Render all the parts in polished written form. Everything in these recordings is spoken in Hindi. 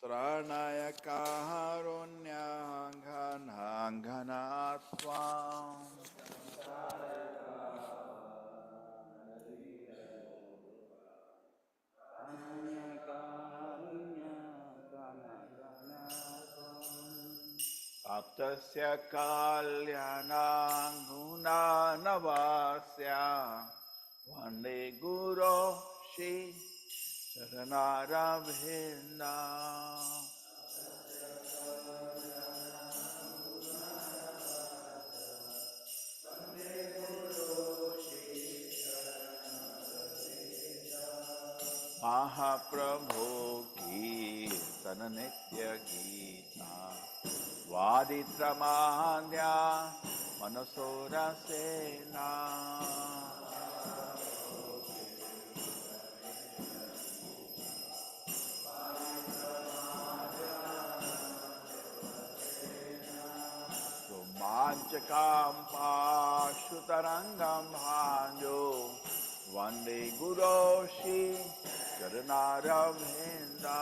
Tranaya kaharunyanghanatvam Aptasya kalyanang gunanavasya Vande Guru Shri Charanarabhinda Mahaprabhu ki Tananitya Gita Vaditramanya Manasura Sena Romanchakam Pashutarangam Bhanjo Vande Guru Shri Charanarabhinda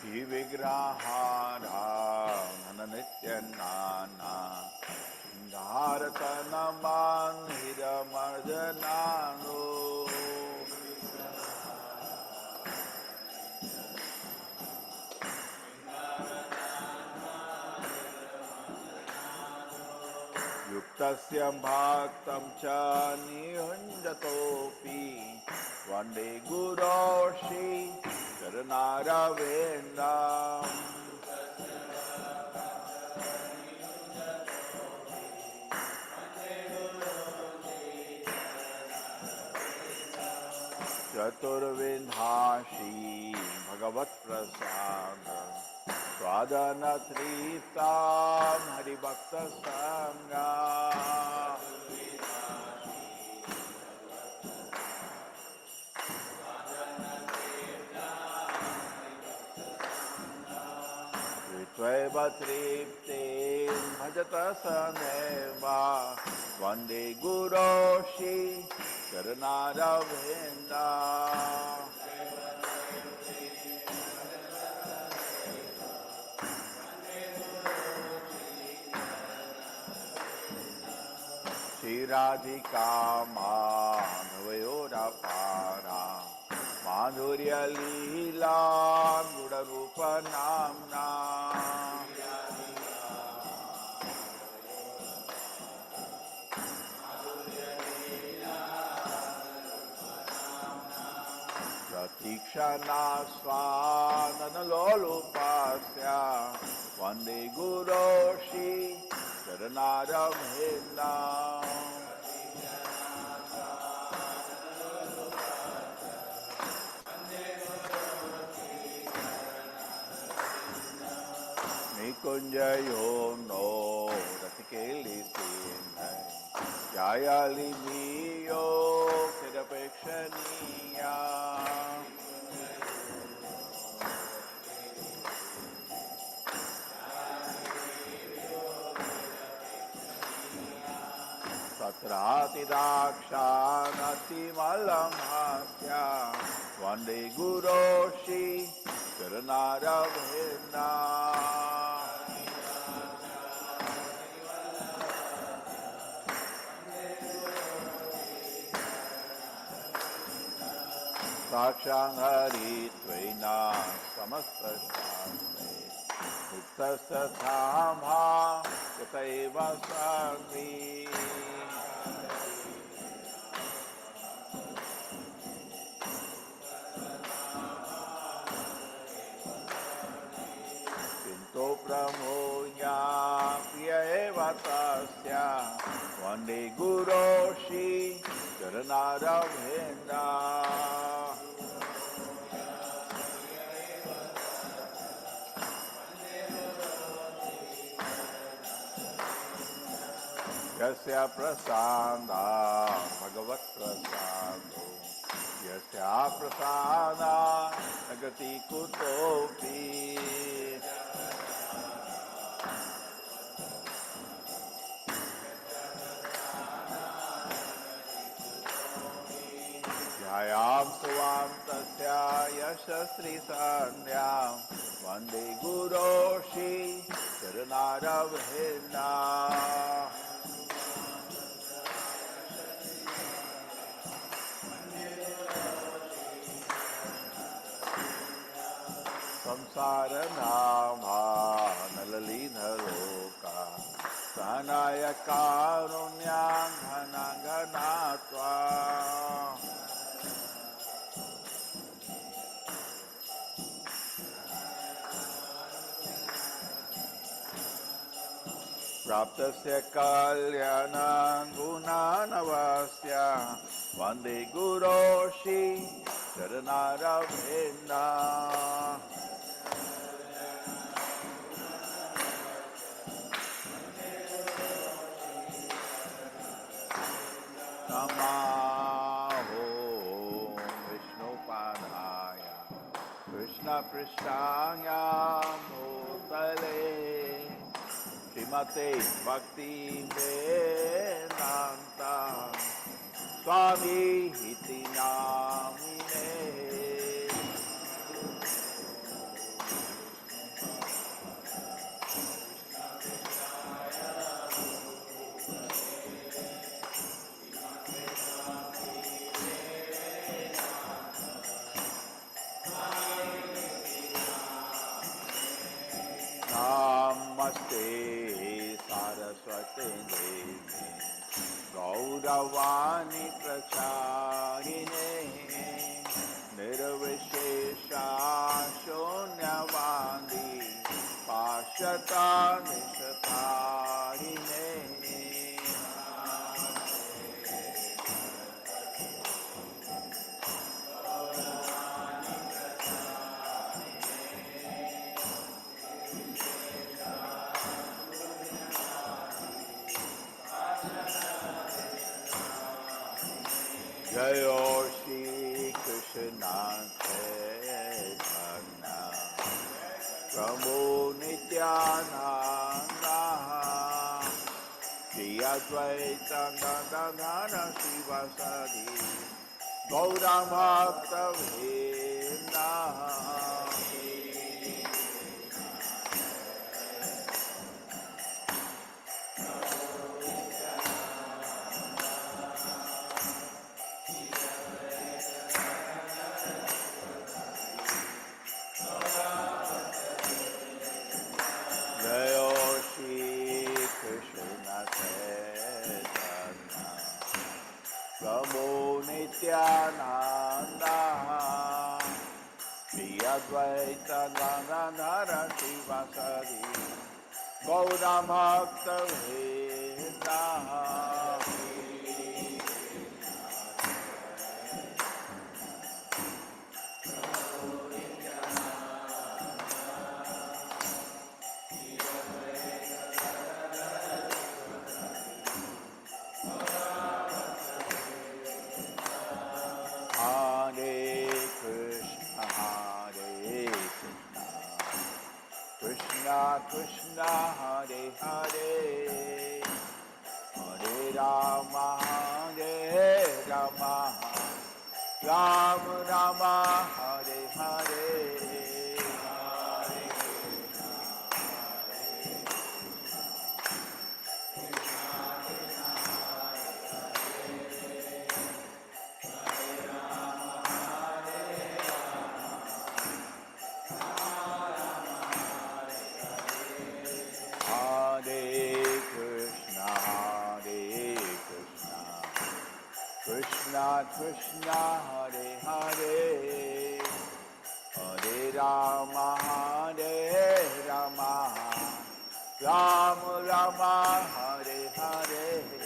Shri Vigrahara Nananityanana Dharatanam Hiramarjanano Yuktasyam Bhaktam Cha Nihunjatopi Vande Guru Shri Charanarabindam Chaturvindhashi Bhagavat Prasada Swadana Triptam Haribhakta Sangha Ritvaiva Triptim Bhajata Saneva Vande Guru Shri Charanarabhinda Shri Radhika Madhavayoda Para Madhurya Leela Guda Rupa Namna Pratikshana Svanana Lolupasya Vande Guru Shri Charanarabhinda Nikunjayo no Ratikeli Sindhai Jayali Niyo Kidapekshaniya Satrati Dakshanati Malamhasya Vande Guru Shri Charanarabhinda Sakshang Hari Tvena Samasta Shastre Uktasya Dhamma Yataiva Sakti Pinto Pramoya Priya Eva Tasya Vande Guru Shri Charanarabhinda Yasya Prasada Bhagavat Prasado Yasya Prasada Nagati Kutopi यशस्वी संध्यां वन्दे गुरो श्री चरणारविन्दा संसारनामा नललीनलोका सहनाय कारुण्यां घनाघनात्वा प्राप्तस्य कल्याणं गुणानवस्य वन्दे गुरो श्री चरणारविन्दा नमो विष्णुपादाय कृष्णपृष्ठाय भूतले श्रीमते भक्ति वेदांता स्वामी इति नामिने नमस्ते सारस्वते देवी गौरवाणी प्रचारिणे निर्विशेषा शून्यवादी पाश्चाता निष्ठारिणे जय श्री कृष्ण चैतन्य प्रभु नित्यानंद श्री अद्वैत गदाधर शिवासादि गौरा भक्त वृंदा Nityananda Shri Advaita Gadadhara Sivasadi Gaura Bhakta Vrinda Krishna Hare Hare Hare Rama Hare Rama Rama Rama Hare Hare Krishna Hare Hare Hare Rama Hare Rama Rama Rama Hare Hare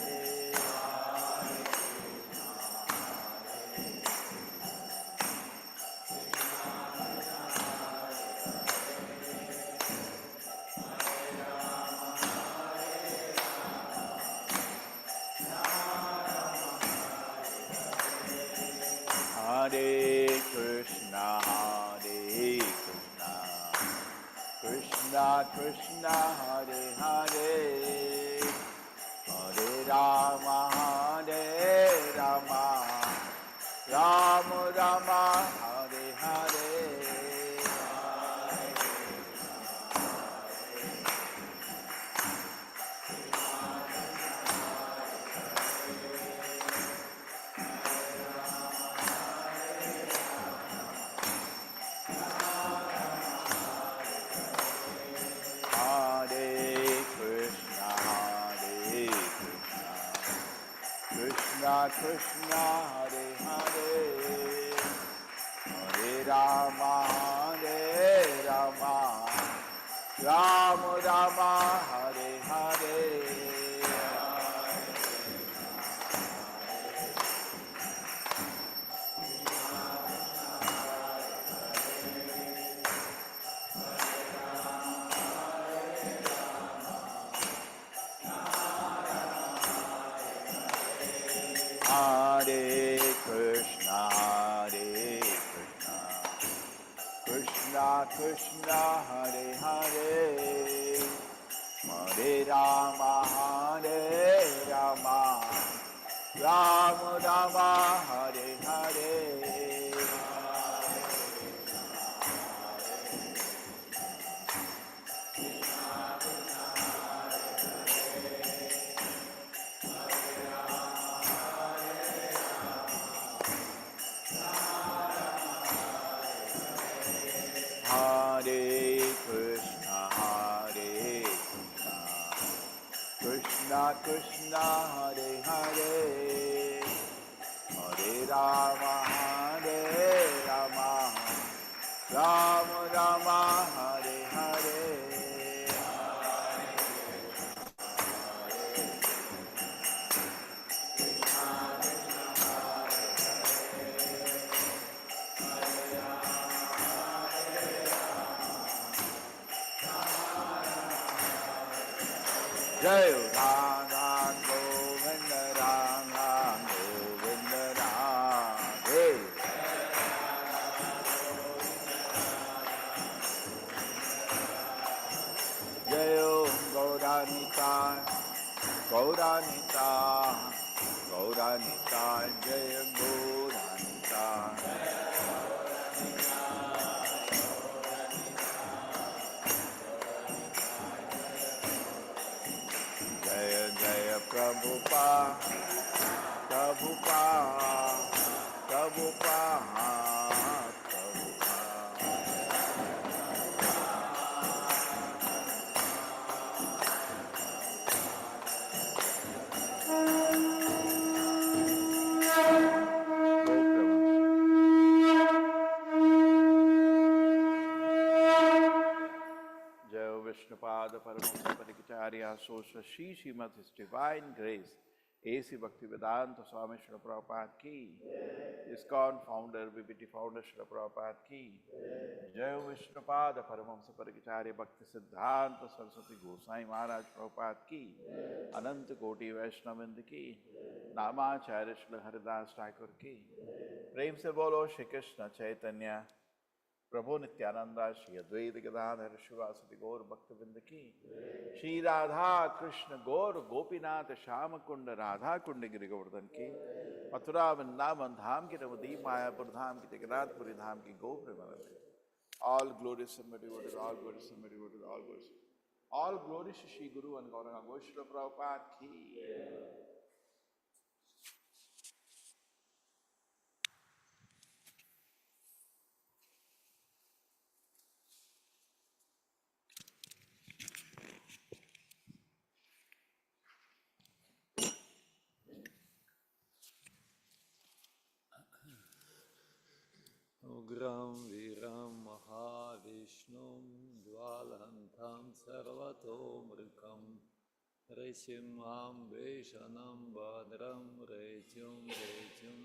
Hare Krishna Krishna Krishna Hare Hare Hare Rama Hare Rama Rama Rama Hare Krishna, Hare Hare, Hare Rama, Rama Rama, Hare Hare. Hare Krishna, Krishna Krishna, Hare Hare, Hare Rama, Rama Rama, Hare Hare. Hare Krishna, Krishna Krishna, Hare Hare, Hare Rama, Rama Rama, Hare Hare. Jai Radha Govinda Rama Govinda Radhe. Jai Gauranita, Gauranita, Gauranita, Jai Gauranita. Jaya Jaya Prabhupada, Prabhupada, Prabhupada, Prabhupada. Jaya Vishnupada Paramahamsa Parikacharya Sosha Shri Srimad His Divine Grace A.C. Bhaktivedanta Swami Srila Prabhupada Ki, ISKCON Founder, BBT Founder Srila Prabhupada Ki, Jaya Vishnupada Paramahamsa Parikacharya Bhakti Siddhanta Saraswati Gosai Maharaj Prabhupada Ki, Ananta Koti Vaishnavind Ki, Namacharya Srila Haridas Thakur Ki. प्रेम से बोलो श्री कृष्ण चैतन्य प्रभु नित्यानंदा श्री अद्वैत गदाधर शिवासदि गौर भक्तवृंद की, श्री राधा कृष्ण गौर गोपीनाथ श्याम कुंड राधा कुंड गिरि गोवर्धन की, मथुरा वृंदावन धाम की नवदीप मायापुर धाम की जगन्नाथपुरी धाम की गो Premanand. All glories and devoted, all glories and devoted, all glories to Shri Guru and Gauranga Goswami Prabhupada ki. Ugram Viram Mahavishnu Dvalantam Sarvatomrikam Rishimam Veshanam Badram Rechum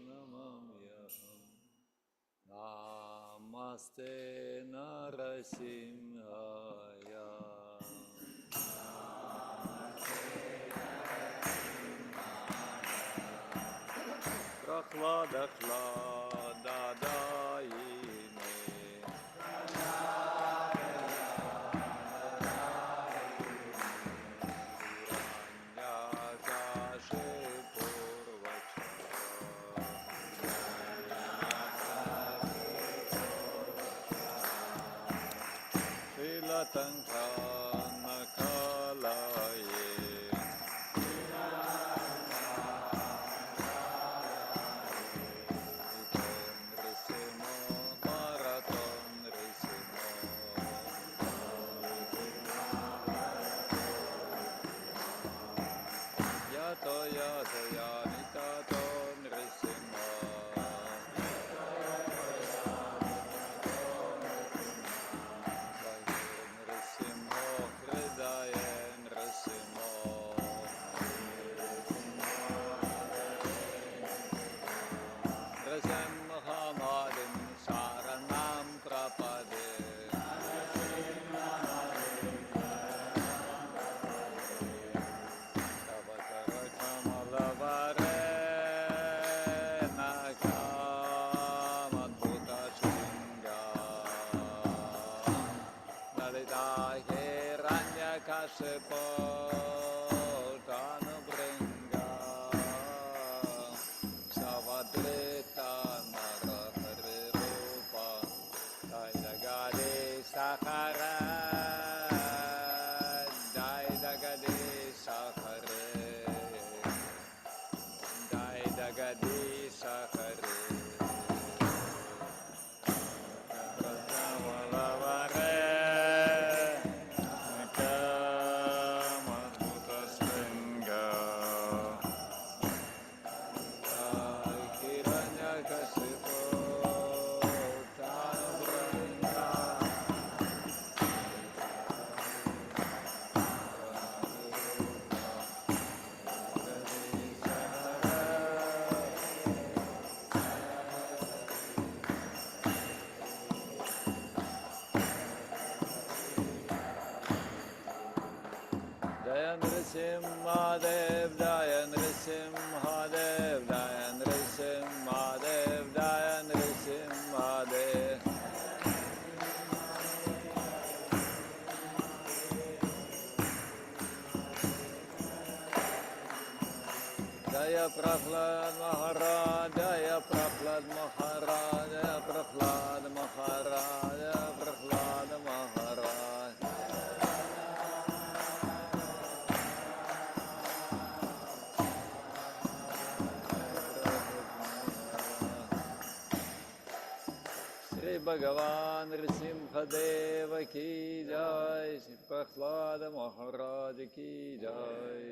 Namamyaham Namaste Narasimhaya Prahlada Hiranyakashipu Tanubringa Savadrita Narahari Rupa Daidagadi Sakara Daidagadi Sakare Daidagadi Sakare Jaya Nrsimhadev, Jaya Nrsimhadev, Jaya Nrsimhadev, Jaya Nrsimhadev. Jaya Prahlad Maharaj, Jaya Prahlad Maharaj, Jaya Prahlad Maharaj, Jaya Prahlad Maharaj. Shri Bhagavan Nrsimhadev ki jai, Shri Prahlad Maharaj ki jai.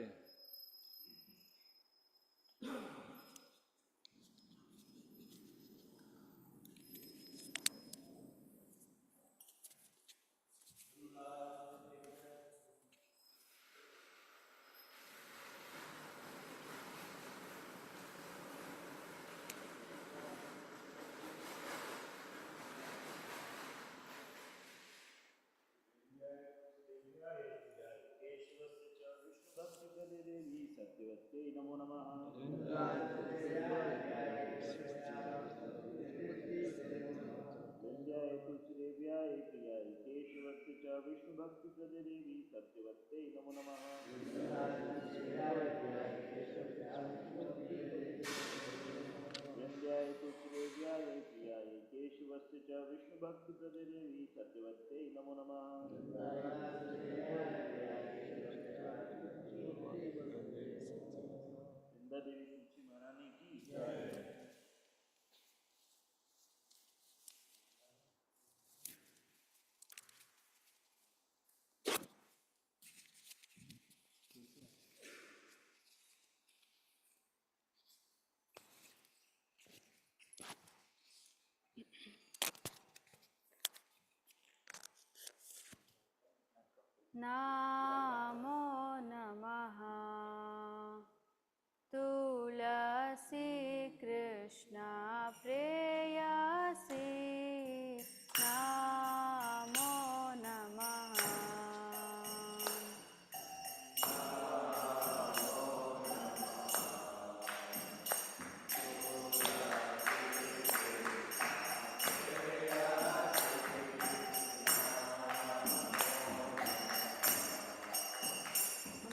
सत्यवत्यै नमो नमः। वन्द्याय तुलसीदेव्याय प्रियाय केशवस्य च विष्णुभक्तिप्रदे देवी सत्यवत्यै नमो नमः। वन्द्याय तुलसीदेव्याय प्रियाय केशवस्य च विष्णुभक्तिप्रदे देवी सत्यवत्यै नमो नमः। वृंदा देवी तुलसी महारानी की जय। नमो नमः तुलसी कृष्ण प्रेयसी नमो नमः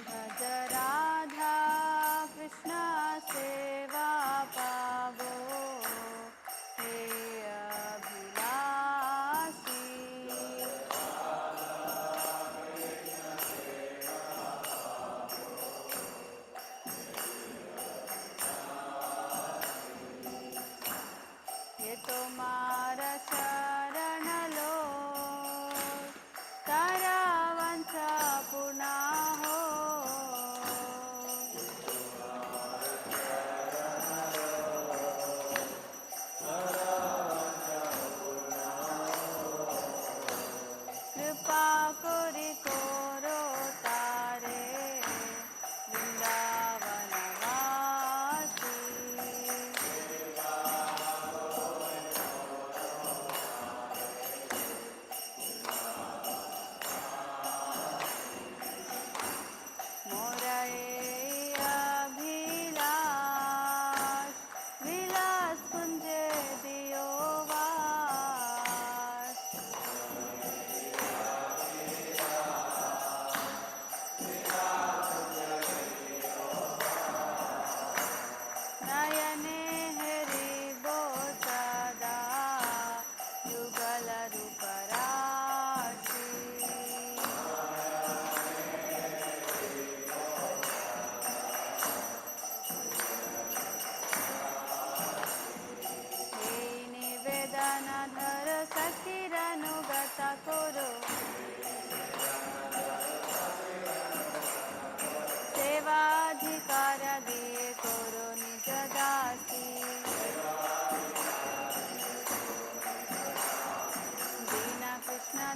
भज राधा कृष्ण सेवा पावो हे अभिलाषी ये तुम्हारा शरण लो तारा वंशा पूर्ण हो कृपा करि कोरो तारे वृंदावनवासी अभिलाष विलास कुंज दियो वास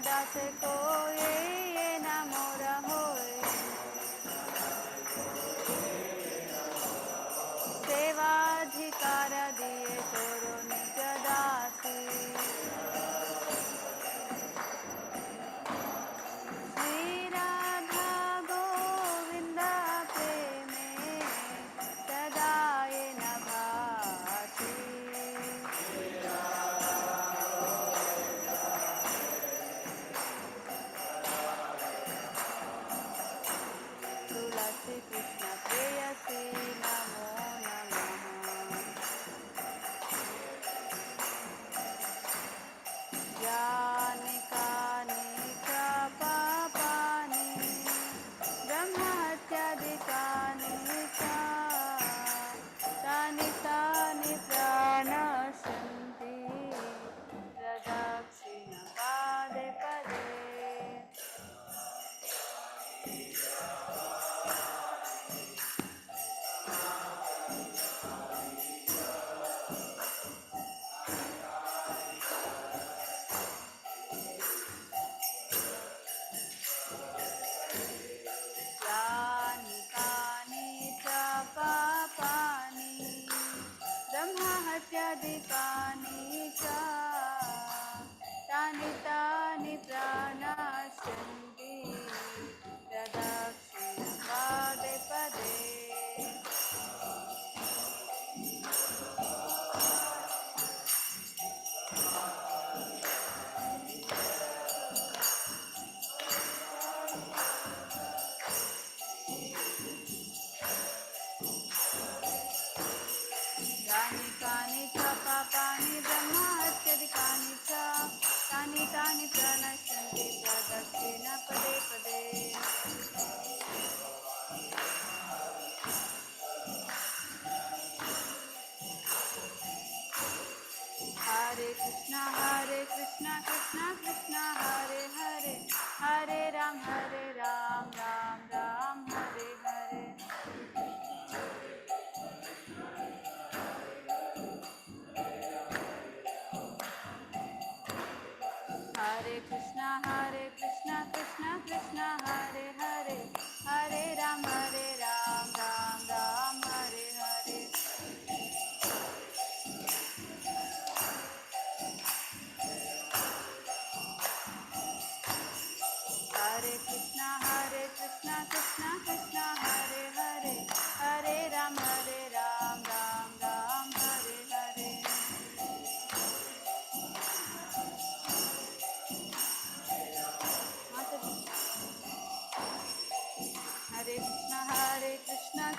দাস কোয়ে নামর হয়ে সেবাধিকার দিয়ে তোর নিজ দাসী শ্রী রাধা গোবিন্দ প্রেমে সদায় নভাসি तुलसी कृष्ण प्रेयसी नमो नमः यानि कानि च पापानि ब्रह्महत्यादिकानि च तानि तानि प्रणश्यन्ति प्रदक्षिणपादे पदे यानि कानि च पापानि ब्रह्महत्यादिकानि च तानि तानि प्रणश्यन्ति प्रदक्षिणपादे पदे यानि कानि च पापानि ब्रह्महत्यादिकानि च तानि तानि प्रणश्यन्ति प्रदक्षिणपदे पदे हरे कृष्णा कृष्णा कृष्णा हरे हरे हरे राम राम राम हरे हरे हरे कृष्णा कृष्णा कृष्णा हरे हरे हरे राम राम हरे हरे हरे कृष्णा कृष्णा कृष्णा हरे हरे हरे राम राम हरे हरे हरे कृष्णा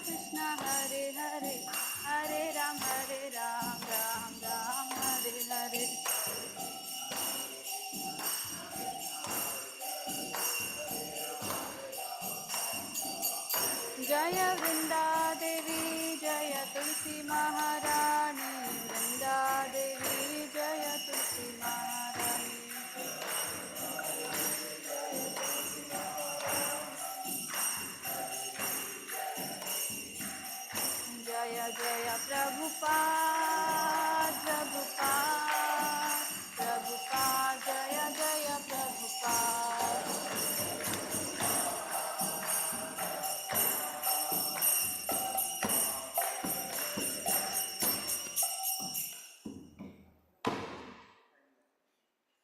कृष्णा हरे हरे हरे राम राम हरे हरे जय वृंदा देवी जय तुलसी महारानी वृंदा देवी जय तुलसी महारानी जय जय प्रभुपाद जय जय प्रभुपाद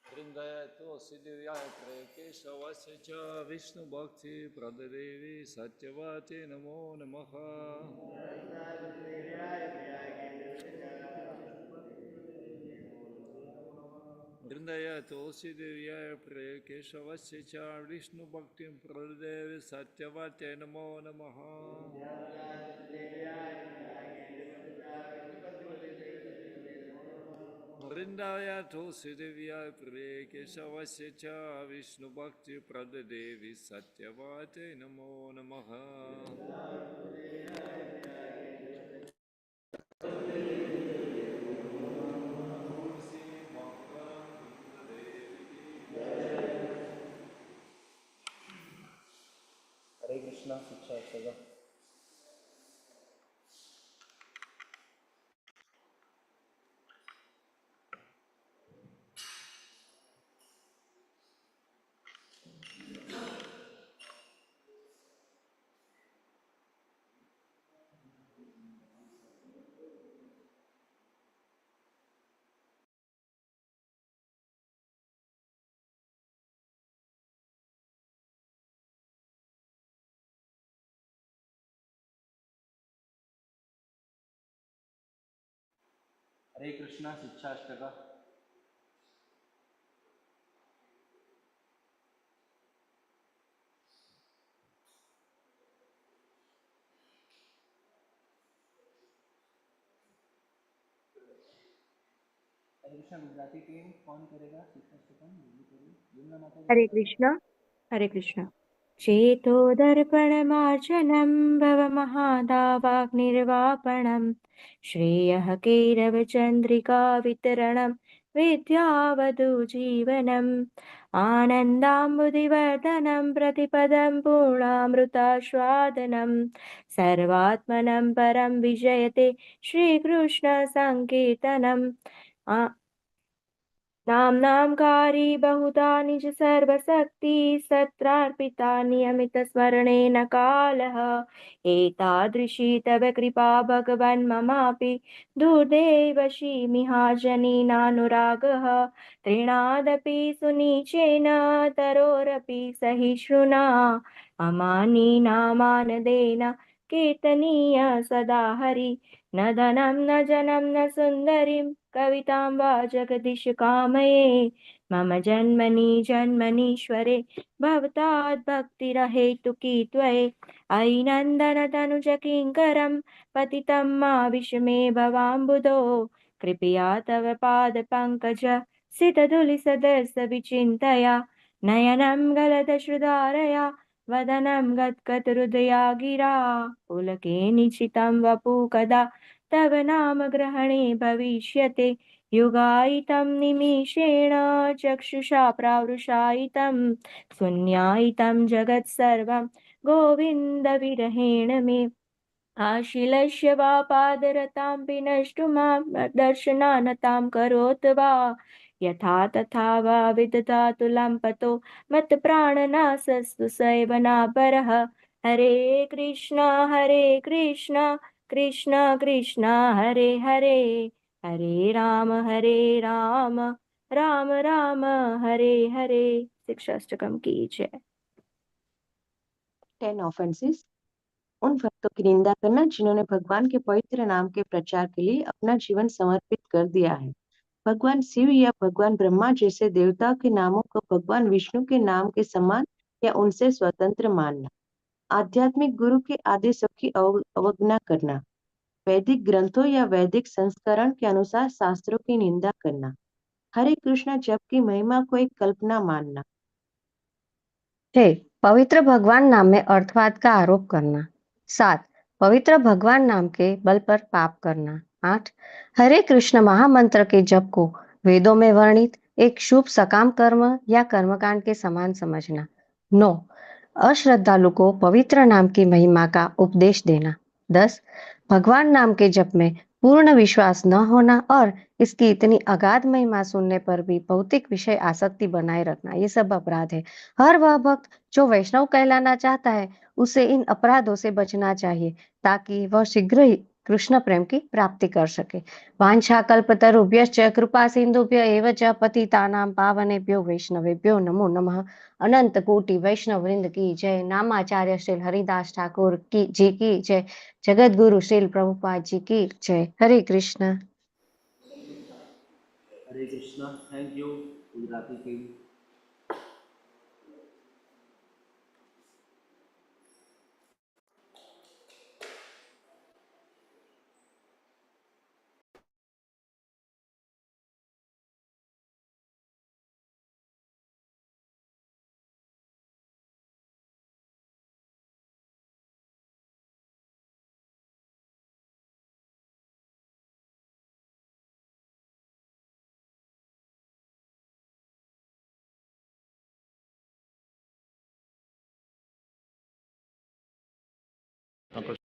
वृंदाय तुलसी दिव्याय प्रिय केशवस्य च विष्णु भक्ति प्रददेवी सत्यवती नमो नमः वृंदाय तुलसी दिव्याय प्रिय केशवस्य च विष्णु भक्ति प्रददेवी सत्यवती नमो नमः वृंदाय तुलसी दिव्याय प्रिय केशवस्य च विष्णु भक्ति प्रददेवी सत्यवती नमो नमः हरे कृष्णा शिक्षा सदा हरे कृष्णा शिक्षाष्टक। हरे कृष्णा गुजराती टीम कौन करेगा शिक्षाष्टकम? यमुना माता जी हरे बता दो। कृष्ण हरे कृष्ण। चेतो दर्पणमार्जनं भवमहादावाग्निर्वापणं श्रेयः केरवचन्द्रिका वितरणं विद्यावधू जीवनम् आनन्दाम्बुदिवर्धनं प्रतिपदं पूर्णामृतास्वादनं सर्वात्मनं परं विजयते श्रीकृष्णसङ्कीर्तनम् नाम्नांकारी बहुधा निज सर्वशक्ति सत्रार्पिता नियमित स्मरणेन कालः एतादृशी तव कृपा भगवन् ममापि दुर्दैवशी मिहाजनीनानुरागः तृणादपि सुनीचेन तरोरपि सहिष्णुना अमानीनामानदेन कीर्तनीय सदा हरि न धनं न जनं न सुन्दरीं कवितां वा जगदीश कामये मम जन्मनि जन्मनीश्वरे भवताद् भक्तिरहेतुकी त्वये अयि नन्दन तनुज किङ्करं पतितं मा विषमे भवाम्बुधो कृपया तव पादपङ्कज सितधूलिसदर्श विचिन्तया नयनं गलदश्रुधारया वदनं गद्गदहृदया गिरा पुलके निशितं वपु कदा तव नाम ग्रहणे भविष्यते युगायितं निमिषेण चक्षुषा प्रावृषायितं शून्यायितं जगत्सर्वं गोविन्दविरहेण मे आशिलस्य वा पादरतां विनष्टु मां दर्शनानतां करोत् वा यथा तथा वा विदधातु लम्पतो मत्प्राणनाशस्तु सेवनापरः हरे कृष्ण कृष्ण कृष्ण हरे हरे हरे राम राम राम हरे हरे। शिक्षाष्टकम की जय। 10 ऑफेंसेस। उन भक्तों की निंदा करना जिन्होंने भगवान के पवित्र नाम के प्रचार के लिए अपना जीवन समर्पित कर दिया है। भगवान शिव या भगवान ब्रह्मा जैसे देवताओं के नामों को भगवान विष्णु के नाम के समान या उनसे स्वतंत्र मानना, आध्यात्मिक गुरु के आदेशों की अवज्ञा करना, वैदिक ग्रंथों या वैदिक संस्करण के अनुसार शास्त्रों की निंदा करना, हरे कृष्ण जप की महिमा को एक कल्पना मानना। पवित्र भगवान नाम में अर्थवाद का आरोप करना। 7. पवित्र भगवान नाम के बल पर पाप करना। 8. हरे कृष्ण महामंत्र के जप को वेदों में वर्णित एक शुभ सकाम कर्म या कर्मकांड के समान समझना। 9. अश्रद्धालु को पवित्र नाम की महिमा का उपदेश देना। 10. भगवान नाम के जप में पूर्ण विश्वास न होना और इसकी इतनी अगाध महिमा सुनने पर भी भौतिक विषय आसक्ति बनाए रखना, ये सब अपराध है। हर वह भक्त जो वैष्णव कहलाना चाहता है उसे इन अपराधों से बचना चाहिए ताकि वह शीघ्र ही कृष्ण प्रेम की प्राप्ति कर सके। वांछा कल्पतरुभ्यश्च कृपा सिंधुभ्य एव च पतितानां पावनेभ्यो वैष्णवेभ्यो नमो नमः। अनंत कोटि वैष्णव वृंद की जय। नामाचार्य श्री हरिदास ठाकुर की जी की जय। जगत गुरु श्री प्रभुपाद जी की जय। Hare Krishna. Hare Krishna. Thank you Gujarati team.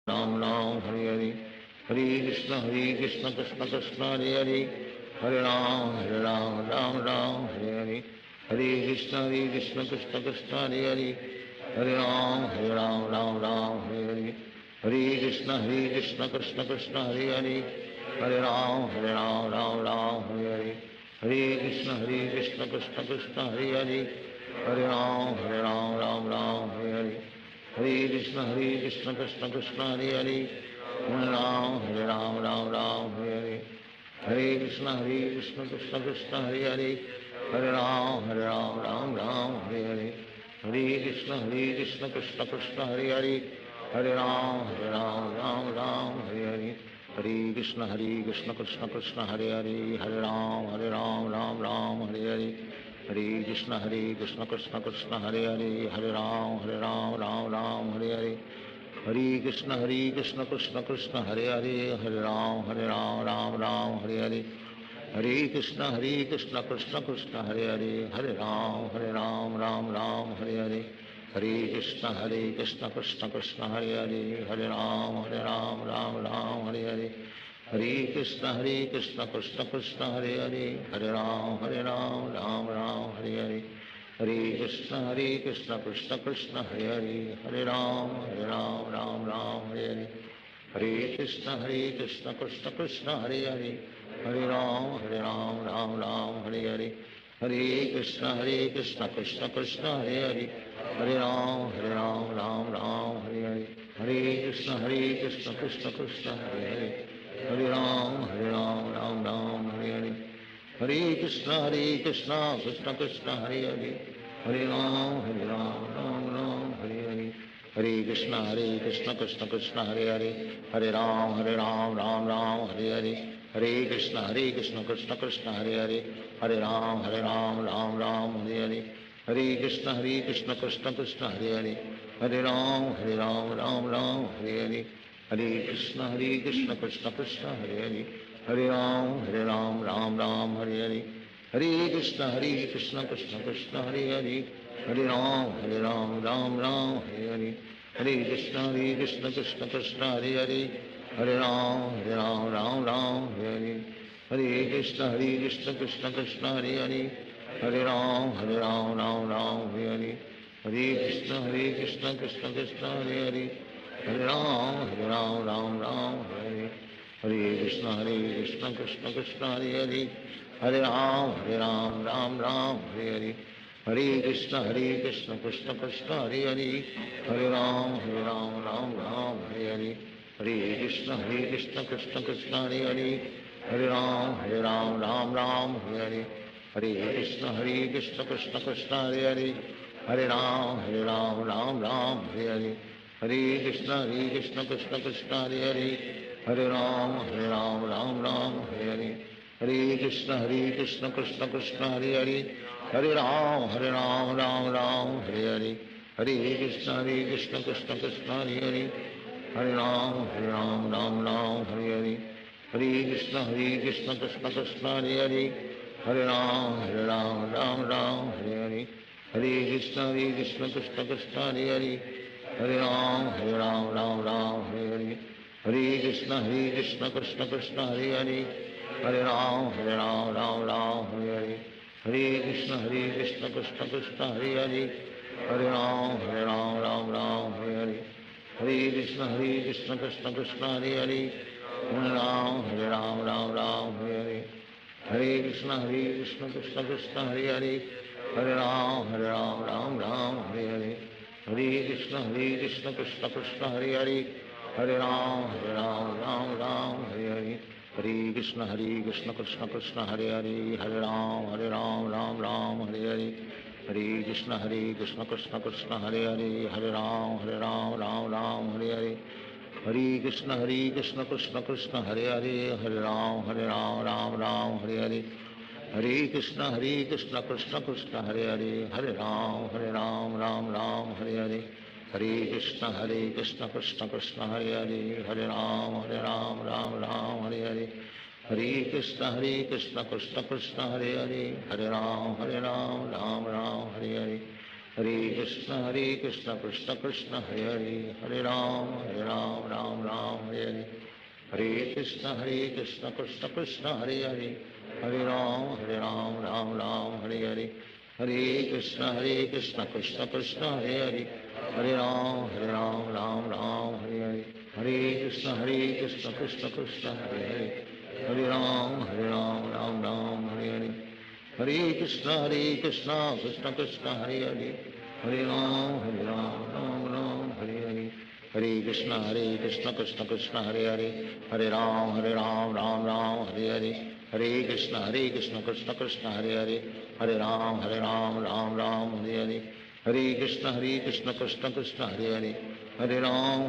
Ram Ram Hare Hare Hare Krishna Krishna Krishna Hare Hare Hare Ram Ram Ram Hare Hare Hare Krishna Krishna Krishna Hare Hare Hare Ram Ram Hare Hare Hare Krishna Krishna Krishna Hare Hare Hare Ram Ram Hare Hare Hare Krishna Krishna Krishna Hare Hare Hare Ram Ram Hare Hare Hare Krishna Krishna Krishna Hare Hare Hare Ram Ram Hare Hare Hare Krishna Krishna Krishna Hare Hare, Hare Ram Ram Ram Hare Hare, Hare Krishna Krishna Krishna Hare Hare, Hare Ram Ram Ram Hare Hare, Hare Krishna Krishna Krishna Hare Hare, Hare Ram Ram Hare Hare, Hare Krishna Krishna Krishna Hare Hare, Hare Ram Ram Hare Hare, Hare Krishna Krishna Krishna Hare Hare, Hare Ram Ram Hare Hare, Hare Krishna Krishna Krishna Hare Hare, Hare Ram Ram Hare Hare, Hare Krishna Krishna Krishna Hare Hare, Hare Ram Ram Hare Hare, Hare Krishna Krishna Krishna Hare Hare, Hare Ram Ram Hare Hare, Hare Krishna Krishna Krishna Hare Hare, Hare Ram Ram Hare Hare, Hare Krishna Krishna Krishna Hare Hare, Hare Ram Ram Hare Hare, Hare Krishna Krishna Krishna Hare Hare, Hare Ram Ram Hare Hare, Hare Krishna Krishna Krishna Hare Hare, Hare Ram Ram Hare Hare, Hare Krishna Krishna Krishna Hare Hare, Hare Ram Hare Hare, Hare Krishna Krishna Krishna Hare Hare, Hare Ram Ram Hare Hare, Hare Krishna Krishna Krishna Hare Hare, Hare Ram Ram Hare Hare, Hare Krishna Krishna Krishna Hare Hare, Hare Ram Ram Hare Hare, Hare Krishna Krishna Krishna Hare Hare, Hare Ram Ram Hare Hare, Hare Krishna Krishna Krishna Hare Hare, Hare Ram Ram Hare Hare, Hare Krishna Krishna Krishna Hare Hare, Hare Ram Ram Hare Hare, Hare Krishna Krishna Krishna Hare Hare, Hare Ram Ram Hare Hare, Hare Krishna Krishna Krishna Hare Hare, Hare Ram Ram Hare Hare, Hare Krishna Krishna Krishna Hare Hare, Hare Ram Ram Hare Hare, Hare Krishna Krishna Krishna Hare Hare, Hare Ram Ram Hare Hare, Hare Krishna Krishna Krishna Hare Hare, Hare Ram Ram Hare Hare, Hare Krishna Krishna Krishna Hare Hare, Hare Ram Ram Hare Hare, Hare Krishna Krishna Krishna Hare Hare, Hare Ram Ram Hare Hare, Hare Krishna Krishna Krishna Hare Hare, Hare Ram Ram Hare Hare, Hare Krishna Krishna Krishna Hare Hare, Hare Ram Ram Hare Hare, Hare Krishna Krishna Krishna Hare Hare, Hare Ram Ram Hare Hare, Hare Krishna Krishna Krishna Hare Hare, Hare Ram Ram Hare Hare, Hare Krishna Krishna Krishna Hare Hare, Hare Ram Ram Hare Hare, Hare Krishna Krishna Krishna Hare Hare, Hare Ram Ram Hare Hare, Hare Krishna Krishna Krishna Hare Hare, Hare Ram Ram Hare Hare, Hare Krishna Krishna Krishna Hare Hare, Hare Ram Ram Hare Hare, Hare Krishna Krishna Krishna Hare Hare, Hare Ram Ram Hare Hare, Hare Krishna Krishna Krishna Hare Hare, Hare Ram Ram Hare Hare, Hare Krishna Krishna Krishna Hare Hare, Hare Ram Ram Hare Hare, Hare Krishna Krishna Krishna Hare Hare, Hare Ram Ram Hare Hare, Hare Krishna Krishna Krishna Hare Hare, Hare Ram Ram Hare Hare, Hare Krishna Krishna Krishna Hare Hare, Hare Ram Ram Hare Hare, Hare Krishna Krishna Krishna Hare Hare, Hare Ram Ram Hare Hare, Hare Krishna Krishna Krishna Hare Hare, Hare Ram Ram Hare Hare, Hare Krishna Krishna Krishna Hare Hare, Hare Ram Ram Hare Hare, Hare Krishna Krishna Krishna Hare Hare, Hare Ram Ram Hare Hare, Hare Krishna Krishna Krishna Hare Hare, Hare Ram Ram Hare Hare, Hare Krishna Krishna Krishna Hare Hare, Hare Ram Ram Hare Hare, Hare Krishna Krishna Krishna Hare Hare, Hare Ram Ram Ram Hare Hare, Hare Krishna Krishna Krishna Hare Hare, Hare Ram Ram Ram Hare Hare, Hare Krishna Krishna Krishna Hare Hare, Hare Ram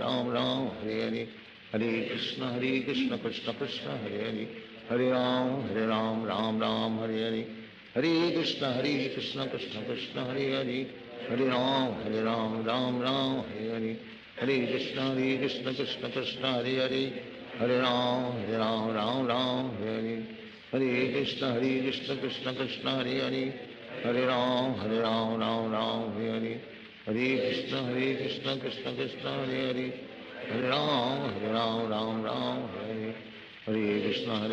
Ram Ram Hare Hare, Hare Krishna Krishna Krishna Hare Hare, Hare Ram Ram Hare Hare, Hare Krishna Krishna Krishna Hare Hare, Hare Ram Ram Hare Hare, Hare Krishna Krishna Krishna Hare Hare, Hare Ram Ram Hare Hare, Hare Krishna Krishna Krishna Hare Hare, Hare Ram Ram Hare Hare, Hare Krishna Krishna Krishna Hare Hare, Hare Ram Ram Hare Hare, Hare Krishna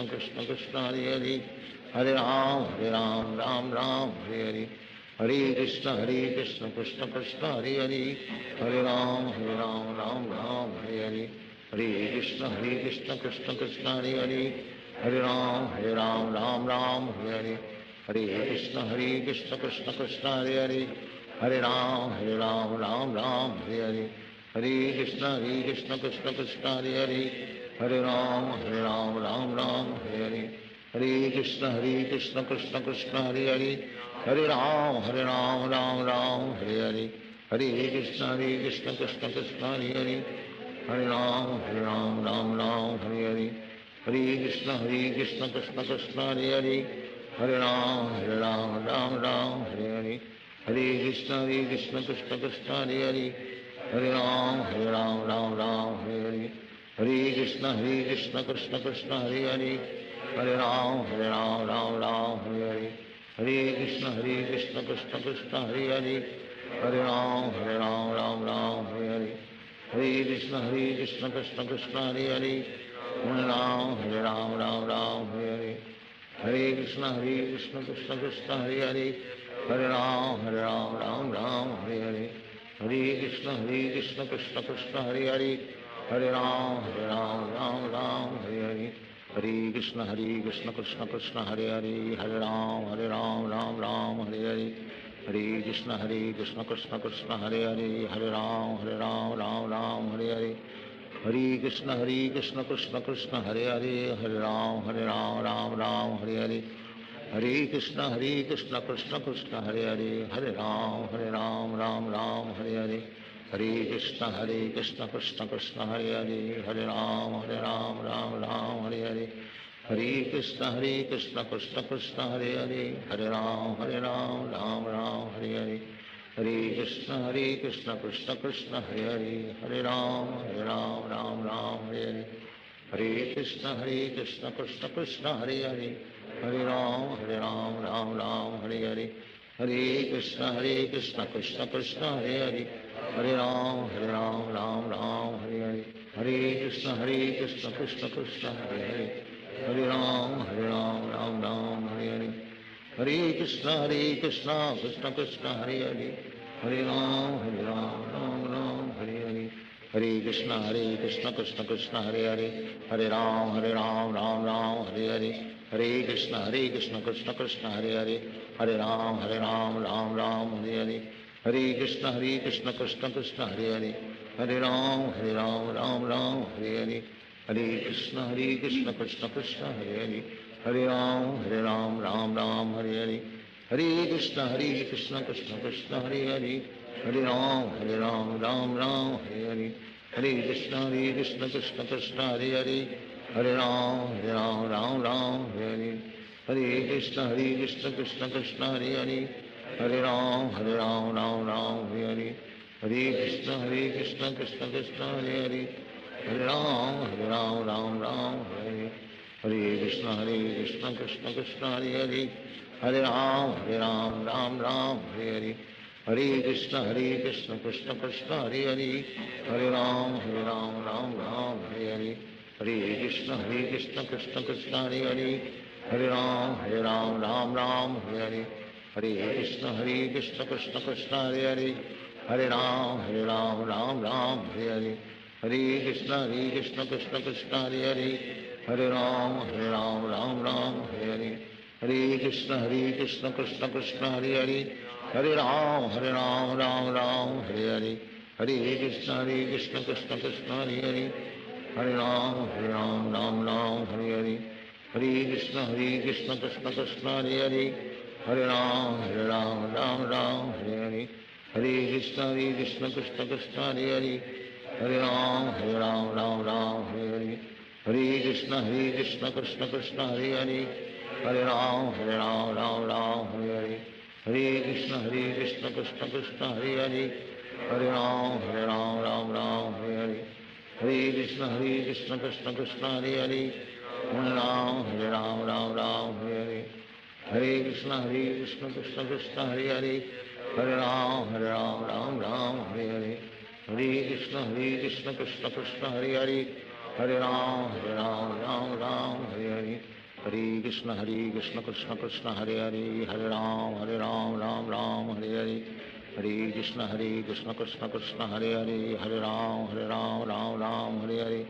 Krishna Krishna Hare Hare, Hare Ram Ram Hare Hare, Hare Krishna Krishna Krishna Hare Hare, Hare Ram Ram Hare Hare, Hare Krishna Krishna Krishna Hare Hare, Hare Ram Ram Hare Hare, Hare Krishna Krishna Krishna Hare Hare, Hare Ram Ram Hare Hare, Hare Krishna Krishna Krishna Hare Hare, Hare Ram Ram Hare Hare, Hare Krishna Krishna Krishna Hare Hare, Hare Ram Ram Hare Hare, Hare Krishna Krishna Krishna Hare Hare, Hare Ram Ram Hare Hare, Hare Krishna Krishna Krishna Hare Hare, Hare Ram Ram Hare Hare, Hare Krishna Krishna Krishna Hare Hare, Hare Ram Ram Hare Hare, Hare Krishna Krishna Krishna Hare Hare, Hare Ram Ram Hare Hare, Hare Krishna Krishna Krishna Hare Hare, Hare Ram Ram Hare Hare, Hare Krishna Krishna Krishna Hare Hare, Hare Ram Ram Hare Hare, Hare Krishna Krishna Krishna Hare Hare, Hare Ram Ram Hare Hare, Hare Krishna Krishna Krishna Hare Hare, Hare Ram Ram Hare Hare, Hare Krishna Krishna Krishna Hare Hare, Hare Ram Ram Hare Hare, Hare Krishna Krishna Krishna Hare Hare, Hare Ram Ram Hare Hare, Hare Krishna Krishna Krishna Hare Hare, Hare Ram Ram Hare Hare, Hare Krishna Krishna Krishna Hare Hare, Hare Ram Ram Hare Hare, Hare Krishna Krishna Krishna Hare Hare, Hare Ram Ram Hare Hare, Hare Krishna Krishna Krishna Hare Hare, Hare Ram Ram Hare Hare, Hare Krishna Krishna Krishna Hare Hare, Hare Ram Ram Hare Hare, Hare Krishna Krishna Krishna Hare Hare, Hare Ram Ram Hare Hare, Hare Krishna Krishna Krishna Hare Hare, Hare Ram Ram Hare Hare, Hare Krishna Krishna Krishna Hare Hare, Hare Ram Ram Hare Hare, Hare Krishna Krishna Krishna Hare Hare, Hare Ram Ram Hare Hare, Hare Krishna Krishna Krishna Hare Hare, Hare Ram Ram Hare Hare, Hare Krishna Krishna Krishna Hare Hare, Hare Ram Ram Hare Hare, Hare Krishna Krishna Krishna Hare Hare, Hare Ram Ram Hare Hare, Hare Krishna Krishna Krishna Hare Hare, Hare Ram Ram Hare Hare, Hare Krishna Krishna Krishna Hare Hare, Hare Ram Ram Hare Hare, Hare Krishna Krishna Krishna Hare Hare, Hare Ram Ram Hare Hare, Hare Krishna Krishna Krishna Hare Hare, Hare Ram Ram Hare Hare, Hare Krishna Krishna Krishna Hare Hare, Hare Ram Ram Hare Hare, Hare Krishna Krishna Krishna Hare Hare, Hare Ram Ram Hare Hare, Hare Krishna Krishna Krishna Hare Hare, Hare Ram Ram Hare Hare, Hare Krishna Krishna Krishna Hare Hare, Hare Ram Ram Hare Hare, Hare Krishna Krishna Krishna Hare Hare, Hare Ram Ram Hare Hare, Hare Krishna Krishna Krishna Hare Hare, Hare Ram Ram Hare Hare, Hare Krishna Krishna Krishna Krishna Hare Hare, Hare Ram Ram Hare Hare, Hare Krishna Krishna Krishna Hare Hare, Hare Ram Ram Ram Hare Hare, Hare Krishna Krishna Krishna Hare Hare, Hare Ram Ram Hare Hare, Hare Krishna Krishna Krishna Hare Hare, Hare Ram Ram Hare Hare, Hare Krishna Krishna Krishna Hare Hare, Hare Ram Ram Hare Hare, Hare Krishna Krishna Krishna Hare Hare, Hare Ram Ram Hare Hare, Hare Krishna Krishna Krishna Hare Hare, Hare Ram Ram Hare Hare, Hare Krishna Krishna Krishna Hare Hare, Hare Ram Ram Hare Hare, Hare Krishna Krishna Krishna Hare Hare, Hare Ram Ram Hare Hare, Hare Krishna Krishna Krishna Hare Hare, Hare Ram Ram Hare Hare, Hare Krishna Krishna Krishna Hare Hare, Hare Ram Ram Hare Hare, Hare Krishna Krishna Krishna Hare Hare, Hare Ram Ram Hare Hare,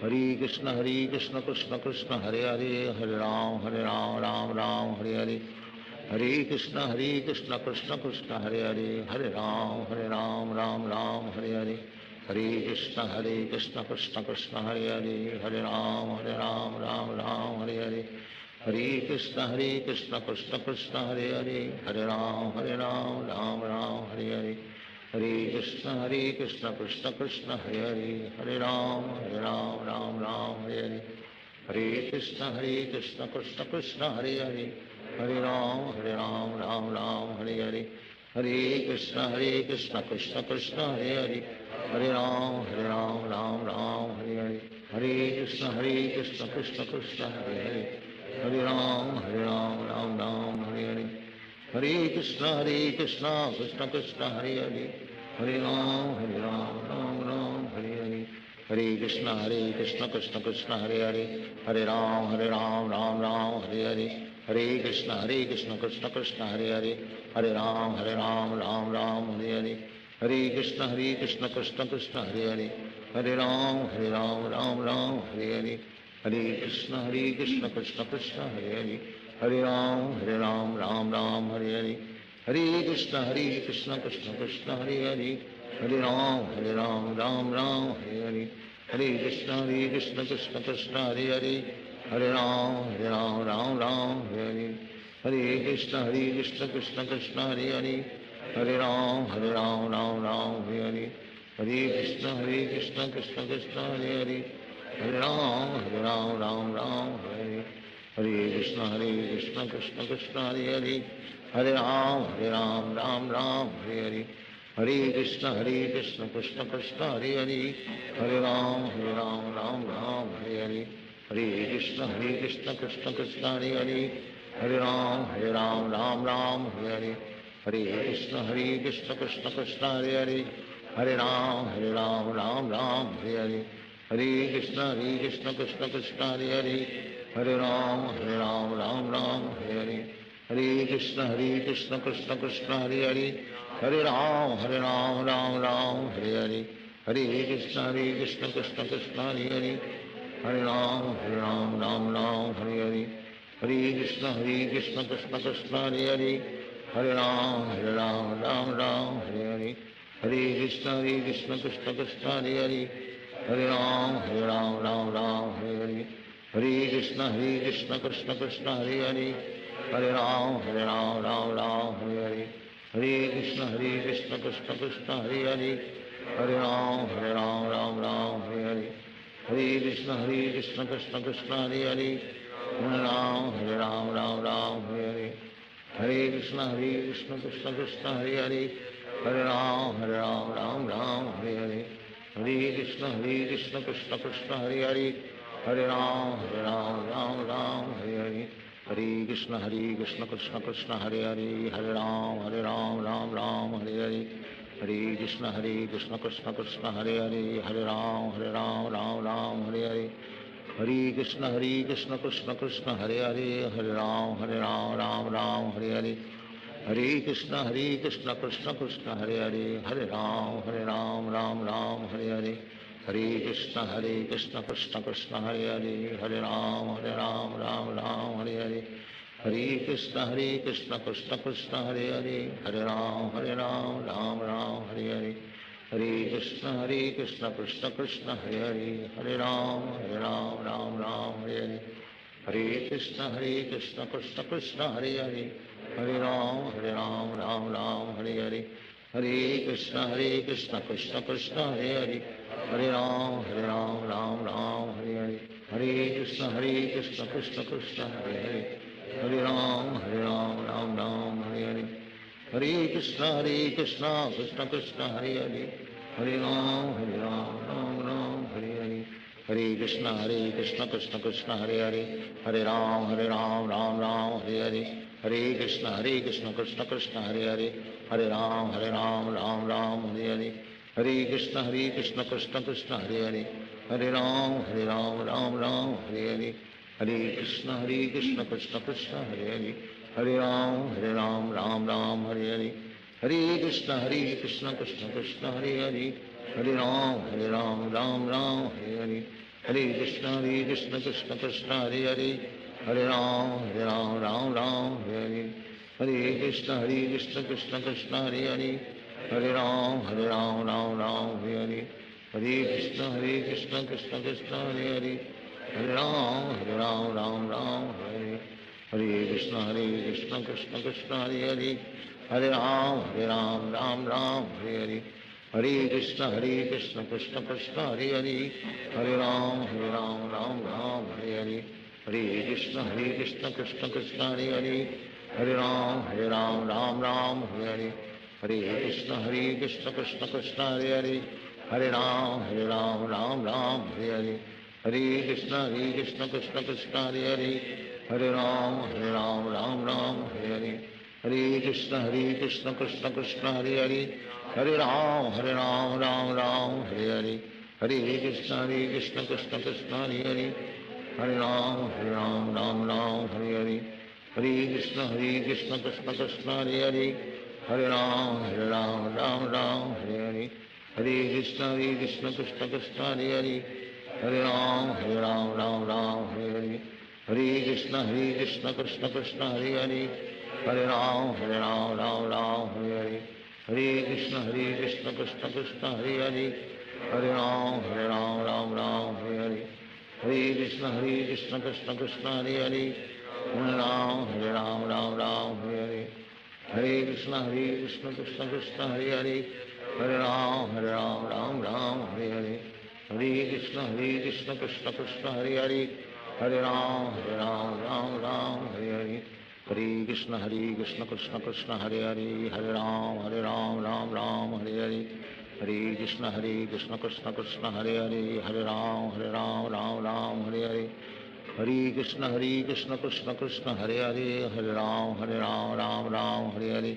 Hare Krishna Krishna Krishna Hare Hare, Hare Ram Ram Hare Hare, Hare Krishna Krishna Krishna Hare Hare, Hare Ram Ram Hare Hare, Hare Krishna Krishna Krishna Hare Hare, Hare Ram Ram Hare Hare, Hare Krishna Krishna Krishna Hare Hare, Hare Ram Ram Hare Hare, Hare Krishna Krishna Krishna Hare Hare, Hare Ram Ram Hare Hare, Hare Krishna Krishna Krishna Hare Hare, Hare Ram Ram Hare Hare, Hare Krishna Krishna Krishna Hare Hare, Hare Ram Ram Hare Hare, Hare Krishna Krishna Krishna Hare Hare, Hare Ram Ram Hare Hare, Hare Krishna Krishna Krishna Hare Hare, Hare Ram Ram Hare Hare, Hare Krishna Krishna Krishna Hare Hare, Hare Ram Ram Hare Hare, Hare Krishna Krishna Krishna Hare Hare, Hare Ram Ram Hare Hare, Hare Krishna Krishna Krishna Hare Hare, Hare Ram Ram Hare Hare, Hare Krishna Krishna Krishna Hare Hare, Hare Ram Ram Hare Hare, Hare Krishna Krishna Krishna Hare Hare, Hare Ram Ram Hare Hare, Hare Krishna Krishna Krishna Hare Hare, Hare Ram Ram Hare Hare, Hare Krishna Krishna Krishna Hare Hare, Hare Ram Ram Hare Hare, Hare Krishna Krishna Krishna Hare Hare, Hare Ram Ram Hare Hare, Hare Krishna Krishna Krishna Hare Hare, Hare Ram Ram Hare Hare, Hare Krishna Krishna Krishna Hare Hare, Hare Ram Ram Hare Hare, Hare Krishna Krishna Krishna Hare Hare, Hare Ram Ram Hare Hare, Hare Krishna Krishna Krishna Hare Hare, Hare Ram Ram Hare Hare, Hare Krishna Krishna Krishna Hare Hare, Hare Ram Ram Hare Hare, Hare Krishna Krishna Krishna Hare Hare, Hare Ram Ram Hare Hare, Hare Krishna Krishna Krishna Hare Hare, Hare Ram Ram Hare Hare, Hare Krishna Krishna Krishna Hare Hare, Hare Ram Ram Hare Hare, Hare Krishna Krishna Krishna Hare Hare, Hare Ram Ram Hare Hare, Hare Krishna Krishna Krishna Hare Hare, Hare Ram Ram Hare Hare, Hare Krishna Krishna Krishna Hare Hare, Hare Ram Ram Hare Hare, Hare Krishna Krishna Krishna Hare Hare, Hare Ram Ram Hare Hare, Hare Krishna Krishna Krishna Hare Hare, Hare Ram Ram Hare Hare, Hare Krishna Krishna Krishna Hare Hare, Hare Ram Ram Hare Hare, Hare Krishna Krishna Krishna Hare Hare, Hare Ram Ram Hare Hare, Hare Krishna Krishna Krishna Hare Hare, Hare Ram Ram Hare Hare, Hare Krishna Krishna Krishna Hare Hare, Hare Ram Ram Hare Hare, Hare Krishna Krishna Krishna Hare Hare, Hare Ram Ram Hare Hare, Hare Krishna Krishna Krishna Hare Hare, Hare Ram Ram Hare Hare, Hare Krishna Krishna Krishna Hare Hare Hare Ram Ram Ram Hare Krishna Krishna Krishna Hare Hare Hare Ram Ram Hare Hare Hare Krishna Krishna Krishna Hare Hare Hare Ram Ram Hare Hare Hare Krishna Krishna Krishna Hare Hare Hare Ram Ram Hare Hare Hare Krishna Krishna Krishna Hare Hare Hare Ram Ram Hare Hare Hare Krishna Krishna Krishna Hare Hare Hare Ram Ram Hare Hare Hare Krishna Krishna Krishna Hare Hare Hare Ram Ram Hare Hare Hare Krishna Krishna Krishna Hare Hare Hare Ram Ram Hare Hare Hare Krishna Krishna Krishna Hare Hare Hare Ram Ram Hare Hare Hare Krishna Krishna Krishna Hare Hare Hare Ram Ram Hare Hare Hare Krishna Krishna Krishna Hare Hare Hare Ram Ram Hare Hare Hare Krishna Krishna Krishna Hare Hare Hare Ram Ram Hare Hare Hare Krishna Krishna Krishna Hare Hare Hare Ram Ram Hare Hare Hare Krishna Krishna Krishna Hare Hare Hare Ram Ram Hare Hare Hare Krishna Krishna Krishna Hare Hare Hare Ram Ram Hare Hare Hare Krishna Krishna Krishna Hare Hare Hare Ram Ram Hare Hare Hare Krishna Krishna Krishna Hare Hare Hare Ram Ram Hare Hare Hare Krishna Krishna Krishna Hare Hare Hare Ram Ram Hare Hare Hare Krishna Krishna Krishna Hare Hare Hare Ram Ram Hare Hare Hare Krishna Krishna Krishna Hare Hare Hare Ram Ram Hare Hare Hare Krishna Krishna Krishna Hare Hare Hare Ram Ram Hare Hare Hare Krishna Krishna Krishna Hare Hare Hare Ram Ram Hare Hare Hare Krishna Krishna Krishna Hare Hare Hare Ram Ram Hare Hare Hare Krishna Krishna Krishna Hare Hare Hare Ram Ram Hare Hare Hare Krishna Krishna Krishna Hare Hare Hare Ram Ram Hare Hare Hare Krishna Krishna Krishna Hare Hare Hare Ram Ram Hare Hare Hare Krishna Krishna Krishna Hare Hare Hare Ram Ram Hare Hare Hare Krishna Krishna Krishna Hare Hare Hare Ram Ram Hare Hare Hare Krishna Krishna Krishna Hare Hare Hare Ram Ram Hare Hare Hare Krishna Krishna Krishna Hare Hare Hare Ram Ram Hare Hare Hare Krishna Krishna Krishna Hare Hare Hare Ram Ram Hare Hare Hare Krishna Krishna Krishna Hare Hare Hare Ram Ram Hare Hare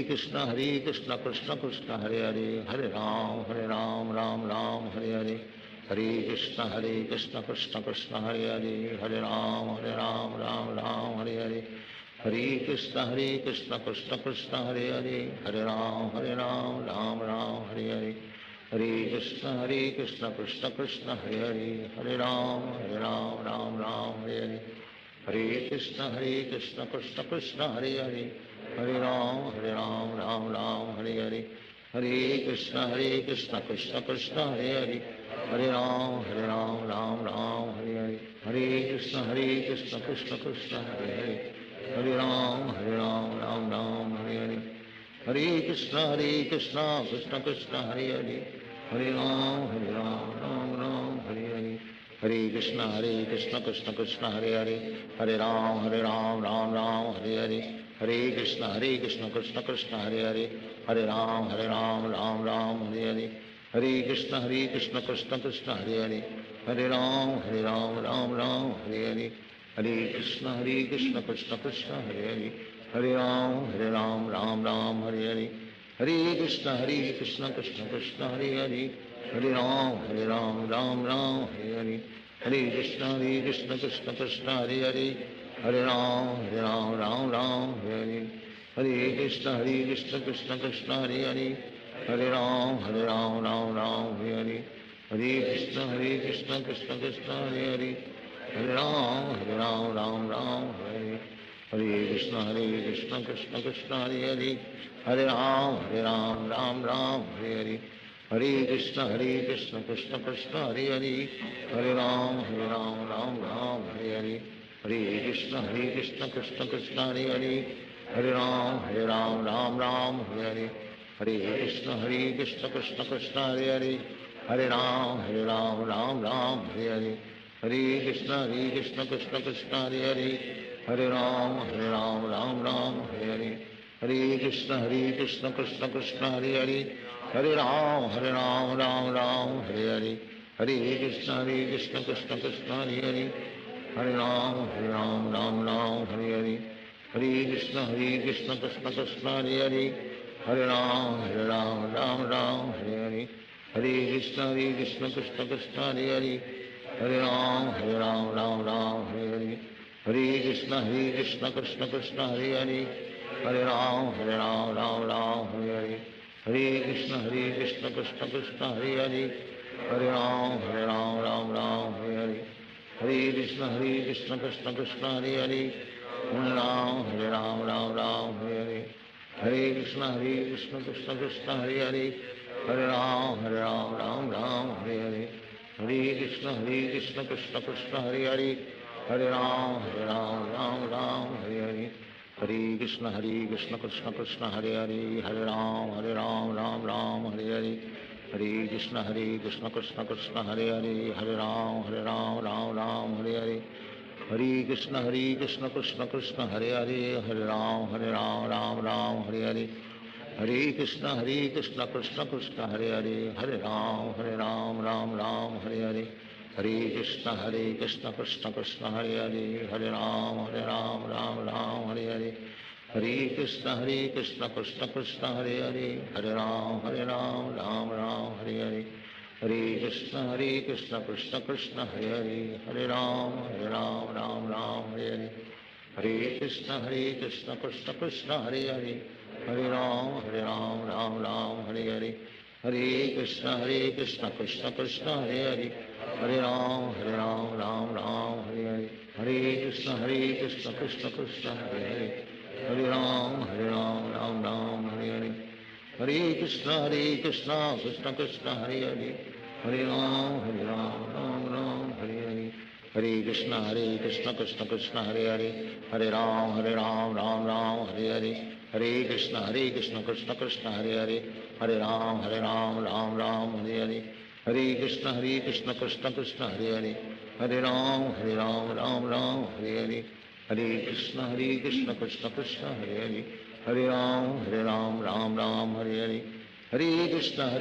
Hare Krishna Krishna Krishna Hare Hare Hare Ram Ram Hare Hare Hare Krishna Krishna Krishna Hare Hare Hare Ram Ram Hare Hare Hare Krishna Krishna Krishna Hare Hare Hare Ram Ram Hare Hare Hare Krishna Krishna Krishna Hare Hare Hare Ram Ram Hare Hare Hare Krishna Krishna Krishna Hare Hare Hare Ram Ram Hare Hare Hare Krishna Krishna Krishna Hare Hare Hare Ram Ram Hare Hare Hare Krishna Krishna Krishna Hare Hare Hare Ram Ram Hare Hare Hare Krishna Krishna Krishna Hare Hare Hare Ram Ram Hare Hare Hare Krishna Krishna Krishna Hare Hare Hare Ram Ram Hare Hare Hare Krishna Krishna Krishna Hare Hare Hare Ram Ram Hare Hare Hare Krishna Krishna Krishna Hare Hare Hare Ram Ram Hare Hare Hare Krishna Krishna Krishna Hare Hare Hare Ram Ram Hare Hare Hare Krishna Krishna Krishna Hare Hare Hare Ram Ram Hare Hare Hare Krishna Krishna Krishna Krishna Hare Hare Hare Ram Ram Hare Hare Hare Krishna Krishna Krishna Hare Hare, Hare Ram Ram Ram Hare Hare, Hare Krishna Krishna Krishna Hare Hare, Hare Ram Ram Ram Hare Hare, Hare Krishna Krishna Krishna Hare Hare, Hare Ram Ram Hare Hare, Hare Krishna Krishna Krishna Hare Hare, Hare Ram Ram Hare Hare, Hare Krishna Krishna Krishna Hare Hare, Hare Ram Ram Hare Hare, Hare Krishna Krishna Krishna Hare Hare, Hare Ram Ram Hare Hare, Hare Krishna Krishna Krishna Hare Hare, Hare Ram Ram Hare Hare, Hare Krishna Krishna Krishna Hare Hare, Hare Ram Ram Hare Hare, Hare Krishna Krishna Krishna Hare Hare, Hare Ram Ram Hare Hare, Hare Krishna Krishna Krishna Hare Hare, Hare Ram Ram Hare Hare, Hare Krishna Krishna Krishna Hare Hare, Hare Ram Ram Hare Hare, Hare Krishna Krishna Krishna Hare Hare, Hare Ram Ram Hare Hare, Hare Krishna Krishna Krishna Hare Hare, Hare Ram Ram Hare Hare, Hare Krishna Krishna Krishna Hare Hare, Hare Ram Ram Hare Hare, Hare Krishna Krishna Krishna Hare Hare, Hare Ram Ram Hare Hare, Hare Krishna Krishna Krishna Hare Hare, Hare Ram Ram Hare Hare, Hare Krishna Krishna Krishna Hare Hare, Hare Ram Ram Hare Hare, Hare Krishna Krishna Krishna Hare Hare, Hare Ram Ram Hare Hare, Hare Krishna Krishna Krishna Hare Hare, Hare Ram Ram Hare Hare, Hare Krishna Krishna Krishna Hare Hare, Hare Ram Ram Hare Hare, Hare Krishna Krishna Krishna Hare Hare, Hare Ram Ram Hare Hare, Hare Krishna Krishna Krishna Hare Hare, Hare Ram Ram Hare Hare, Hare Krishna Krishna Krishna Hare Hare, Hare Ram Ram Hare Hare, Hare Krishna Krishna Krishna Hare Hare, Hare Ram Ram Hare Hare, Hare Krishna Krishna Krishna Hare Hare, Hare Ram Ram Hare Hare, Hare Krishna Krishna Krishna Hare Hare, Hare Ram Ram Hare Hare, Hare Krishna Krishna Krishna Hare Hare, Hare Ram Ram Hare Hare, Hare Krishna Krishna Krishna Hare Hare, Hare Ram Ram Hare Hare, Hare Krishna Krishna Krishna Hare Hare, Hare Ram Ram Hare Hare, Hare Krishna Krishna Krishna Hare Hare, Hare Ram Ram Hare Hare, Hare Krishna Krishna Krishna Hare Hare, Hare Ram Ram Hare Hare, Hare Krishna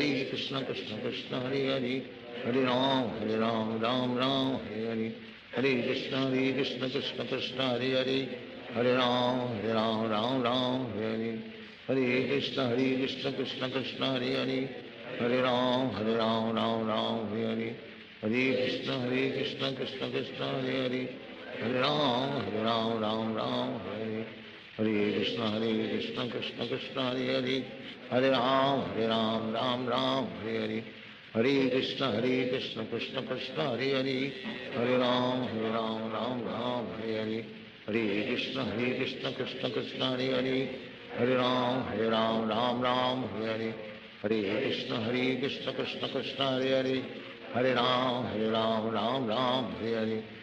Krishna Krishna Hare Hare, Hare Ram Ram Hare Hare, Hare Krishna Krishna Krishna Hare Hare, Hare Ram Ram Hare Hare, Hare Krishna Krishna Krishna Hare Hare, Hare Ram Ram Hare Hare, Hare Krishna Krishna Krishna Hare Hare, Hare Ram Ram Hare Hare, Hare Krishna Krishna Krishna Hare Hare, Hare Ram Ram Hare Hare, Hare Krishna Krishna Krishna Hare Hare, Hare Ram Ram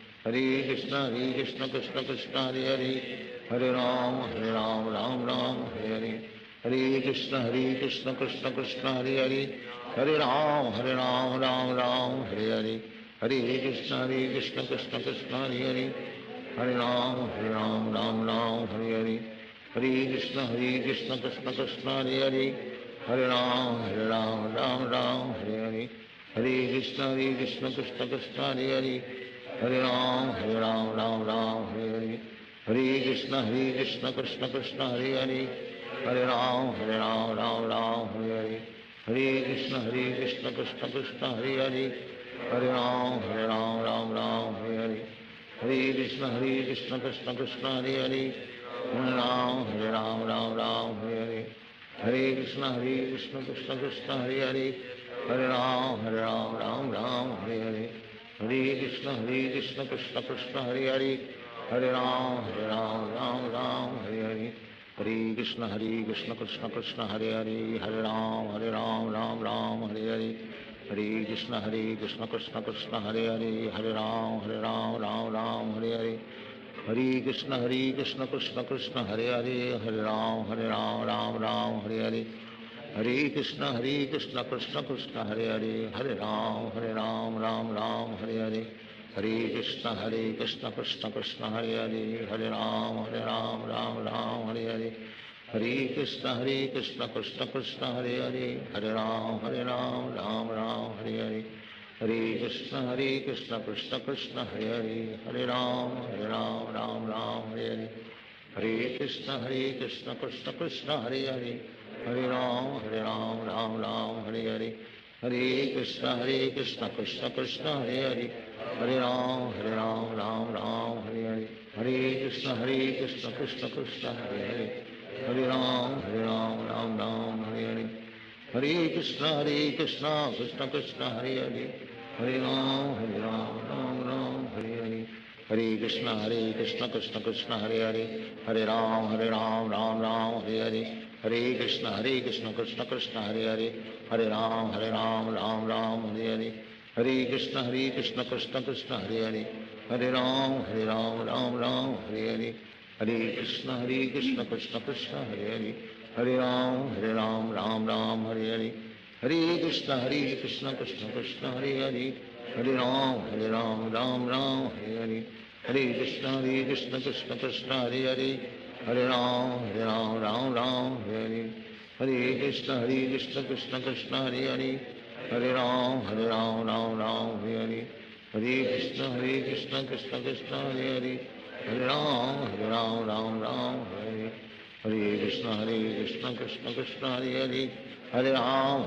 Hare Hare, Hare Krishna Krishna Krishna Hare Hare, Hare Ram Ram Hare Hare, Hare Krishna Krishna Krishna Hare Hare, Hare Ram Hare Hare, Hare Krishna Krishna Krishna Hare Hare, Hare Ram Ram Hare Hare, Hare Krishna Krishna Krishna Hare Hare, Hare Ram Ram Hare Hare, Hare Krishna Krishna Krishna Hare Hare, Hare Ram Ram Hare Hare, Hare Krishna Krishna Krishna Hare Hare, Hare Ram Ram Hare Hare, Hare Krishna Krishna Krishna Hare Hare, Hare Ram Ram Hare Hare, Hare Krishna Krishna Krishna Hare Hare, Hare Ram Hare Hare, Hare Krishna Krishna Krishna Hare Hare, Hare Ram Ram Hare Hare, Hare Krishna Krishna Krishna Hare Hare, Hare Ram Ram Ram Hare Hare, Hare Krishna Krishna Krishna Hare Hare, Hare Ram Ram Hare Hare, Hare Krishna Krishna Krishna Hare Hare, Hare Ram Ram Hare Hare, Hare Krishna Krishna Krishna Hare Hare, Hare Ram Ram Hare Hare, Hare Krishna Krishna Krishna Hare Hare, Hare Ram Ram Hare Hare, Hare Krishna Krishna Krishna Hare Hare, Hare Ram Ram Hare Hare, Hare Krishna Krishna Krishna Hare Hare, Hare Ram Ram Hare Hare, Hare Krishna Krishna Krishna Hare Hare, Hare Ram Ram Hare Hare, Hare Krishna Krishna Krishna Hare Hare, Hare Ram Ram Hare Hare, Hare Krishna Krishna Krishna Hare Hare, Hare Ram Ram Hare Hare, Hare Krishna Krishna Krishna Hare Hare, Hare Ram Ram Hare Hare, Hare Krishna Krishna Krishna Hare Hare, Hare Ram Hare Hare, Hare Krishna Krishna Krishna Hare Hare, Hare Ram Ram Hare Hare, Hare Krishna Krishna Krishna Hare Hare, Hare Ram Ram Hare Hare, Hare Krishna Krishna Krishna Hare Hare, Hare Ram Ram Hare Hare, Hare Krishna Krishna Krishna Hare Hare, Hare Ram Ram Hare Hare, Hare Krishna Krishna Krishna Hare Hare, Hare Ram Ram Hare Hare, Hare Krishna Krishna Krishna Hare Hare, Hare Ram Ram Hare Hare, Hare Krishna Krishna Krishna Hare Hare, Hare Ram Ram Hare Hare, Hare Krishna Krishna Krishna Hare Hare, Hare Ram Ram Hare Hare, Hare Krishna Krishna Krishna Hare Hare, Hare Ram Ram Hare Hare, Hare Krishna Krishna Krishna Hare Hare, Hare Ram Ram Hare Hare, Hare Krishna Krishna Krishna Hare Hare, Hare Ram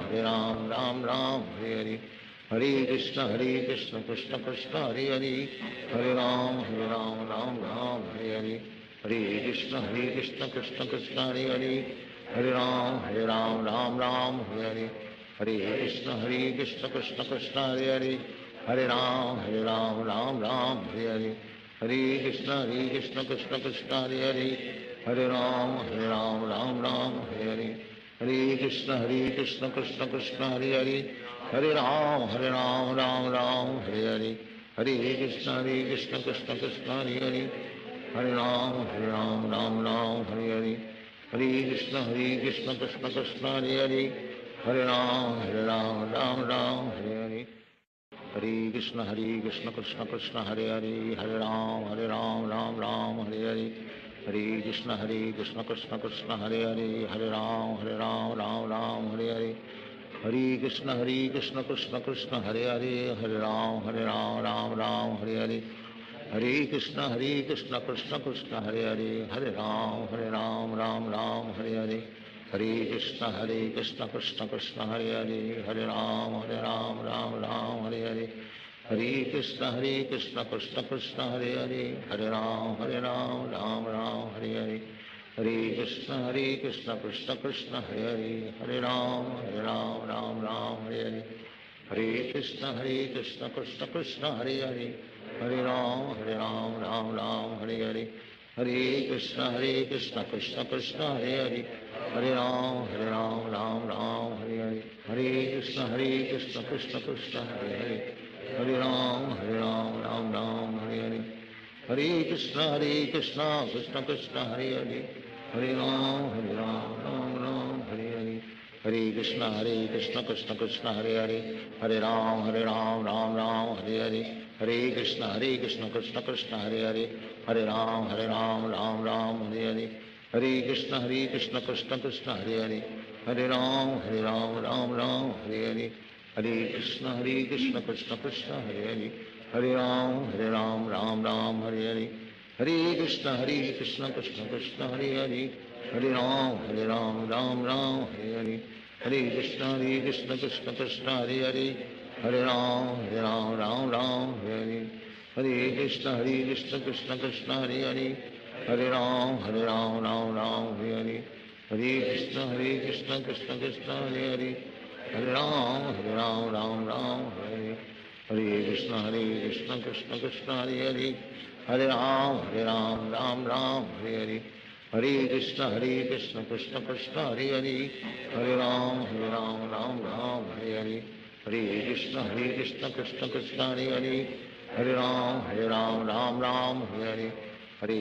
Ram Hare Hare, Hare Krishna Krishna Krishna Hare Hare, Hare Ram Ram Hare Hare, Hare Krishna Krishna Krishna Hare Hare, Hare Ram Ram Hare Hare, Hare Krishna Krishna Krishna Hare Hare, Hare Ram Ram Hare Hare, Hare Krishna Krishna Krishna Hare Hare, Hare Ram Ram Hare Hare, Hare Krishna Krishna Krishna Hare Hare, Hare Ram Ram Hare Hare, Hare Krishna Krishna Krishna Hare Hare, Hare Ram Ram Hare Hare, Hare Krishna Krishna Krishna Hare Hare, Hare Ram Ram Hare Hare, Hare Krishna Krishna Krishna Hare Hare, Hare Ram Ram Hare Hare, Hare Krishna Krishna Krishna Hare Hare, Hare Ram Ram Hare Hare, Hare Krishna Krishna Krishna Hare Hare, Hare Ram Ram Hare Hare, Hare Krishna Krishna Krishna Hare Hare, Hare Ram Ram Hare Hare, Hare Krishna Krishna Krishna Hare Hare, Hare Ram Ram Hare Hare, Hare Krishna Krishna Krishna Hare Hare, Hare Ram Ram Hare Hare, Hare Krishna Krishna Krishna Hare Hare, Hare Ram Ram Hare Hare, Hare Krishna Krishna Krishna Hare Hare, Hare Ram Ram Hare Hare, Hare Krishna Krishna Krishna Hare Hare, Hare Ram Hare Hare, Hare Krishna Krishna Krishna Hare Hare, Hare Ram Ram Hare Hare, Hare Krishna Krishna Krishna Hare Hare, Hare Ram Ram Hare Hare, Hare Krishna Krishna Krishna Hare Hare, Hare Ram Ram Hare Hare, Hare Krishna Krishna Krishna Hare Hare, Hare Ram Ram Hare Hare, Hare Krishna Krishna Krishna Hare Hare, Hare Ram Ram Hare Hare, Hare Krishna Krishna Krishna Hare Hare, Hare Ram Ram Hare Hare, Hare Krishna Krishna Krishna Hare Hare, Hare Ram Ram Hare Hare, Hare Krishna Krishna Krishna Hare Hare, Hare Ram Ram Hare Hare, Hare Krishna Krishna Krishna Hare Hare, Hare Ram Ram Ram Hare Hare, Hare Krishna Krishna Krishna Hare Hare, Hare Ram Ram Ram Hare Hare, Hare Krishna Krishna Krishna Hare Hare, Hare Ram Ram Hare Hare, Hare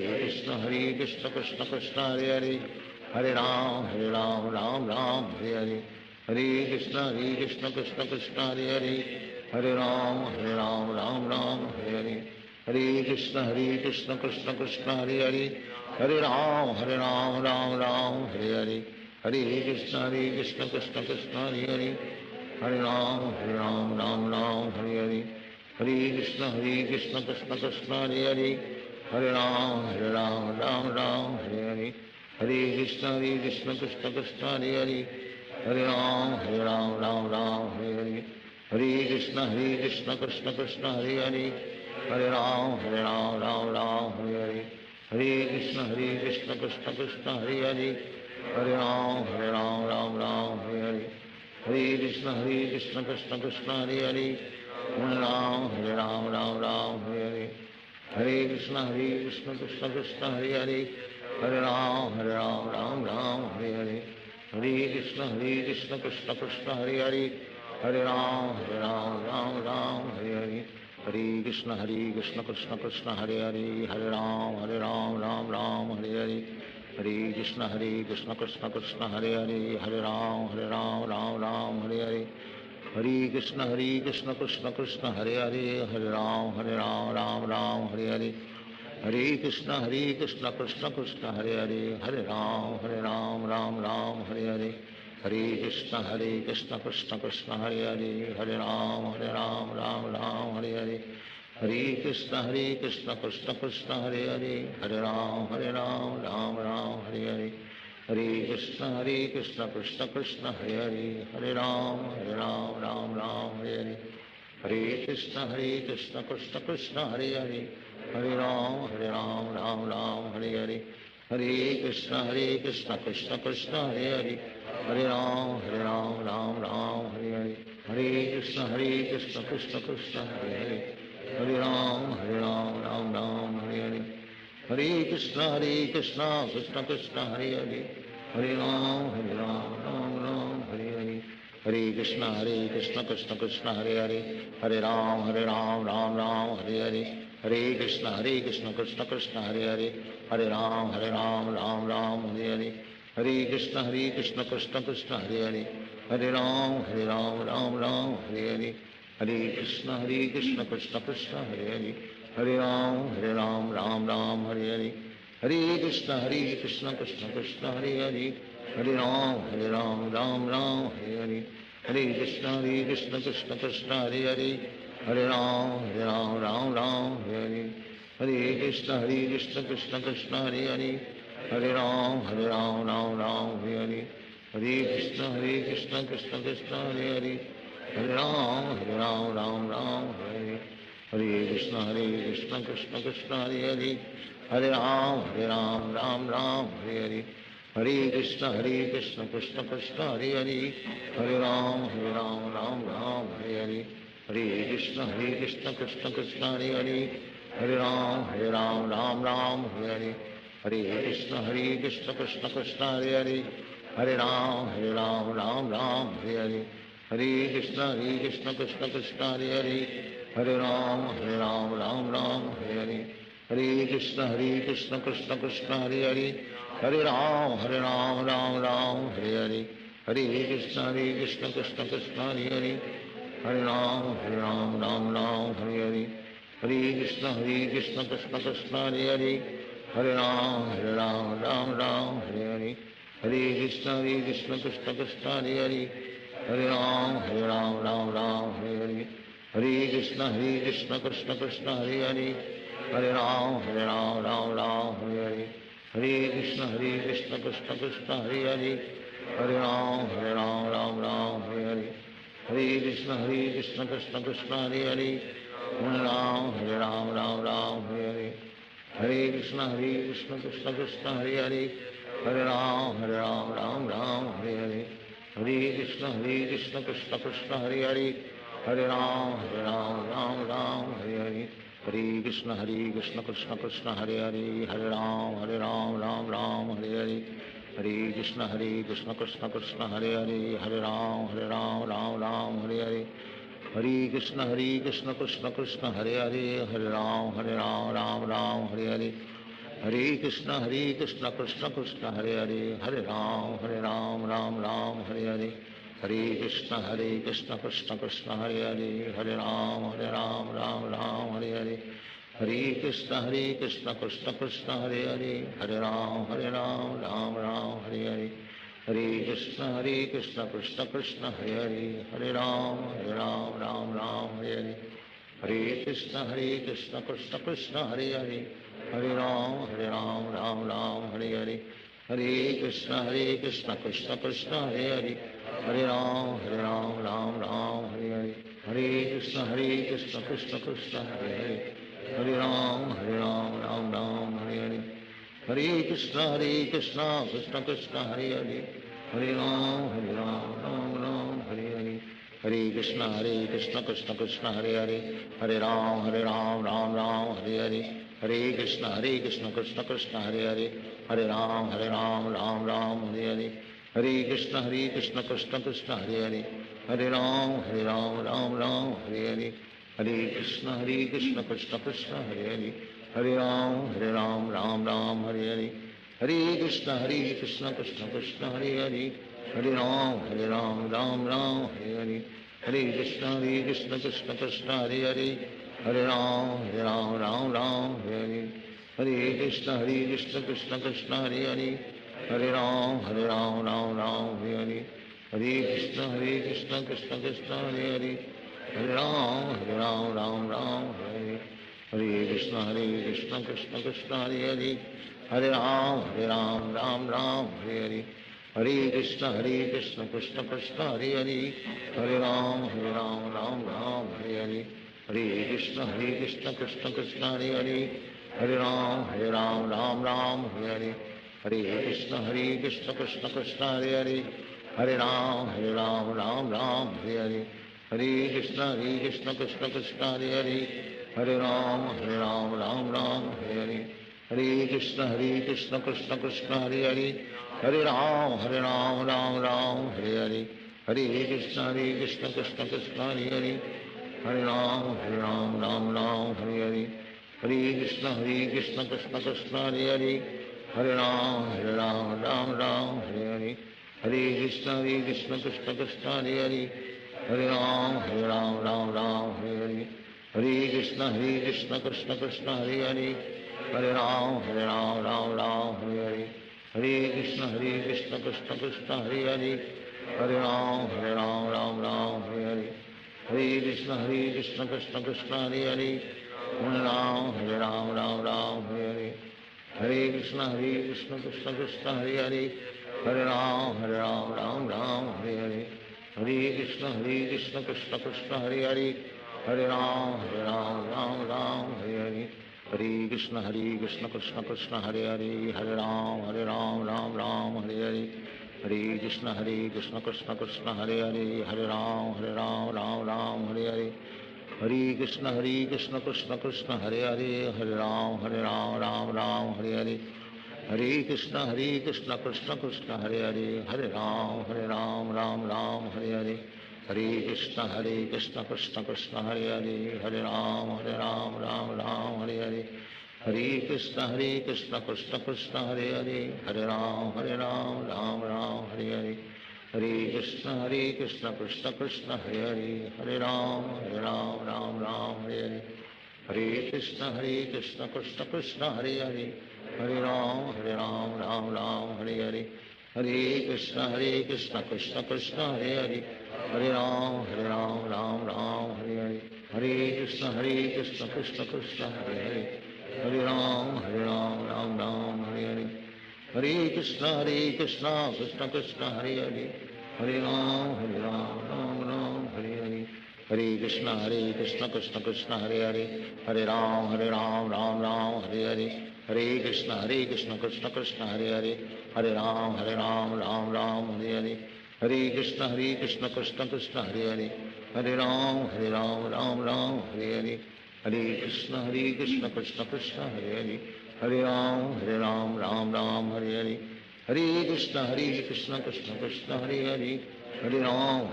Krishna Krishna Krishna Hare Hare, Hare Ram Ram Hare Hare, Hare Krishna Krishna Krishna Hare Hare, Hare Ram Ram Hare Hare, Hare Krishna Krishna Krishna Hare Hare, Hare Ram Ram Hare Hare, Hare Krishna Krishna Krishna Hare Hare, Hare Ram Ram Hare Hare, Hare Krishna Krishna Krishna Hare Hare, Hare Ram Ram Hare Hare, Hare Krishna Krishna Krishna Hare Hare, Hare Ram Ram Hare Hare, Hare Krishna Krishna Krishna Hare Hare, Hare Ram Ram Hare Hare, Hare Krishna Krishna Krishna Hare Hare, Hare Ram Ram Hare Hare, Hare Krishna Krishna Krishna Hare Hare, Hare Ram Hare Hare, Hare Krishna Krishna Krishna Hare Hare, Hare Ram Ram Hare Hare, Hare Krishna Krishna Krishna Hare Hare, Hare Ram Ram Hare Hare, Hare Krishna Krishna Krishna Hare Hare, Hare Ram Ram Hare Hare, Hare Krishna Krishna Krishna Hare Hare, Hare Ram Ram Hare Hare, Hare Krishna Krishna Krishna Hare Hare, Hare Ram Ram Hare Hare, Hare Krishna Krishna Krishna Hare Hare, Hare Ram Ram Hare Hare, Hare Krishna Krishna Krishna Hare Hare, Hare Ram Ram Hare Hare, Hare Krishna Krishna Krishna Hare Hare, Hare Ram Ram Hare Hare, Hare Krishna Krishna Krishna Hare Hare, Hare Ram Ram Hare Hare, Hare Krishna Krishna Krishna Hare Hare, Hare Ram Ram Hare Hare, Hare Krishna Krishna Krishna Hare Hare, Hare Ram Ram Hare Hare, Hare Krishna Krishna Krishna Hare Hare, Hare Ram Ram Hare Hare, Hare Krishna Krishna Krishna Hare Hare, Hare Ram Ram Hare Hare, Hare Krishna Krishna Krishna Hare Hare, Hare Ram Ram Ram Hare Hare, Hare Krishna Krishna Krishna Hare Hare, Hare Ram Ram Ram Hare Hare, Hare Krishna Krishna Krishna Hare Hare, Hare Ram Ram Hare Hare, Hare Krishna Krishna Krishna Hare Hare, Hare Ram Ram Hare Hare, Hare Krishna Krishna Krishna Hare Hare, Hare Ram Ram Hare Hare, Hare Krishna Krishna Krishna Hare Hare, Hare Ram Ram Hare Hare, Hare Krishna Krishna Krishna Hare Hare, Hare Ram Ram Hare Hare, Hare Krishna Krishna Krishna Hare Hare, Hare Ram Ram Hare Hare, Hare Krishna Krishna Krishna Hare Hare, Hare Ram Ram Hare Hare, Hare Krishna Krishna Krishna Hare Hare, Hare Ram Ram Hare Hare, Hare Krishna Krishna Krishna Hare Hare, Hare Ram Ram Hare Hare, Hare Krishna Krishna Krishna Hare Hare, Hare Ram Ram Hare Hare, Hare Krishna Krishna Krishna Hare Hare, Hare Ram Ram Hare Hare, Hare Krishna Krishna Krishna Hare Hare, Hare Ram Ram Hare Hare, Hare Krishna Krishna Krishna Hare Hare, Hare Ram Ram Hare Hare, Hare Krishna Krishna Krishna Hare Hare, Hare Ram Ram Hare Hare, Hare Krishna Krishna Krishna Hare Hare, Hare Ram Ram Hare Hare, Hare Krishna Krishna Krishna Hare Hare, Hare Ram Ram Hare Hare, Hare Krishna Krishna Krishna Hare Hare, Hare Ram Ram Hare Hare, Hare Krishna Krishna Krishna Hare Hare, Hare Ram Ram Hare Hare, Hare Krishna Krishna Krishna Hare Hare, Hare Ram Ram Hare Hare, Hare Krishna Krishna Krishna Hare Hare, Hare Ram Ram Ram Hare Hare, Hare Krishna Krishna Krishna Hare Hare, Hare Ram Ram Ram Hare Hare, Hare Krishna Krishna Krishna Hare Hare, Hare Ram Ram Hare Hare, Hare Krishna Krishna Krishna Hare Hare, Hare Ram Ram Hare Hare, Hare Krishna Krishna Krishna Hare Hare, Hare Ram Ram Hare Hare, Hare Krishna Krishna Krishna Hare Hare, Hare Ram Ram Hare Hare, Hare Krishna Krishna Krishna Hare Hare, Hare Ram Ram Hare Hare, Hare Krishna Krishna Krishna Hare Hare, Hare Ram Ram Hare Hare, Hare Krishna Krishna Krishna Hare Hare, Hare Ram Ram Hare Hare, Hare Krishna Krishna Krishna Hare Hare, Hare Ram Ram Hare Hare, Hare Krishna Krishna Krishna Hare Hare, Hare Ram Ram Hare Hare, Hare Krishna Krishna Krishna Hare Hare, Hare Ram Hare Hare, Hare Krishna Krishna Krishna Hare Hare, Hare Ram Ram Hare Hare, Hare Krishna Krishna Krishna Hare Hare, Hare Ram Ram Hare Hare, Hare Krishna Krishna Krishna Hare Hare, Hare Ram Ram Hare Hare, Hare Krishna Krishna Krishna Hare Hare, Hare Ram Ram Hare Hare, Hare Krishna Krishna Krishna Hare Hare, Hare Ram Ram Hare Hare, Hare Krishna Krishna Krishna Hare Hare, Hare Ram Ram Hare Hare, Hare Krishna Krishna Krishna Hare Hare, Hare Ram Ram Hare Hare, Hare Krishna Krishna Krishna Hare Hare, Hare Ram Ram Hare Hare, Hare Krishna Krishna Krishna Hare Hare, Hare Ram Ram Hare Hare, Hare Krishna Krishna Krishna Hare Hare, Hare Ram Ram Hare Hare, Hare Krishna Krishna Krishna Hare Hare, Hare Ram Ram Hare Hare, Hare Krishna Krishna Krishna Hare Hare, Hare Ram Ram Hare Hare, Hare Krishna Krishna Krishna Hare Hare, Hare Ram Ram Hare Hare, Hare Krishna Krishna Krishna Hare Hare, Hare Ram Ram Hare Hare, Hare Krishna Krishna Krishna Hare Hare, Hare Ram Ram Hare Hare, Hare Krishna Krishna Krishna Hare Hare, Hare Ram Ram Hare Hare, Hare Krishna Krishna Krishna Hare Hare, Hare Ram Ram Hare Hare, Hare Krishna Krishna Krishna Hare Hare, Hare Ram Ram Hare Hare, Hare Krishna Krishna Krishna Hare Hare, Hare Ram Ram Hare Hare, Hare Krishna Krishna Krishna Hare Hare, Hare Ram Ram Hare Hare, Hare Krishna Krishna Krishna Hare Hare, Hare Ram Ram Hare Hare, Hare Krishna Krishna Krishna Hare Hare, Hare Ram Ram Hare Hare, Hare Krishna Krishna Krishna Hare Hare, Hare Ram Ram Hare Hare, Hare Krishna Krishna Krishna Hare Hare, Hare Ram Ram Hare Hare, Hare Krishna Krishna Krishna Hare Hare, Hare Ram Ram Hare Hare, Hare Krishna Krishna Krishna Hare Hare, Hare Ram Ram Hare Hare, Hare Krishna Krishna Krishna Hare Hare, Hare Ram Ram Hare Hare, Hare Krishna Krishna Krishna Hare Hare, Hare Ram Ram Hare Hare, Hare Krishna Krishna Krishna Hare Hare, Hare Ram Ram Hare Hare, Hare Krishna Krishna Krishna Hare Hare, Hare Ram Ram Hare Hare, Hare Krishna Krishna Krishna Hare Hare, Hare Ram Ram Hare Hare, Hare Krishna Krishna Krishna Hare Hare, Hare Ram Ram Hare Hare, Hare Krishna Krishna Krishna Hare Hare, Hare Ram Hare Hare, Hare Krishna Krishna Krishna Hare Hare, Hare Ram Ram Hare Hare, Hare Krishna Krishna Krishna Hare Hare, Hare Ram Ram Ram Hare Hare, Hare Krishna Krishna Krishna Hare Hare, Hare Ram, Ram Ram, Hare Hare, Hare Krishna, Krishna Krishna, Hare Hare, Hare Ram, Ram Ram, Hare Hare, Hare Krishna, Krishna Krishna, Hare Hare, Hare Ram,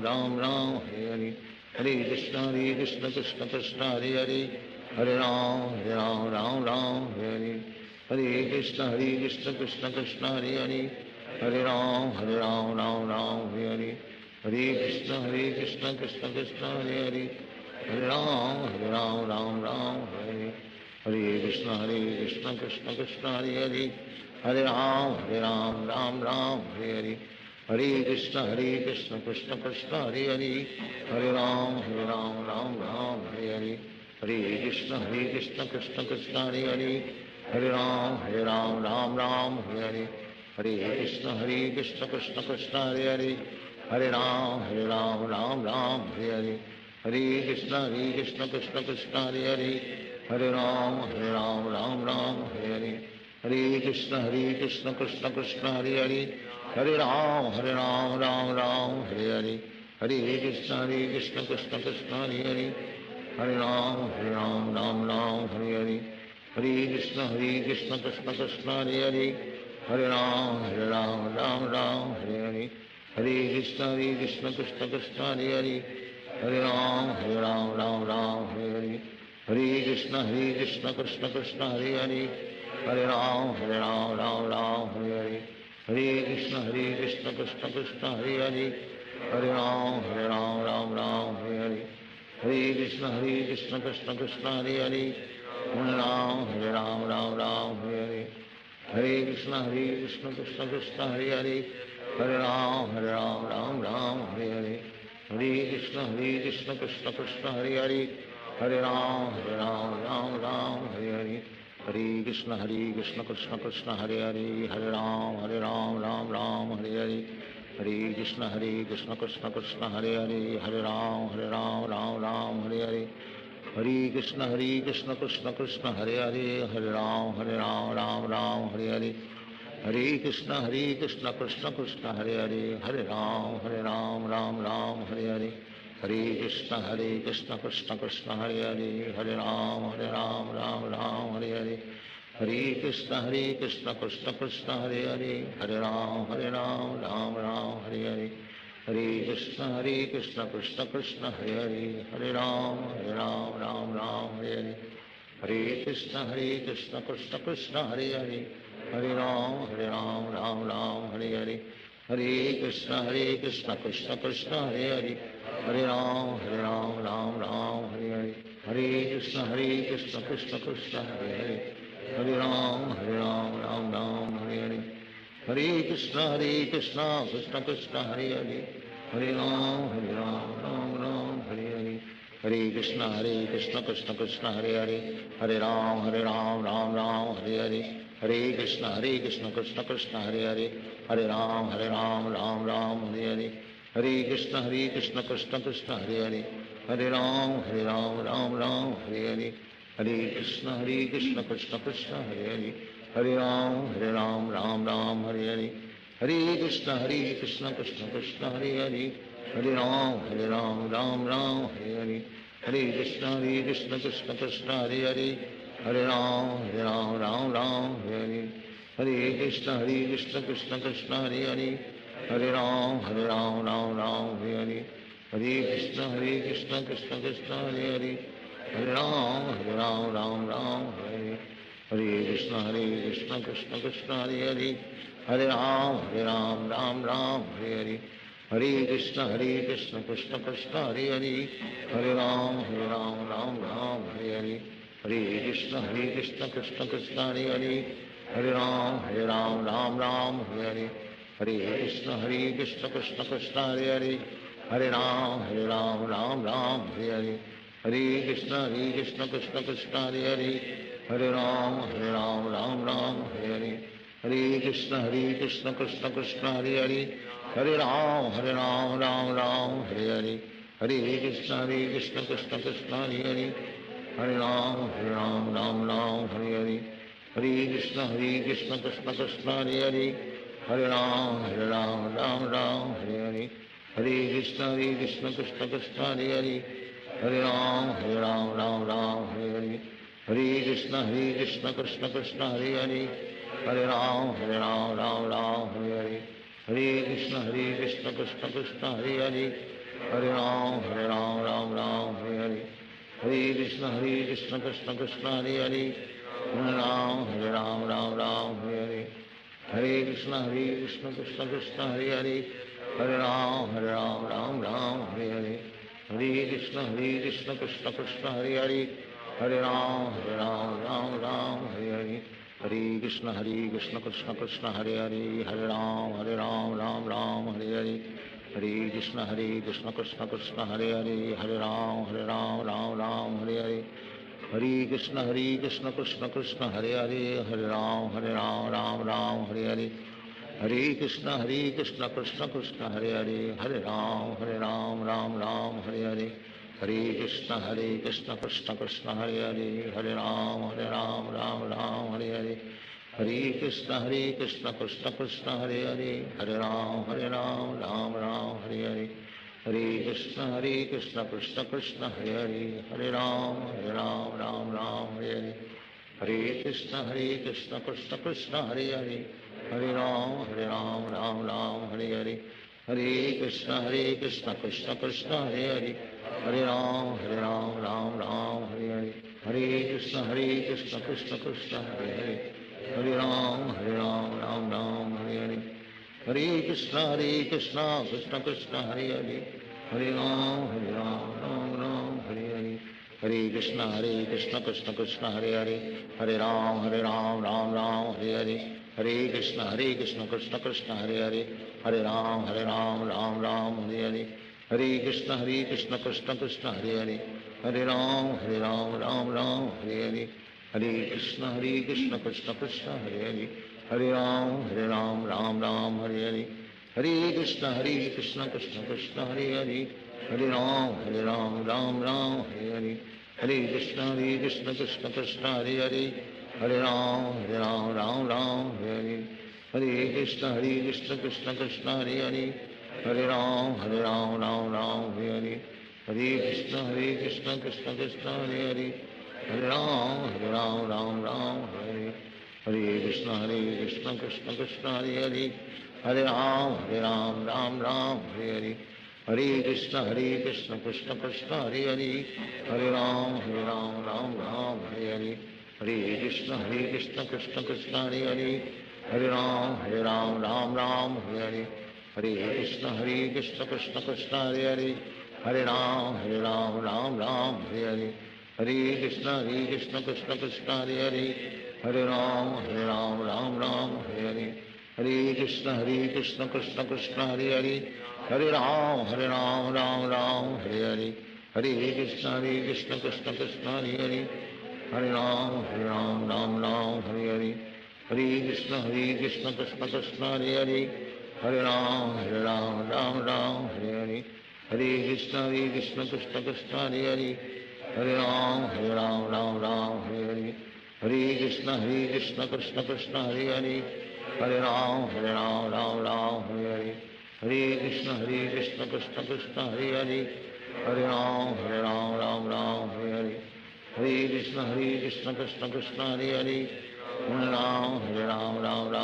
Ram Ram, Hare Hare, Hare Krishna, Krishna Krishna, Hare Hare, Hare Ram, Ram Ram, Hare Hare, Hare Krishna, Krishna Krishna, Hare Hare, Hare Ram, Ram Ram, Hare Hare, Hare Krishna, Krishna Krishna, Hare Hare, Hare Ram, Ram, Hare Hare Krishna, Krishna Krishna, Hare Hare, Hare Ram, Ram, Hare Hare, Hare Krishna, Krishna Krishna, Hare Hare, Hare Ram, Ram, Hare Hare, Hare Krishna, Krishna Krishna, Hare Hare, Hare Ram, Ram, Hare Hare, Hare Krishna, Krishna Krishna, Hare Hare, Hare Ram, Hare Hare, Hare Krishna, Krishna Krishna, Hare Hare, Hare Ram, Ram, Hare Hare, Hare Krishna, Krishna Krishna, Hare Hare, Hare Ram, Ram, Hare Hare, Hare Krishna, Krishna Krishna, Hare Hare, Hare Ram, Ram, Hare Hare, Hare Krishna, Krishna Krishna, Hare Hare, Hare Ram, Hare Hare, Hare Krishna, Krishna Krishna, Hare Hare, Hare Ram, Hare Hare, Hare Krishna, Krishna Krishna, Hare Hare, Hare Ram, Hare Hare, Hare Krishna, Krishna Krishna, Hare Hare, Hare Ram, Hare Hare, Hare Krishna, Krishna Krishna, Hare Hare, Hare Ram, Hare Hare, Hare Krishna, Krishna Krishna, Hare Hare, Hare Ram, Hare Hare, Hare Krishna, Krishna Krishna, Hare Hare, Hare Ram, Hare Hare, Hare Krishna, Krishna Krishna, Hare Hare, Hare Ram, Hare Hare, Hare Krishna, Krishna Krishna, Hare Hare, Hare Ram, Hare Hare, Hare Krishna, Krishna Krishna, Hare Hare, Hare Ram, Hare Hare, Hare Krishna, Krishna Krishna, Hare Hare, Hare Ram, Hare Hare, Hare Krishna, Krishna Krishna, Hare Hare, Hare Ram, Hare Hare, Hare Krishna, Krishna Krishna, Hare Hare, Hare Ram, Hare Hare, Hare Krishna, Krishna Krishna, Hare Hare, Hare Ram, Hare Hare, Hare Krishna, Krishna Krishna, Hare Hare, Hare Ram, Hare Hare, Hare Krishna, Krishna Krishna, Hare Hare, Hare Ram, Hare Hare, Hare Krishna, Krishna Krishna, Hare Hare, Hare Ram, Hare Hare, Hare Krishna, Krishna Krishna, Hare Hare, Hare Ram, Hare Hare, Hare Krishna, Krishna Krishna, Hare Hare, Hare Ram, Hare Hare, Hare Krishna, Krishna Krishna, Hare Hare, Hare Ram, Hare Hare, Hare Krishna, Krishna Krishna, Hare Hare, Hare Ram, Hare Hare, Hare Krishna, Krishna Krishna, Hare Hare, Hare Ram, Hare Hare, Hare Krishna, Krishna Krishna, Hare Hare, Hare Ram, Hare Hare, Hare Krishna, Krishna Krishna, Hare Hare, Hare Ram, Hare Hare, Hare Krishna, Krishna Krishna, Hare Hare, Hare Ram, Hare Hare, Hare Krishna, Krishna Krishna, Hare Hare, Hare Ram, Hare Hare, Hare Krishna, Krishna Krishna, Hare Hare, Hare Ram, Hare Hare, Hare Krishna, Krishna Krishna, Hare Hare, Hare Ram, Hare Hare, Hare Krishna, Krishna Krishna, Hare Hare, Hare Ram, Hare Hare, Hare Krishna, Krishna Krishna, Hare Hare, Hare Ram, Hare Hare, Hare Krishna, Krishna Krishna, Hare Hare, Hare Ram, Hare Hare, Hare Krishna, Krishna Krishna, Hare Hare, Hare Ram, Hare Hare, Hare Krishna, Krishna Krishna, Hare Hare, Hare Ram, Hare Hare, Hare Krishna, Krishna Krishna, Hare Hare, Hare Ram, Hare Hare, हरे कृष्ण कृष्ण कृष्ण हरे हरे, हरे राम राम राम हरे हरे, हरे कृष्ण कृष्ण कृष्ण हरे हरे, हरे राम राम राम हरे हरे, हरे कृष्ण कृष्ण कृष्ण हरे हरे, हरे राम राम राम हरे हरे, हरे कृष्ण कृष्ण कृष्ण हरे हरे, हरे राम राम हरे हरे, हरे कृष्ण कृष्ण कृष्ण हरे हरे, हरे राम राम हरे हरे, हरे कृष्ण कृष्ण कृष्ण हरे हरे, हरे राम राम हरे हरे, हरे कृष्ण कृष्ण कृष्ण हरे हरे, हरे राम राम हरे हरे, हरे कृष्ण कृष्ण कृष्ण हरे हरे, हरे राम राम हरे हरे, हरे कृष्ण कृष्ण कृष्ण हरे हरे, हरे राम राम हरे हरे, हरे कृष्ण कृष्ण कृष्ण हरे हरे, हरे राम राम हरे हरे, हरे कृष्ण कृष्ण कृष्ण हरे हरे, हरे राम राम हरे हरे, हरे कृष्ण कृष्ण कृष्ण हरे हरे, हरे राम राम हरे हरे, हरे कृष्ण कृष्ण कृष्ण हरे हरे, हरे राम राम हरे हरे, हरे कृष्ण कृष्ण कृष्ण हरे हरे, हरे राम राम हरे हरे, हरे कृष्ण कृष्ण कृष्ण हरे हरे, हरे राम राम हरे हरे, हरे कृष्ण कृष्ण कृष्ण हरे हरे, हरे राम राम हरे हरे, हरे कृष्ण कृष्ण कृष्ण हरे हरे, हरे राम राम हरे हरे, हरे कृष्ण कृष्ण कृष्ण हरे हरे, हरे राम राम राम हरे हरे, हरे कृष्ण कृष्ण कृष्ण हरे हरे, हरे राम राम हरे हरे, हरे कृष्ण कृष्ण कृष्ण हरे हरे, हरे राम राम हरे हरे, हरे कृष्ण कृष्ण कृष्ण हरे हरे, हरे राम राम हरे हरे, हरे कृष्ण कृष्ण कृष्ण हरे हरे, हरे राम राम हरे हरे, हरे कृष्ण कृष्ण कृष्ण हरे हरे, हरे राम राम हरे हरे, हरे कृष्ण कृष्ण कृष्ण हरे हरे, हरे राम राम हरे हरे, हरे कृष्ण कृष्ण कृष्ण हरे हरे, हरे राम राम हरे हरे, हरे कृष्ण कृष्ण कृष्ण हरे हरे, हरे राम राम हरे हरे, हरे कृष्ण कृष्ण कृष्ण हरे हरे, हरे राम राम हरे हरे, हरे कृष्ण कृष्ण कृष्ण हरे हरे, हरे राम राम हरे हरे, हरे कृष्ण कृष्ण कृष्ण हरे हरे, हरे राम राम हरे हरे, हरे कृष्ण कृष्ण कृष्ण हरे हरे, हरे राम राम हरे हरे, हरे कृष्ण कृष्ण कृष्ण हरे हरे, हरे राम राम हरे हरे, हरे कृष्ण कृष्ण कृष्ण हरे हरे, हरे राम राम हरे हरे, हरे कृष्ण कृष्ण कृष्ण हरे हरे, हरे राम राम हरे हरे, हरे कृष्ण कृष्ण कृष्ण हरे हरे, हरे राम राम हरे हरे, हरे कृष्ण कृष्ण कृष्ण हरे हरे, हरे राम राम हरे हरे, हरे कृष्ण कृष्ण कृष्ण हरे हरे, हरे राम राम हरे हरे, हरे कृष्ण कृष्ण कृष्ण हरे हरे, हरे राम हरे हरे, हरे कृष्ण कृष्ण कृष्ण हरे हरे, हरे राम राम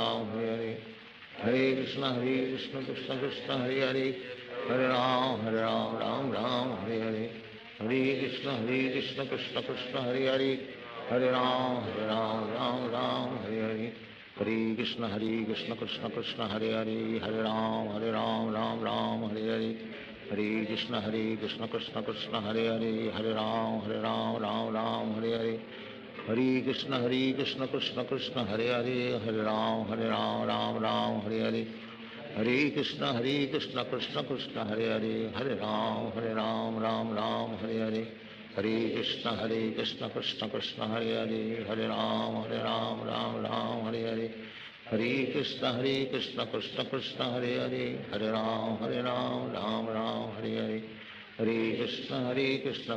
हरे हरे, हरे कृष्ण कृष्ण कृष्ण हरे हरे, हरे राम राम हरे हरे, हरे कृष्ण कृष्ण कृष्ण हरे हरे, हरे राम राम हरे हरे, हरे कृष्ण कृष्ण कृष्ण हरे हरे, हरे राम राम हरे हरे, हरे कृष्ण कृष्ण कृष्ण हरे हरे, हरे राम राम हरे हरे, हरे कृष्ण कृष्ण कृष्ण हरे हरे, हरे राम राम हरे हरे, हरे कृष्ण कृष्ण कृष्ण हरे हरे, हरे राम राम हरे हरे, हरे कृष्ण कृष्ण कृष्ण हरे हरे, हरे राम राम हरे हरे, हरे कृष्ण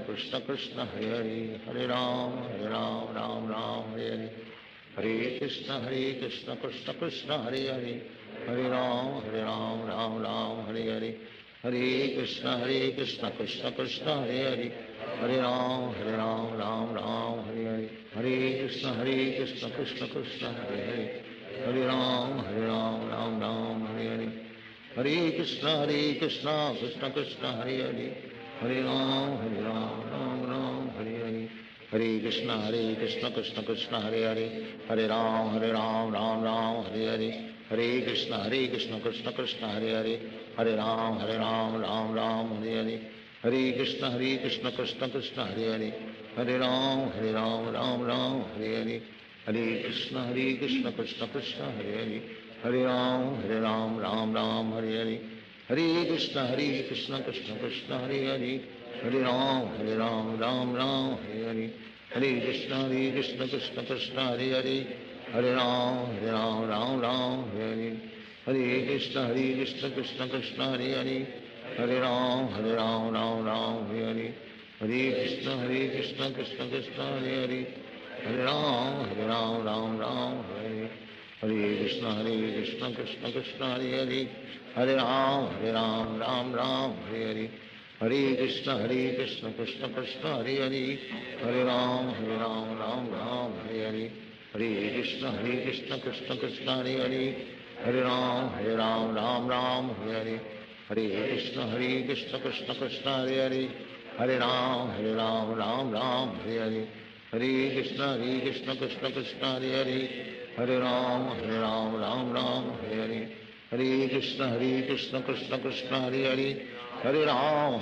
कृष्ण कृष्ण हरे हरे, हरे राम राम हरे हरे, हरे कृष्ण कृष्ण कृष्ण हरे हरे, हरे राम राम हरे हरे, हरे कृष्ण कृष्ण कृष्ण हरे हरे, हरे राम राम राम हरे हरे, हरे कृष्ण कृष्ण कृष्ण हरे हरे, हरे राम राम राम हरे हरे, हरे कृष्ण कृष्ण कृष्ण हरे हरे, हरे राम राम हरे हरे, हरे कृष्ण कृष्ण कृष्ण हरे हरे, हरे राम राम राम हरे हरे, हरे कृष्ण कृष्ण कृष्ण हरे हरे, हरे राम राम राम हरे हरे, हरे कृष्ण कृष्ण कृष्ण हरे हरे, हरे राम राम हरे हरे, हरे कृष्ण कृष्ण कृष्ण हरे हरे, हरे राम राम हरे हरे, हरे कृष्ण कृष्ण कृष्ण हरे हरे, हरे राम राम हरे हरे, हरे कृष्ण कृष्ण कृष्ण हरे हरे, हरे राम राम हरे हरे, हरे कृष्ण कृष्ण कृष्ण हरे हरे, हरे राम राम हरे हरे, हरे कृष्ण कृष्ण कृष्ण हरे हरे, हरे राम राम हरे हरे, हरे कृष्ण कृष्ण कृष्ण हरे हरे, हरे राम राम हरे हरे, हरे कृष्ण कृष्ण कृष्ण हरे हरे, हरे राम राम हरे हरे, हरे कृष्ण कृष्ण कृष्ण हरे हरे, हरे राम राम हरे हरे, हरे कृष्ण कृष्ण कृष्ण हरे हरे, हरे राम राम हरे हरे, हरे कृष्ण कृष्ण कृष्ण हरे हरे, हरे राम राम हरे हरे, हरे कृष्ण कृष्ण कृष्ण हरे हरे, हरे राम राम हरे हरे, हरे कृष्ण कृष्ण कृष्ण हरे हरे, हरे राम राम हरे हरे, हरे कृष्ण कृष्ण कृष्ण हरे हरे, हरे राम राम हरे हरे, हरे कृष्ण कृष्ण कृष्ण हरे हरे, हरे राम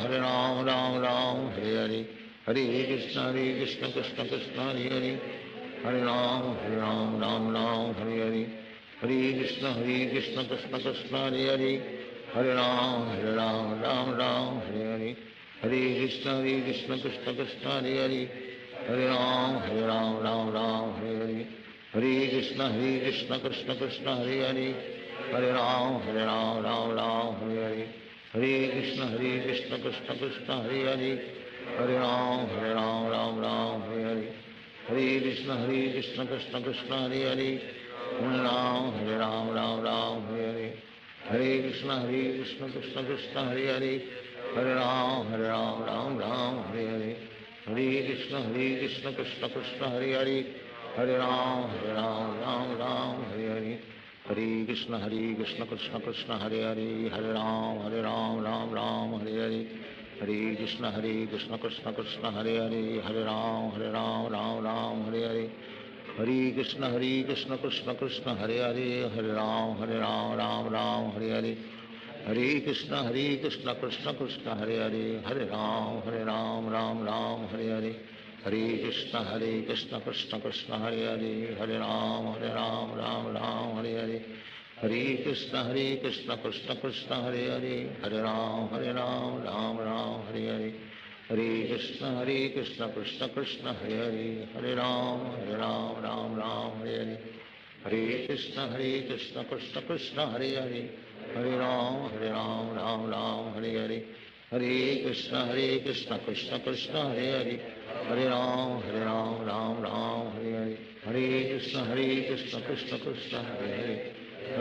राम हरे हरे, हरे कृष्ण कृष्ण कृष्ण हरे हरे, हरे राम राम हरे हरे, हरे कृष्ण कृष्ण कृष्ण हरे हरे, हरे राम राम हरे हरे, हरे कृष्ण कृष्ण कृष्ण हरे हरे, हरे राम हरे हरे, हरे कृष्ण कृष्ण कृष्ण हरे हरे, हरे राम राम हरे हरे, हरे कृष्ण कृष्ण कृष्ण हरे हरे, हरे राम राम हरे हरे, हरे कृष्ण कृष्ण कृष्ण हरे हरे, हरे राम राम हरे हरे, हरे कृष्ण कृष्ण कृष्ण हरे हरे, हरे राम राम हरे हरे, हरे कृष्ण कृष्ण कृष्ण हरे हरे, हरे राम राम हरे हरे, हरे कृष्ण कृष्ण कृष्ण हरे हरे, हरे राम राम हरे हरे, हरे कृष्ण कृष्ण कृष्ण हरे हरे, हरे राम राम हरे हरे, हरे कृष्ण कृष्ण कृष्ण हरे हरे, हरे राम राम हरे हरे, हरे कृष्ण कृष्ण कृष्ण हरे हरे, हरे राम राम हरे हरे, हरे कृष्ण कृष्ण कृष्ण हरे हरे, हरे राम राम हरे हरे, हरे कृष्ण कृष्ण कृष्ण हरे हरे, हरे राम राम हरे हरे, हरे कृष्ण कृष्ण कृष्ण हरे हरे,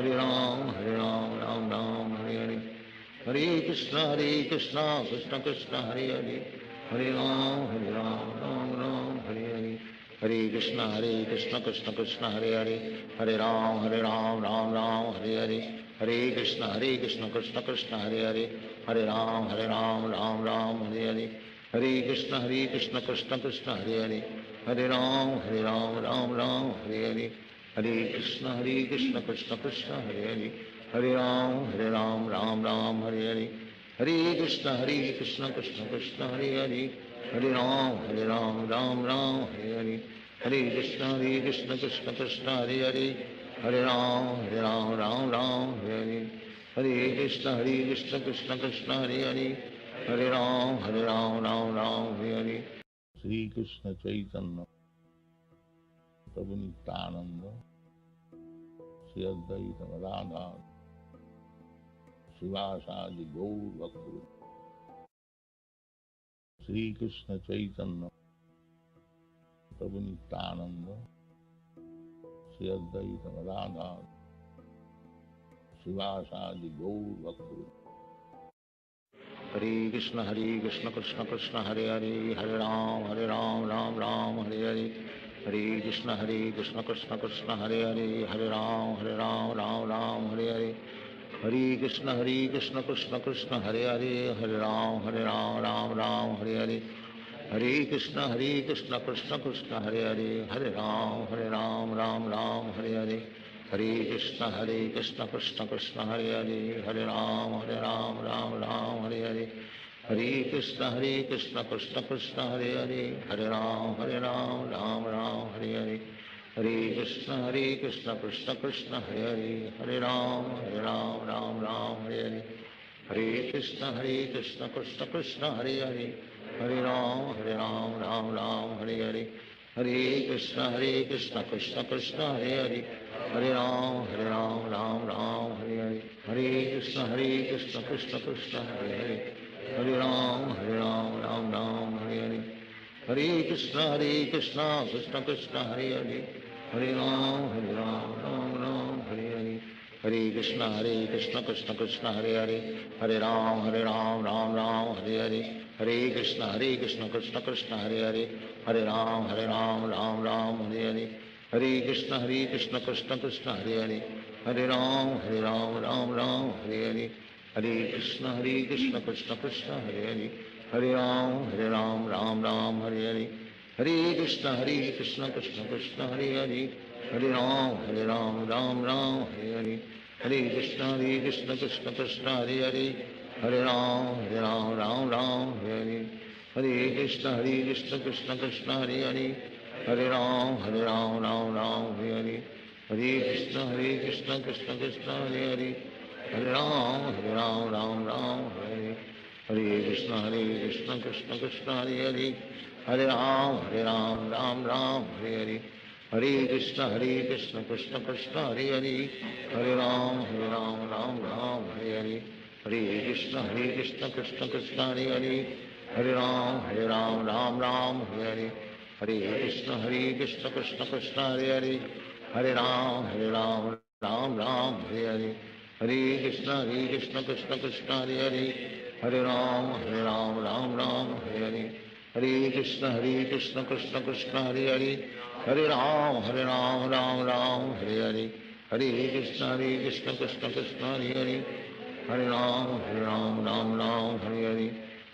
हरे राम राम हरे हरे, हरे कृष्ण कृष्ण कृष्ण हरे हरे, हरे राम राम हरे हरे, हरे कृष्ण कृष्ण कृष्ण हरे हरे, हरे राम राम हरे हरे, हरे कृष्ण कृष्ण कृष्ण हरे हरे, हरे राम राम हरे हरे, हरे कृष्ण कृष्ण कृष्ण हरे हरे, हरे राम राम हरे हरे, हरे कृष्ण कृष्ण कृष्ण हरे हरे, हरे राम राम हरे हरे, हरे कृष्ण कृष्ण कृष्ण हरे हरे, हरे राम राम हरे हरे, हरे कृष्ण कृष्ण कृष्ण हरे हरे, हरे राम राम हरे हरे, हरे कृष्ण कृष्ण कृष्ण हरे हरे, हरे राम राम हरे हरे, श्री कृष्ण चैतन्य प्रभु नित्यानंद, श्री अद्वैत राधा शिवासादि गौर भक्त, श्री कृष्ण चैतन्य प्रभु नित्यानंद, श्री अद्वैत राधा शिवासादि गौर भक्त, हरे कृष्ण कृष्ण कृष्ण हरे हरे, हरे राम राम राम हरे हरे, हरे कृष्ण कृष्ण कृष्ण हरे हरे, हरे राम राम हरे हरे, हरे कृष्ण कृष्ण कृष्ण हरे हरे, हरे राम राम हरे हरे, हरे कृष्ण कृष्ण कृष्ण हरे हरे, हरे राम राम हरे हरे, हरे कृष्ण कृष्ण कृष्ण हरे हरे, हरे राम राम हरे हरे, हरे कृष्ण कृष्ण कृष्ण हरे हरे, हरे राम राम हरे हरे, हरे कृष्ण कृष्ण कृष्ण हरे हरे, हरे राम राम हरे हरे, हरे कृष्ण कृष्ण कृष्ण हरे हरे, हरे राम राम हरे हरे, हरे कृष्ण कृष्ण कृष्ण हरे हरे, हरे राम राम हरे हरे, हरे कृष्ण कृष्ण कृष्ण हरे हरे, हरे राम राम हरे हरे, हरे कृष्ण कृष्ण कृष्ण हरे हरे, हरे राम राम हरे हरे, हरे कृष्ण कृष्ण कृष्ण हरे हरे, हरे राम राम हरे हरे, हरे कृष्ण कृष्ण कृष्ण हरे हरे, हरे राम राम हरे हरे, हरे कृष्ण कृष्ण कृष्ण हरे हरे, हरे राम राम हरे हरे, हरे कृष्ण कृष्ण कृष्ण हरे हरे, हरे राम राम हरे हरे, हरे कृष्ण कृष्ण कृष्ण हरे हरे, हरे राम राम हरे हरे, हरे कृष्ण कृष्ण कृष्ण हरे हरे, हरे राम राम हरे हरे, हरे कृष्ण कृष्ण कृष्ण हरे हरे, हरे राम राम हरे हरे, हरे कृष्ण कृष्ण कृष्ण हरे हरे, हरे राम राम हरे हरे, हरे कृष्ण कृष्ण कृष्ण हरे हरे, हरे राम राम हरे हरे, हरे कृष्ण कृष्ण कृष्ण हरे हरे, हरे राम राम हरे हरे, हरे कृष्ण कृष्ण कृष्ण हरे हरे, हरे राम राम हरे हरे, हरे कृष्ण कृष्ण कृष्ण हरे हरे, हरे राम राम हरे हरे, हरे कृष्ण कृष्ण कृष्ण हरे हरे, हरे राम राम हरे हरे, हरे कृष्ण कृष्ण कृष्ण हरे हरे, हरे राम राम हरे हरे, हरे कृष्ण कृष्ण कृष्ण हरे हरे, हरे राम राम हरे हरे, हरे कृष्ण कृष्ण कृष्ण हरे हरे, हरे राम राम हरे हरे, हरे कृष्ण कृष्ण कृष्ण हरे हरे, हरे राम राम हरे हरे,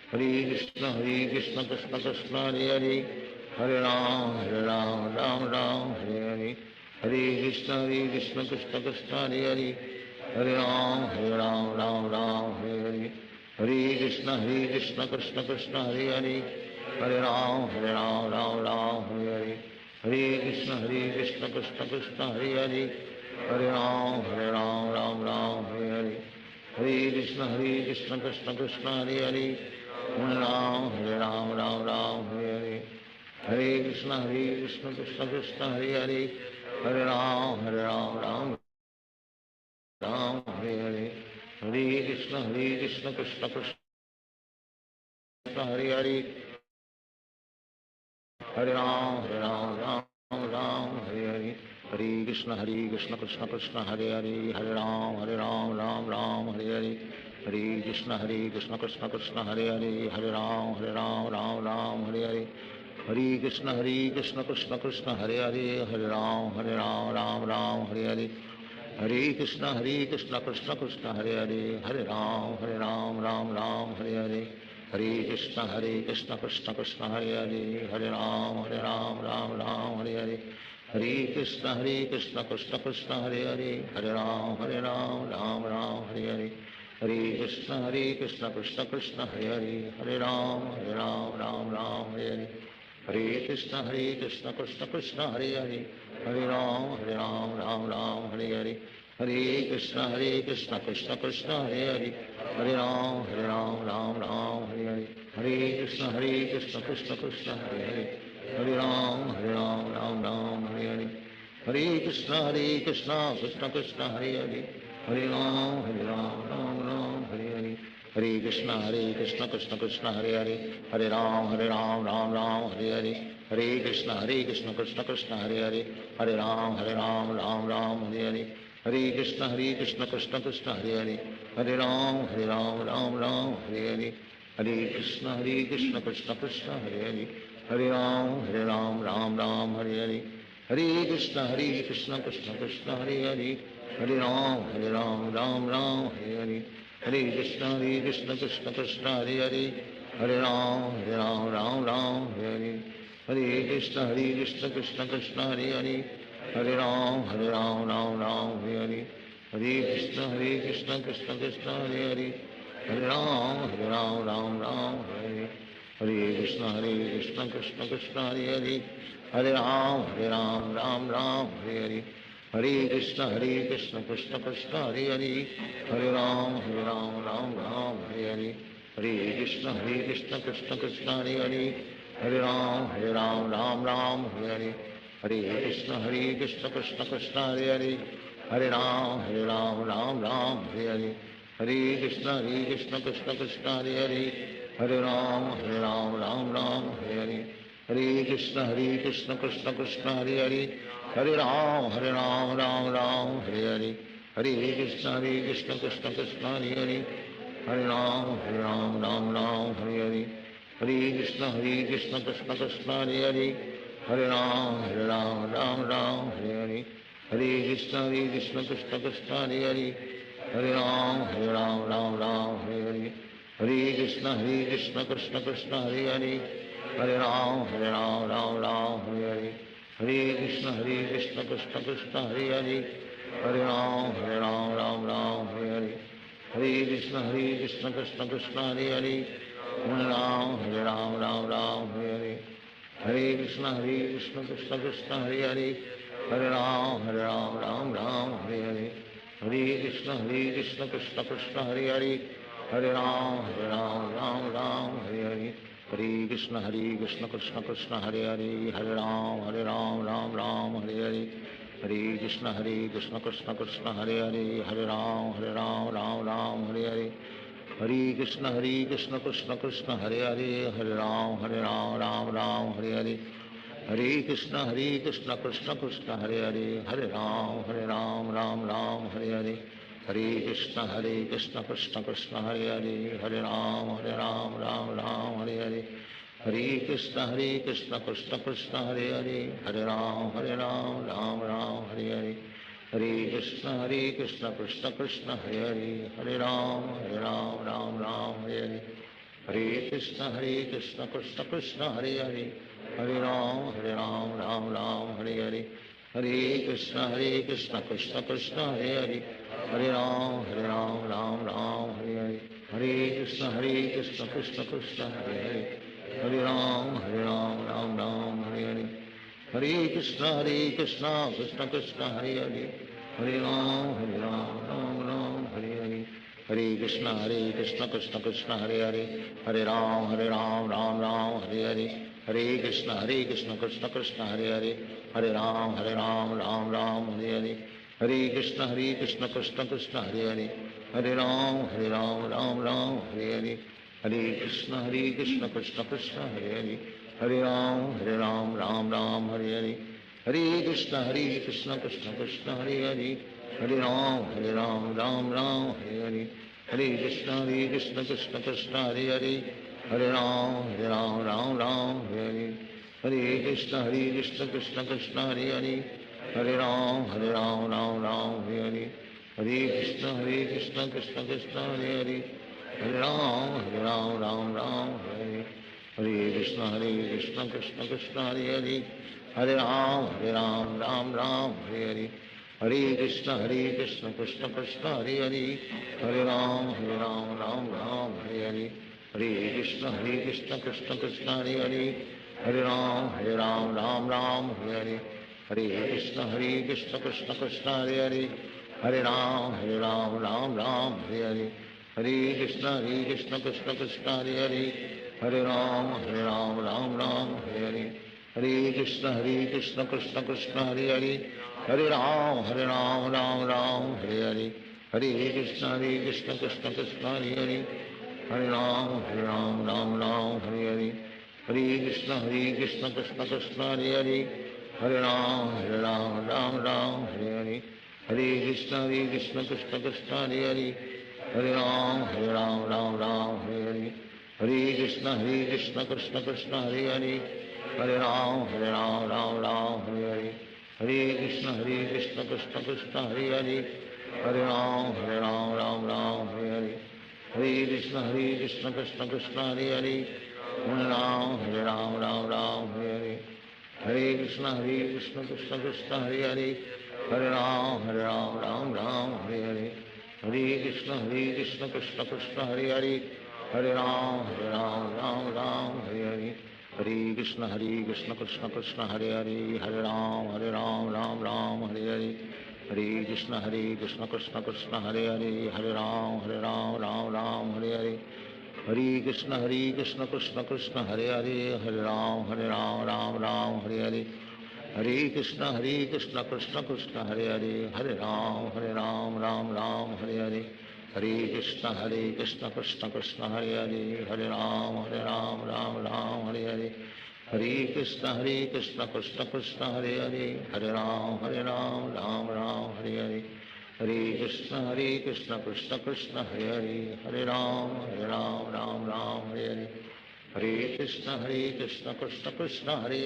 हरे कृष्ण कृष्ण कृष्ण हरे हरे, हरे राम राम हरे हरे, हरे कृष्ण कृष्ण कृष्ण हरे हरे, हरे राम राम हरे हरे, हरे कृष्ण कृष्ण कृष्ण हरे हरे, हरे राम हरे हरे, हरे कृष्ण कृष्ण कृष्ण हरे हरे, हरे राम राम हरे हरे, हरे कृष्ण कृष्ण कृष्ण हरे हरे, हरे राम राम हरे हरे, हरे कृष्ण कृष्ण कृष्ण हरे हरे, हरे राम राम हरे हरे, हरे कृष्ण कृष्ण कृष्ण हरे हरे, हरे राम राम हरे हरे, हरे कृष्ण कृष्ण कृष्ण हरे हरे, हरे राम राम हरे हरे, हरे कृष्ण कृष्ण कृष्ण हरे हरे, हरे राम राम हरे हरे, हरे कृष्ण कृष्ण कृष्ण हरे हरे, हरे राम राम हरे हरे, हरे कृष्ण कृष्ण कृष्ण हरे हरे, हरे राम राम हरे हरे, हरे कृष्ण कृष्ण कृष्ण हरे हरे, हरे राम राम हरे हरे, हरे कृष्ण कृष्ण कृष्ण हरे हरे, हरे राम राम हरे हरे, हरे कृष्ण कृष्ण कृष्ण हरे हरे, हरे राम राम हरे हरे, हरे कृष्ण कृष्ण कृष्ण हरे हरे, हरे राम राम हरे हरे, हरे कृष्ण कृष्ण कृष्ण हरे हरे, हरे राम राम हरे हरे, हरे कृष्ण कृष्ण कृष्ण हरे हरे, हरे राम राम हरे हरे, हरे कृष्ण कृष्ण कृष्ण हरे हरे, हरे राम राम हरे हरे, हरे कृष्ण कृष्ण कृष्ण कृष्ण हरे हरे, Hare Ram, Ram Ram, Hare Hare, Hare Krishna Krishna Krishna, Hare Hare, Hare Ram, Ram Ram, Hare Hare, Hare Krishna Krishna Krishna, Hare Hare, Hare Ram, Ram Ram, Hare Hare, Hare Krishna Krishna Krishna, Hare Hare, Hare Ram, Ram Ram, Hare Hare, Hare Krishna Krishna Krishna, Hare Hare, Hare Ram, Ram Ram, Hare Hare, Hare Krishna Krishna Krishna, Hare Hare, Hare Ram, Ram Ram, Hare Hare, Hare Krishna Krishna Krishna, Hare Hare, Hare Ram, Ram Ram, Hare Hare, Hare Krishna Krishna Krishna, Hare Hare, Hare Ram, Ram Ram, Hare Hare, Hare Krishna Krishna Krishna, Hare Hare, Hare Ram, Ram Ram, Hare Hare, Hare Krishna Krishna Krishna, Hare Hare, Hare Ram, Ram Ram, Hare Hare, Hare Krishna Krishna Krishna, Hare Hare, Hare Ram, Ram Ram, Hare Hare, Hare Krishna Krishna Krishna, Hare Hare, Hare Ram, Ram Ram, Hare Hare, Hare Krishna Krishna Krishna, Hare Hare, Hare Ram, Ram Ram, Hare Hare, Hare Krishna Krishna Krishna, Hare Hare, Hare Ram, Ram Ram, Hare Hare, Hare Krishna Krishna Krishna, Hare Hare, Hare Ram, Ram Ram, Hare Hare, Hare Krishna Krishna Krishna, Hare Hare, Hare Ram, Ram Ram, Hare Hare, Hare Krishna Krishna Krishna, Hare Hare, Hare Ram, Ram Ram, Hare Hare, Hare Krishna Krishna Krishna, Hare Hare, Hare Ram, Ram Ram, Hare Hare, Hare Krishna Krishna Krishna, Hare Hare, Hare Ram, Ram Ram, Hare Hare, Hare Krishna Krishna Krishna, Hare Hare, Hare Ram, Ram Ram, Hare Hare, Hare Krishna Krishna Krishna, Hare Hare, Hare Ram, Ram Ram, Hare Hare, Hare Krishna Krishna Krishna, Hare Hare, Hare Ram, Ram Hare Hare, Hare Krishna Krishna Krishna, Hare Hare, Hare Ram, Ram Hare Hare, Hare Krishna Krishna Krishna, Hare Hare, Hare Ram, Ram Hare Hare, Hare Krishna Krishna Krishna, Hare Hare, Hare Ram, Ram Hare Hare, Hare Krishna Krishna Krishna, Hare Hare, Hare Ram, Ram Hare Hare, Hare Krishna Krishna Krishna, Hare Hare, Hare Ram, Ram Hare Hare, Hare Krishna Krishna Krishna, Hare Hare, Hare Ram, Ram Hare Hare, Hare Krishna Krishna Krishna, Hare Hare, Hare Ram, Ram Hare Hare, Hare Krishna Krishna Krishna, Hare Hare, Hare Ram, Ram Hare Hare, Hare Krishna Krishna Krishna, Hare Hare, Hare Ram, Ram Hare Hare, Hare Krishna Krishna Krishna, Hare Hare, Hare Ram, Ram Hare Hare, Hare Krishna Krishna Krishna, Hare Hare, Hare Ram, Ram Hare Hare, Hare Krishna Krishna Krishna, Hare Hare, Hare Ram, Ram Hare Hare, Hare Krishna Krishna Krishna, Hare Hare, Hare Ram, Ram Hare Hare, Hare Krishna Krishna Krishna, Hare Hare, Hare Ram, Ram Hare Hare, Hare Krishna Krishna Krishna, Hare Hare, Hare Ram, Ram Hare Hare, Hare Krishna Krishna Krishna, Hare Hare, Hare Ram, Ram Hare Hare, Hare Krishna Krishna Krishna, Hare Hare, Hare Ram, Ram Hare Hare, Hare Krishna Krishna Krishna, Hare Hare, Hare Ram, Ram Hare Hare, Hare Krishna Krishna Krishna, Hare Hare, Hare Ram, Ram Hare Hare, Hare Krishna Krishna Krishna, Hare Hare, Hare Ram, Ram Hare Hare, Hare Krishna Krishna Krishna, Hare Hare, Hare Ram, Ram Hare Hare, Hare Krishna Krishna Krishna, Hare Hare, Hare Ram, Ram Hare Hare, Hare Krishna Krishna Krishna, Hare Hare, Hare Ram, Ram Hare Hare, Hare Krishna Krishna Krishna, Hare Hare, Hare Ram, Ram Hare Hare, Hare Krishna Krishna Krishna, Hare Hare, Hare Ram, Ram Hare Hare, Hare Krishna Krishna Krishna, Hare Hare, Hare Ram Ram Ram Hare Hare Hare Krishna Krishna Krishna Hare Hare Hare Ram Ram Hare Hare Hare Krishna Krishna Krishna Hare Hare Hare Ram Ram Hare Hare Hare Krishna Krishna Krishna Hare Hare Hare Ram Ram Hare Hare Hare Krishna Krishna Krishna Hare Hare Hare Ram Ram Hare Hare Hare Krishna Krishna Krishna Hare Hare Hare Ram Ram Hare Hare Hare Krishna Krishna Krishna Hare Hare Hare Ram Ram Hare Hare Hare Krishna Krishna Krishna Hare Hare Hare Ram Ram Hare Hare Hare Krishna Krishna Krishna Hare Hare Hare Ram Ram Hare Hare Hare Krishna Krishna Krishna Hare Hare Hare Ram Ram Hare Hare Hare Krishna Krishna Krishna Hare Hare Hare Ram Ram Hare Hare Hare Krishna Krishna Krishna Hare Hare Hare Ram Ram Hare Hare Hare Krishna Krishna Krishna Hare Hare Hare Ram Hare Hare Hare Krishna Krishna Krishna Hare Hare Hare Ram Hare Hare Hare Krishna Krishna Krishna Hare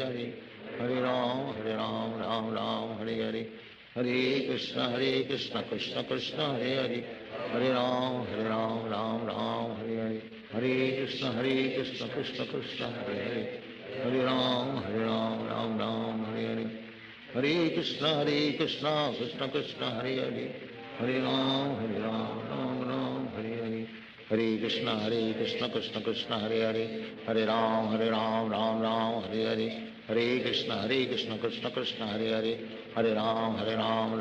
Hare Hare Ram Hare Hare Hare Krishna Krishna Krishna Hare Hare Hare Ram Hare Hare Hare Krishna Krishna Krishna Hare Hare Hare Ram Hare Hare Hare Krishna Krishna Krishna Hare Hare Hare Ram Hare Hare Hare Krishna Krishna Krishna Hare Hare Hare Ram Hare Hare Hare Krishna Krishna Krishna Hare Hare Hare Ram Hare Hare Hare Krishna Krishna Krishna Hare Hare Hare Ram Hare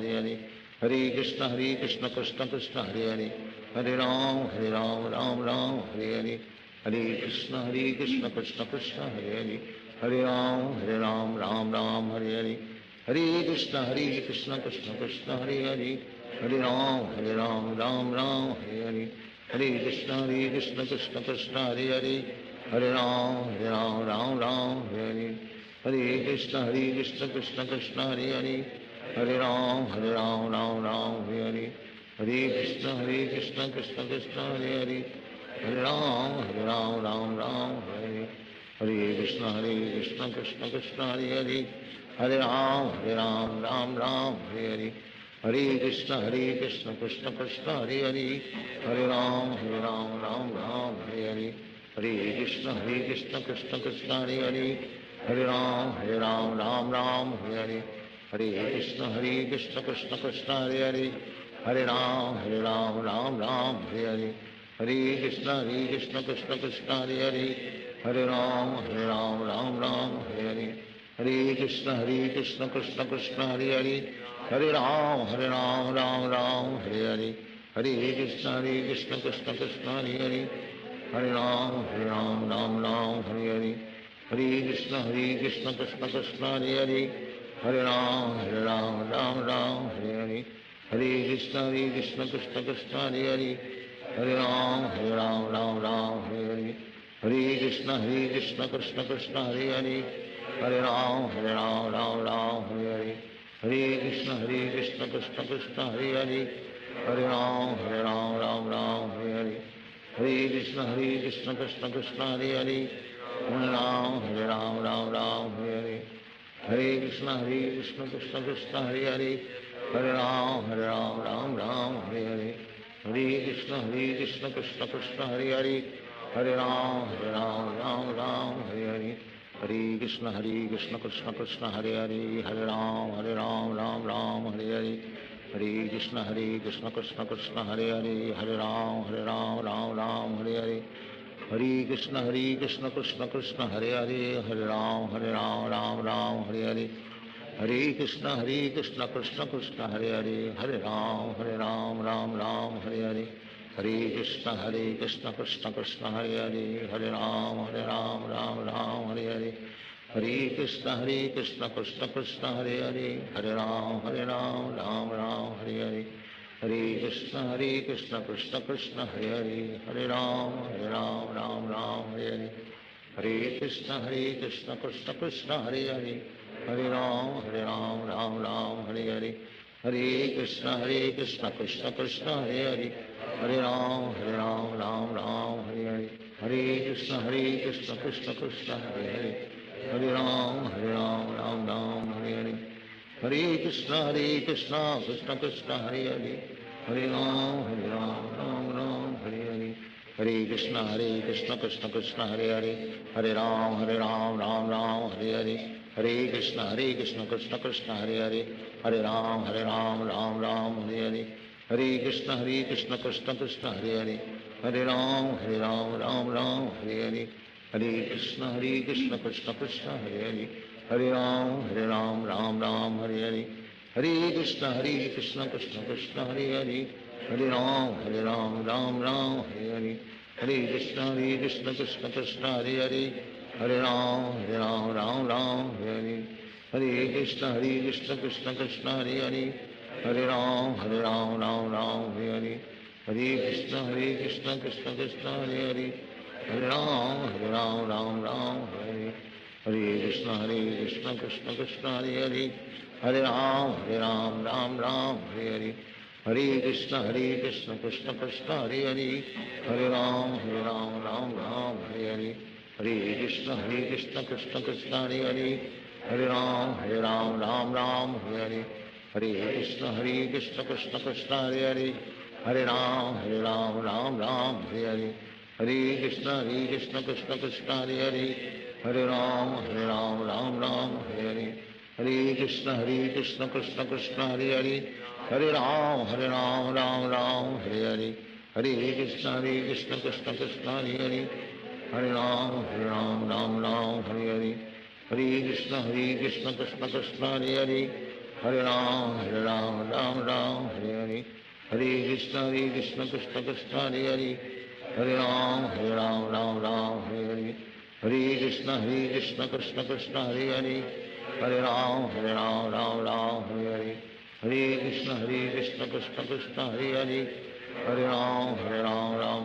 Hare Hare Krishna Krishna Krishna Hare Hare Hare Ram Hare Hare Hare Krishna Krishna Krishna Hare Hare Hare Ram Hare Hare Hare Krishna Krishna Krishna Hare Hare Hare Ram Hare Hare Hare Krishna Krishna Krishna Hare Hare Hare Ram Hare Hare Hare Krishna Krishna Krishna Hare Hare Hare Ram Hare Hare Hare Krishna Krishna Krishna Hare Hare Hare Ram Hare Hare Hare Krishna Krishna Krishna Hare Hare Hare Ram Hare Hare Hare Krishna Krishna Krishna Hare Hare Hare Ram Hare Hare Hare Krishna Krishna Krishna Hare Hare Hare Ram Hare Hare Hare Krishna Krishna Krishna Hare Hare Hare Ram Hare Hare Hare Krishna Krishna Krishna Hare Hare Hare Ram Hare Hare Hare Krishna Krishna Krishna Hare Hare Hare Ram Hare Hare Hare Krishna Krishna Krishna Hare Hare Hare Ram Hare Hare Hare Krishna Krishna Krishna Hare Hare Hare Ram Hare Hare Hare Krishna Krishna Krishna Hare Hare Hare Ram Hare Hare Hare Krishna Krishna Krishna Hare Hare Hare Ram Hare Hare Hare Krishna Krishna Krishna Hare Hare Hare Ram Hare Hare Hare Krishna Krishna Krishna Hare Hare Hare Ram Hare Hare Hare Krishna Krishna Krishna Hare Hare Hare Ram Hare Hare Hare Krishna Krishna Krishna Hare Hare Hare Ram Hare Hare Hare Krishna Krishna Krishna Hare Hare Hare Ram Hare Hare Hare Krishna Krishna Krishna Hare Hare Hare Ram Hare Hare Hare Krishna Krishna Krishna Hare Hare Hare Ram Hare Hare Hare Krishna Krishna Krishna Hare Hare Hare Ram Hare Hare Hare Krishna Krishna Krishna Hare Hare Hare Ram Hare Hare Hare Krishna Krishna Krishna Hare Hare Hare Ram Hare Hare हरे कृष्ण कृष्ण कृष्ण हरे हरे, हरे राम राम राम हरे हरे, हरे कृष्ण कृष्ण कृष्ण हरे हरे, हरे राम राम राम हरे हरे, हरे कृष्ण कृष्ण कृष्ण हरे हरे, हरे राम राम हरे हरे, हरे कृष्ण कृष्ण कृष्ण हरे हरे, हरे राम राम राम हरे हरे, हरे कृष्ण कृष्ण कृष्ण हरे हरे, हरे राम राम राम हरे हरे, हरे कृष्ण कृष्ण कृष्ण हरे हरे, हरे राम राम राम हरे हरे, हरे कृष्ण कृष्ण कृष्ण हरे हरे, हरे राम राम हरे हरे, हरे कृष्ण कृष्ण कृष्ण हरे हरे, हरे राम राम हरे हरे, हरे कृष्ण कृष्ण कृष्ण हरे हरे, हरे राम राम हरे हरे, हरे कृष्ण कृष्ण कृष्ण हरे हरे, हरे राम राम हरे हरे, हरे कृष्ण कृष्ण कृष्ण हरे हरे, हरे राम राम हरे हरे, हरे कृष्ण कृष्ण कृष्ण हरे हरे, हरे राम राम हरे हरे, हरे कृष्ण कृष्ण कृष्ण हरे हरे, हरे राम राम हरे हरे, हरे कृष्ण कृष्ण कृष्ण हरे हरे, हरे राम राम हरे हरे, हरे कृष्ण कृष्ण कृष्ण हरे हरे, हरे राम राम हरे हरे, हरे कृष्ण कृष्ण कृष्ण हरे हरे, हरे राम राम हरे हरे, हरे कृष्ण कृष्ण कृष्ण हरे हरे, हरे राम राम हरे हरे, हरे कृष्ण कृष्ण कृष्ण हरे हरे, हरे राम राम हरे हरे, हरे कृष्ण कृष्ण कृष्ण हरे हरे, हरे राम राम हरे हरे, हरे कृष्ण कृष्ण कृष्ण हरे हरे, हरे राम राम हरे हरे, हरे कृष्ण कृष्ण कृष्ण हरे हरे, हरे राम राम हरे हरे, हरे कृष्ण कृष्ण कृष्ण हरे हरे, हरे राम राम हरे हरे, हरे कृष्ण कृष्ण कृष्ण हरे हरे, हरे राम हरे हरे, हरे कृष्ण कृष्ण कृष्ण हरे हरे, हरे राम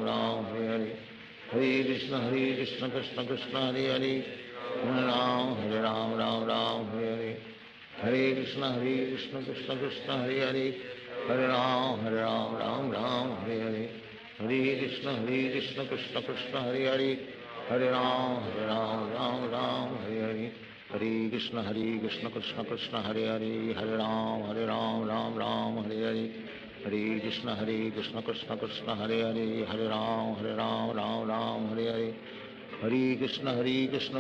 राम हरे हरे, हरे कृष्ण कृष्ण कृष्ण हरे हरे, हरे राम राम हरे हरे, हरे कृष्ण कृष्ण कृष्ण हरे हरे, हरे राम राम हरे हरे, हरे कृष्ण कृष्ण कृष्ण हरे हरे, हरे राम राम हरे हरे, हरे कृष्ण कृष्ण कृष्ण हरे हरे, हरे राम राम हरे हरे, हरे कृष्ण कृष्ण कृष्ण हरे हरे, हरे राम राम हरे हरे, हरे कृष्ण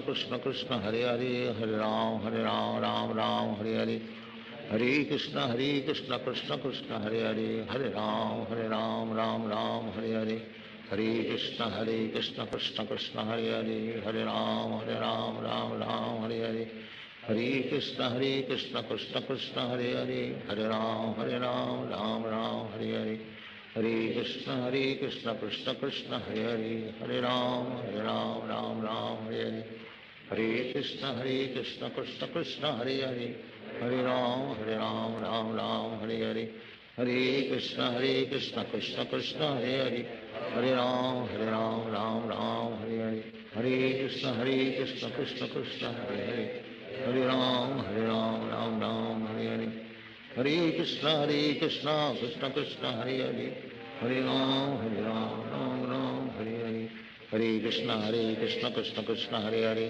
कृष्ण कृष्ण हरे हरे, हरे राम राम हरे हरे, हरे कृष्ण कृष्ण कृष्ण हरे हरे, हरे राम राम हरे हरे, हरे कृष्ण कृष्ण कृष्ण हरे हरे, हरे राम राम हरे हरे, हरे कृष्ण कृष्ण कृष्ण हरे हरे, हरे राम राम हरे हरे, हरे कृष्ण कृष्ण कृष्ण हरे हरे, हरे राम राम हरे हरे, हरे कृष्ण कृष्ण कृष्ण हरे हरे, हरे राम राम हरे हरे, हरे कृष्ण कृष्ण कृष्ण हरे हरे, हरे राम हरे हरे, हरे कृष्ण कृष्ण कृष्ण हरे हरे, हरे राम राम हरे हरे, हरे कृष्ण कृष्ण कृष्ण हरे हरे,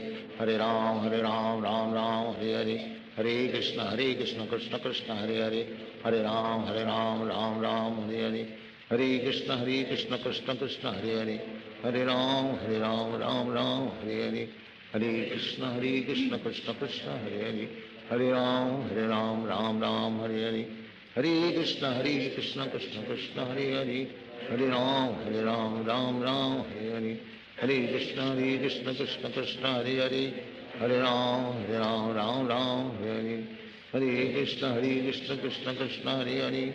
हरे राम राम हरे हरे, हरे कृष्ण कृष्ण कृष्ण हरे हरे, हरे राम राम हरे हरे, हरे कृष्ण कृष्ण कृष्ण हरे हरे, हरे राम राम हरे हरे, हरे कृष्ण कृष्ण कृष्ण हरे हरे, हरे राम राम हरे हरे, हरे कृष्ण कृष्ण कृष्ण हरे हरे,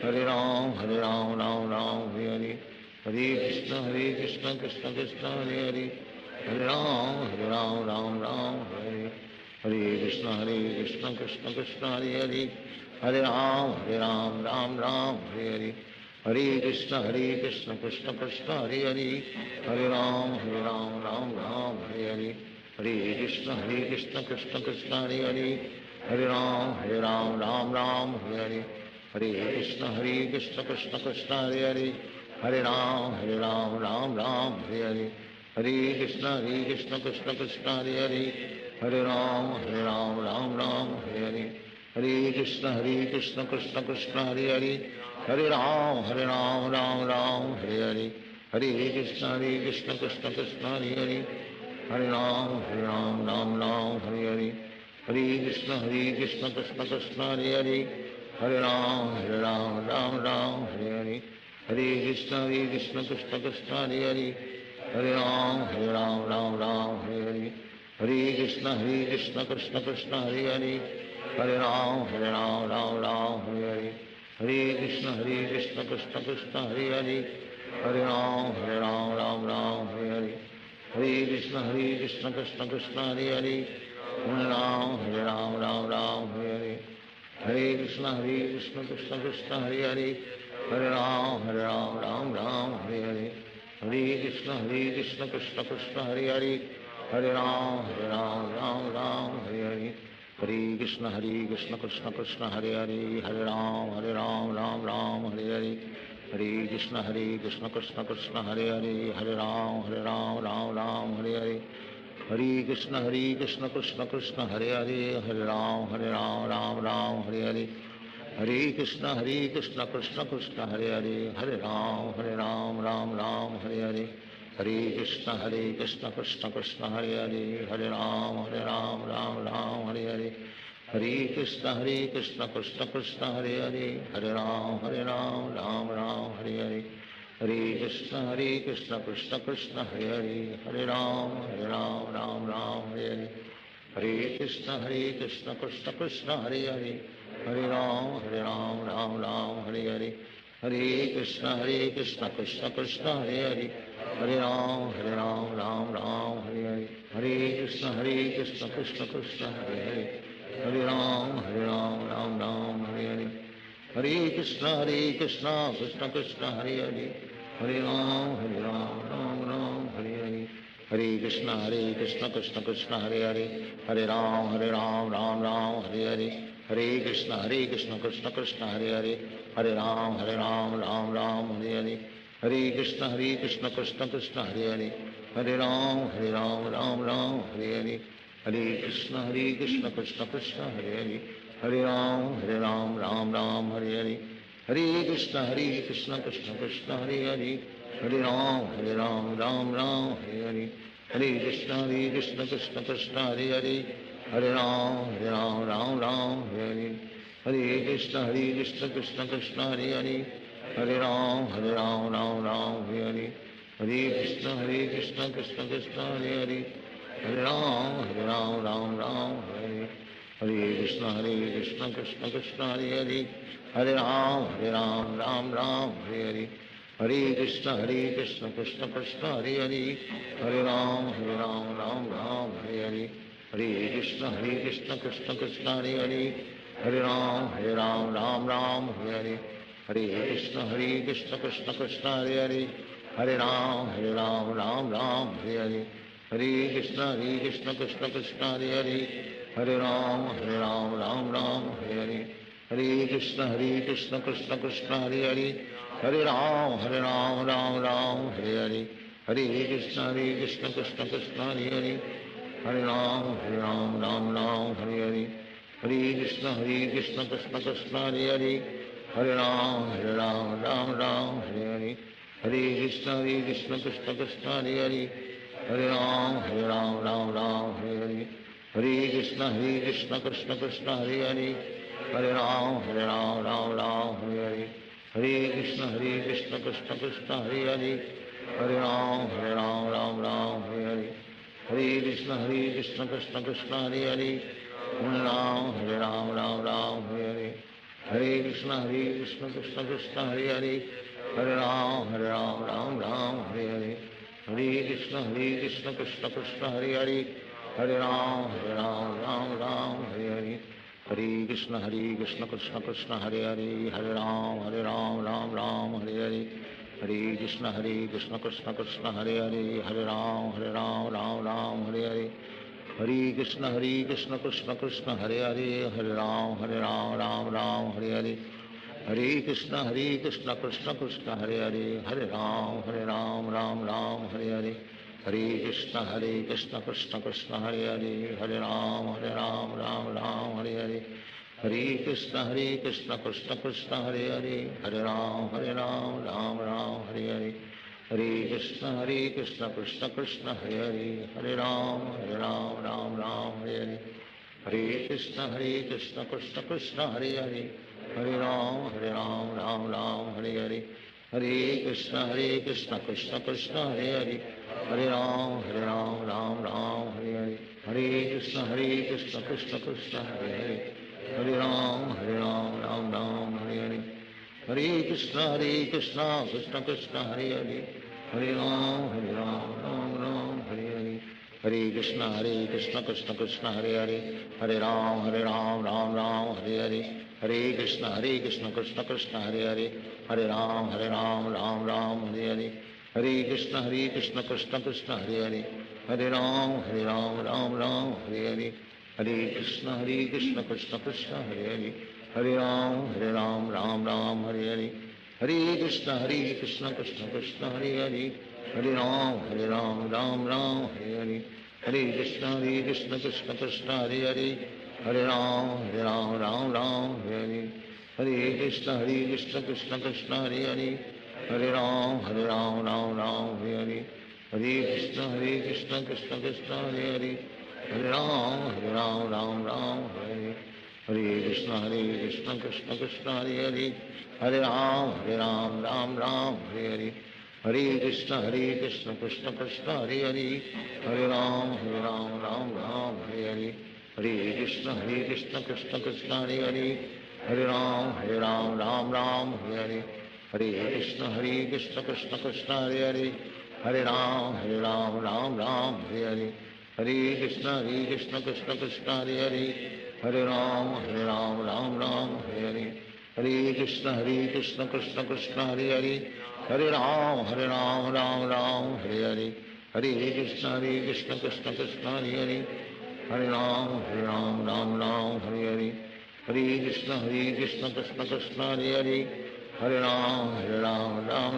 हरे राम राम हरे हरे, हरे कृष्ण कृष्ण कृष्ण हरे हरे, हरे राम राम हरे हरे, हरे कृष्ण कृष्ण कृष्ण हरे हरे, हरे राम राम हरे हरे, हरे कृष्ण कृष्ण कृष्ण हरे हरे, हरे राम राम हरे हरे, हरे कृष्ण कृष्ण कृष्ण हरे हरे, हरे राम राम हरे हरे, हरे कृष्ण कृष्ण कृष्ण हरे हरे, हरे राम राम राम हरे हरे, हरे कृष्ण कृष्ण कृष्ण हरे हरे, हरे राम राम राम हरे हरे, हरे कृष्ण कृष्ण कृष्ण हरे हरे, हरे राम राम राम हरे हरे, हरे कृष्ण कृष्ण कृष्ण हरे हरे, हरे राम राम राम हरे हरे, हरे कृष्ण कृष्ण कृष्ण हरे हरे, हरे राम राम राम हरे हरे, हरे कृष्ण कृष्ण कृष्ण हरे हरे, हरे राम राम राम हरे हरे, हरे कृष्ण कृष्ण कृष्ण हरे हरे, हरे राम राम राम हरे हरे, हरे कृष्ण कृष्ण कृष्ण हरे हरे, हरे राम राम राम हरे हरे, हरे कृष्ण कृष्ण कृष्ण हरे हरे, हरे राम राम राम हरे हरे, हरे कृष्ण कृष्ण कृष्ण हरे हरे, हरे राम राम हरे हरे, हरे कृष्ण कृष्ण कृष्ण हरे हरे, हरे राम राम हरे हरे, हरे कृष्ण कृष्ण कृष्ण हरे हरे, हरे राम राम हरे हरे, हरे कृष्ण कृष्ण कृष्ण हरे हरे, हरे राम राम हरे हरे, हरे कृष्ण कृष्ण कृष्ण हरे हरे, हरे राम राम हरे हरे, हरे कृष्ण कृष्ण कृष्ण हरे हरे, हरे राम राम हरे हरे, हरे कृष्ण कृष्ण कृष्ण हरे हरे, हरे राम राम हरे हरे, हरे कृष्ण कृष्ण कृष्ण हरे हरे, हरे राम राम हरे हरे, हरे कृष्ण कृष्ण कृष्ण हरे हरे, हरे राम राम हरे हरे, हरे कृष्ण कृष्ण कृष्ण हरे हरे, हरे राम राम हरे हरे, हरे कृष्ण कृष्ण कृष्ण हरे हरे, हरे राम राम हरे हरे, हरे कृष्ण कृष्ण कृष्ण हरे हरे, हरे राम राम हरे हरे, हरे कृष्ण कृष्ण कृष्ण हरे हरे, हरे राम राम हरे हरे, हरे कृष्ण कृष्ण कृष्ण हरे हरे, हरे राम राम हरे हरे, हरे कृष्ण कृष्ण कृष्ण हरे हरे, हरे राम राम हरे हरे, हरे कृष्ण कृष्ण कृष्ण हरे हरे, हरे राम राम हरे हरे, हरे कृष्ण कृष्ण कृष्ण हरे हरे, हरे राम राम हरे हरे, हरे कृष्ण कृष्ण कृष्ण हरे हरे, हरे राम राम हरे हरे, हरे कृष्ण कृष्ण कृष्ण हरे हरे, हरे राम राम हरे हरे, हरे कृष्ण कृष्ण कृष्ण हरे हरे, हरे राम राम हरे हरे, हरे कृष्ण कृष्ण कृष्ण हरे हरे, हरे राम राम हरे हरे, हरे कृष्ण कृष्ण कृष्ण हरे हरे, हरे राम राम हरे हरे, हरे कृष्ण कृष्ण कृष्ण हरे हरे, हरे राम राम हरे हरे, हरे कृष्ण कृष्ण कृष्ण हरे हरे, हरे राम राम हरे हरे, हरे कृष्ण कृष्ण कृष्ण हरे हरे, हरे राम राम हरे हरे, हरे कृष्ण कृष्ण कृष्ण हरे हरे, हरे राम राम हरे हरे, हरे कृष्ण कृष्ण कृष्ण हरे हरे, हरे राम राम हरे हरे, हरे कृष्ण कृष्ण कृष्ण हरे हरे, हरे राम राम हरे हरे, हरे कृष्ण कृष्ण कृष्ण हरे हरे, हरे राम राम हरे हरे, हरे कृष्ण कृष्ण कृष्ण हरे हरे, हरे राम राम हरे हरे, हरे कृष्ण कृष्ण कृष्ण हरे हरे, हरे राम राम हरे हरे, हरे कृष्ण कृष्ण कृष्ण हरे हरे, हरे राम राम हरे हरे, हरे कृष्ण कृष्ण कृष्ण हरे हरे, हरे राम राम हरे हरे, हरे कृष्ण कृष्ण कृष्ण हरे हरे, हरे राम हरे हरे, हरे कृष्ण कृष्ण कृष्ण हरे हरे, हरे राम राम हरे हरे, हरे कृष्ण कृष्ण कृष्ण हरे हरे, हरे राम राम हरे हरे, हरे कृष्ण कृष्ण कृष्ण हरे हरे, हरे राम राम हरे हरे, हरे कृष्ण कृष्ण कृष्ण हरे हरे, हरे राम हरे हरे, हरे कृष्ण कृष्ण कृष्ण हरे हरे, हरे राम राम हरे हरे, हरे कृष्ण कृष्ण कृष्ण हरे हरे, हरे राम राम राम हरे हरे, हरे कृष्ण कृष्ण कृष्ण हरे हरे, हरे राम राम राम हरे हरे, हरे कृष्ण कृष्ण कृष्ण हरे हरे, हरे राम राम राम हरे हरे, हरे कृष्ण कृष्ण कृष्ण हरे हरे, हरे राम राम राम हरे हरे, हरे कृष्ण कृष्ण कृष्ण हरे हरे, हरे राम राम राम हरे हरे, हरे कृष्ण कृष्ण कृष्ण हरे हरे, हरे राम राम राम हरे हरे, हरे कृष्ण कृष्ण कृष्ण हरे हरे, हरे राम राम राम हरे हरे, हरे कृष्ण कृष्ण कृष्ण हरे हरे, हरे राम राम राम हरे हरे, हरे कृष्ण कृष्ण कृष्ण हरे हरे, हरे राम राम राम हरे हरे, हरे कृष्ण कृष्ण कृष्ण हरे हरे, हरे राम राम राम हरे हरे, हरे कृष्ण कृष्ण कृष्ण हरे हरे, हरे राम राम राम हरे हरे, हरे कृष्ण कृष्ण कृष्ण हरे हरे, हरे राम राम राम हरे हरे, हरे कृष्ण कृष्ण कृष्ण हरे हरे, हरे राम राम राम हरे हरे, हरे कृष्ण कृष्ण कृष्ण हरे हरे, हरे राम राम राम हरे हरे, हरे कृष्ण कृष्ण कृष्ण हरे हरे, हरे राम राम राम हरे हरे, हरे कृष्ण कृष्ण कृष्ण हरे हरे, हरे राम राम राम हरे हरे, हरे कृष्ण कृष्ण कृष्ण हरे हरे, हरे राम राम राम हरे हरे, हरे कृष्ण कृष्ण कृष्ण हरे हरे, हरे राम राम राम हरे हरे, हरे कृष्ण कृष्ण कृष्ण हरे हरे, हरे राम राम राम हरे हरे, हरे कृष्ण कृष्ण कृष्ण हरे हरे, हरे राम राम राम हरे हरे, हरे कृष्ण कृष्ण कृष्ण हरे हरे, हरे राम राम राम हरे हरे, हरे कृष्ण कृष्ण कृष्ण हरे हरे, हरे राम राम राम हरे हरे, हरे कृष्ण कृष्ण कृष्ण हरे हरे, हरे राम राम राम हरे हरे, हरे कृष्ण कृष्ण कृष्ण हरे हरे, हरे राम राम राम हरे हरे, हरे कृष्ण कृष्ण कृष्ण हरे हरे, हरे राम राम राम हरे हरे, हरे कृष्ण कृष्ण कृष्ण हरे हरे, हरे राम राम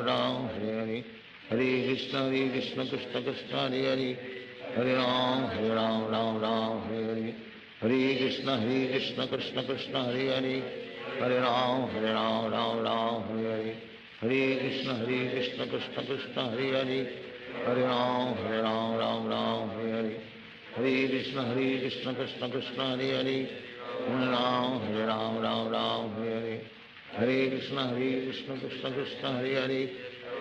राम हरे हरे, हरे कृष्ण कृष्ण कृष्ण हरे हरे, हरे राम राम राम हरे हरे, हरे कृष्ण कृष्ण कृष्ण हरे हरे, हरे राम राम राम हरे हरे, हरे कृष्ण कृष्ण कृष्ण हरे हरे, हरे राम राम राम हरे हरे, हरे कृष्ण कृष्ण कृष्ण हरे हरे, हरे राम राम राम हरे हरे, हरे कृष्ण कृष्ण कृष्ण हरे हरे,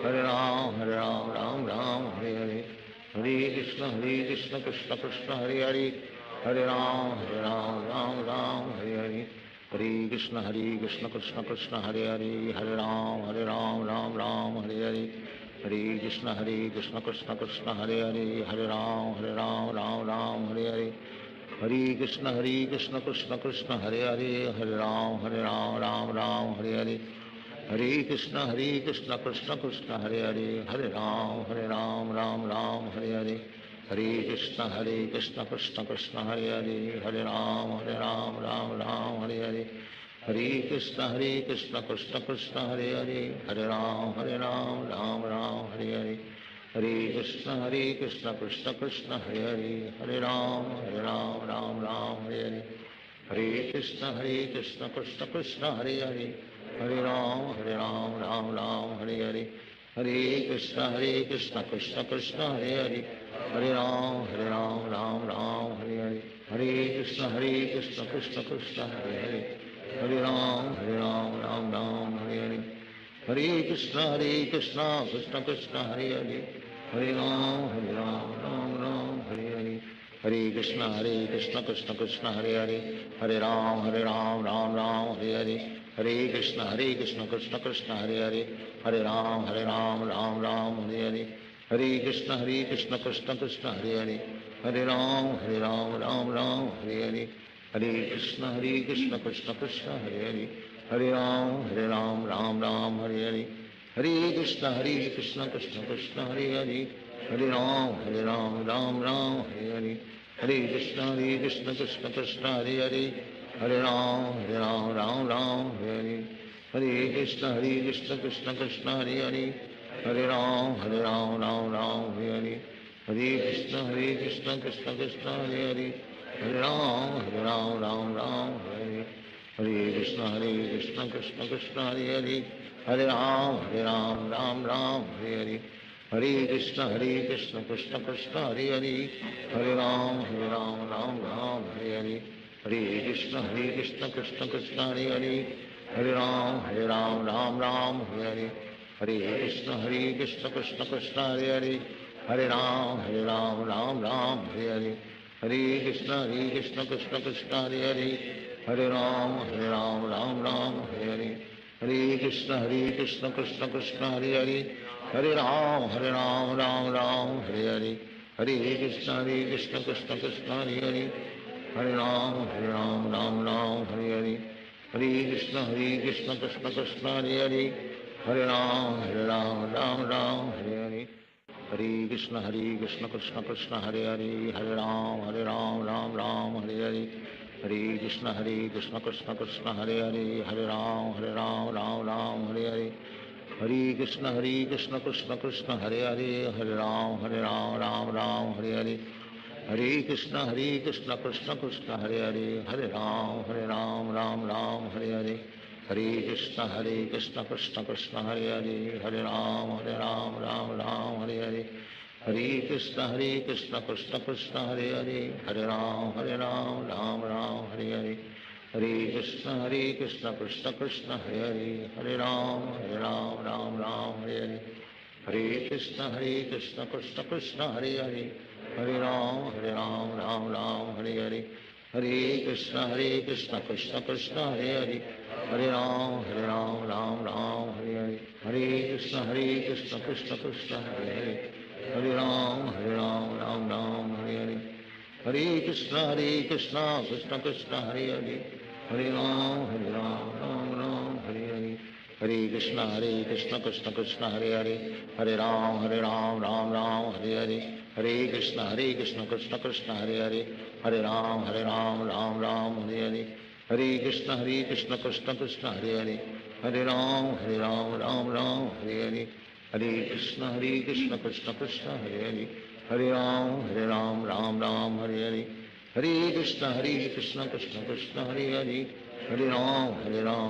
हरे राम राम राम हरे हरे, हरे कृष्ण कृष्ण कृष्ण हरे हरे, हरे राम राम राम हरे हरे, हरे कृष्ण कृष्ण कृष्ण हरे हरे, हरे राम राम राम हरे हरे, हरे कृष्ण कृष्ण कृष्ण हरे हरे, हरे राम राम राम हरे हरे, हरे कृष्ण कृष्ण कृष्ण हरे हरे, हरे राम राम राम हरे हरे, हरे कृष्ण कृष्ण कृष्ण हरे हरे, हरे राम राम राम हरे हरे, हरे कृष्ण कृष्ण कृष्ण हरे हरे, हरे राम राम राम हरे हरे, हरे कृष्ण कृष्ण कृष्ण हरे हरे, हरे राम राम राम हरे हरे, हरे कृष्ण कृष्ण कृष्ण हरे हरे, हरे राम राम राम हरे हरे, हरे कृष्ण कृष्ण कृष्ण हरे हरे, हरे राम राम राम हरे हरे, हरे कृष्ण कृष्ण कृष्ण हरे हरे, हरे राम राम राम हरे हरे, हरे कृष्ण कृष्ण कृष्ण हरे हरे, हरे राम राम राम हरे हरे, हरे कृष्ण कृष्ण कृष्ण हरे हरे, हरे राम राम राम हरे हरे, हरे कृष्ण कृष्ण कृष्ण हरे हरे, हरे राम राम राम हरे हरे, हरे कृष्ण कृष्ण कृष्ण हरे हरे, हरे राम राम राम हरे हरे, हरे कृष्ण कृष्ण कृष्ण हरे हरे, हरे राम राम राम हरे हरे, हरे कृष्ण कृष्ण कृष्ण हरे हरे, हरे राम राम राम हरे हरे, हरे कृष्ण कृष्ण कृष्ण हरे हरे हरे राम राम राम हरे हरे हरे कृष्ण कृष्ण कृष्ण हरे हरे हरे राम राम हरे हरे कृष्ण कृष्ण कृष्ण हरे हरे हरे राम राम हरे हरे हरे कृष्ण कृष्ण कृष्ण हरे हरे हरे राम राम हरे हरे हरे कृष्ण कृष्ण कृष्ण हरे हरे हरे राम राम हरे हरे हरे कृष्ण कृष्ण कृष्ण हरे हरे हरे राम राम हरे हरे हरे कृष्ण कृष्ण कृष्ण हरे हरे हरे राम राम हरे हरे हरे कृष्ण कृष्ण कृष्ण हरे हरे हरे राम राम हरे हरे हरे कृष्ण कृष्ण कृष्ण हरे हरे हरे राम राम हरे हरे हरे कृष्ण कृष्ण कृष्ण हरे हरे हरे राम राम हरे हरे हरे कृष्ण कृष्ण कृष्ण हरे हरे हरे राम राम हरे हरे हरे कृष्ण कृष्ण कृष्ण हरे हरे हरे राम राम हरे हरे हरे कृष्ण कृष्ण कृष्ण हरे हरे हरे राम राम हरे हरे हरे कृष्ण कृष्ण कृष्ण हरे हरे हरे राम राम हरे हरे हरे कृष्ण कृष्ण कृष्ण हरे हरे हरे राम राम हरे हरे हरे कृष्ण कृष्ण कृष्ण हरे हरे हरे राम राम हरे हरे हरे कृष्ण कृष्ण कृष्ण हरे हरे हरे राम राम हरे हरे हरे कृष्ण कृष्ण कृष्ण हरे हरे हरे राम राम हरे हरे हरे कृष्ण कृष्ण कृष्ण हरे हरे हरे राम राम हरे हरे हरे कृष्ण कृष्ण कृष्ण हरे हरे हरे राम राम हरे हरे हरे कृष्ण कृष्ण कृष्ण हरे हरे हरे राम हरे हरे हरे कृष्ण कृष्ण कृष्ण हरे हरे हरे राम राम हरे हरे हरे कृष्ण कृष्ण कृष्ण हरे हरे हरे राम राम हरे हरे हरे कृष्ण कृष्ण कृष्ण हरे हरे हरे राम राम हरे हरे हरे कृष्ण कृष्ण कृष्ण हरे हरे हरे राम राम हरे हरे हरे कृष्ण कृष्ण कृष्ण हरे हरे हरे राम राम हरे हरे हरे कृष्ण कृष्ण कृष्ण हरे हरे हरे राम राम हरे हरे हरे कृष्ण कृष्ण कृष्ण हरे हरे हरे राम राम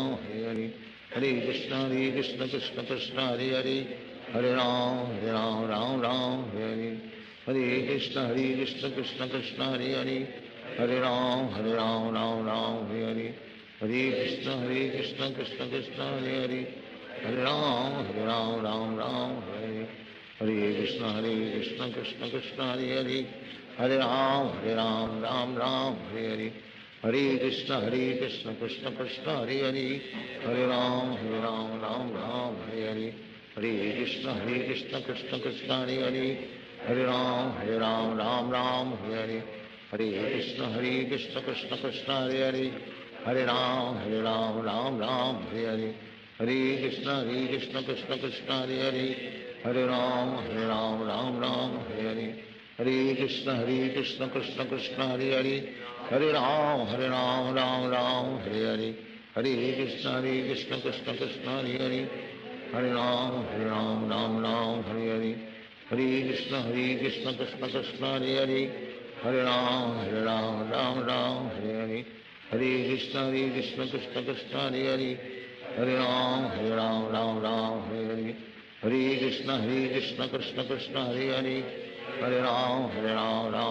हरे हरे हरे कृष्ण कृष्ण कृष्ण हरे हरे हरे राम राम हरे हरे हरे कृष्ण कृष्ण कृष्ण हरे हरे हरे राम राम हरे हरे हरे कृष्ण कृष्ण कृष्ण हरे हरे हरे राम राम हरे हरे हरे कृष्ण कृष्ण कृष्ण हरे हरे हरे राम राम हरे हरे हरे कृष्ण कृष्ण कृष्ण हरे हरे हरे राम राम हरे हरे हरे कृष्ण कृष्ण कृष्ण हरे हरे हरे राम राम हरे हरे हरे कृष्ण कृष्ण कृष्ण हरे हरे हरे राम राम हरे हरे हरे कृष्ण कृष्ण कृष्ण हरे हरे हरे राम राम हरे हरे हरे कृष्ण कृष्ण कृष्ण हरे हरे हरे राम हरे हरे हरे कृष्ण कृष्ण कृष्ण हरे हरे हरे राम हरे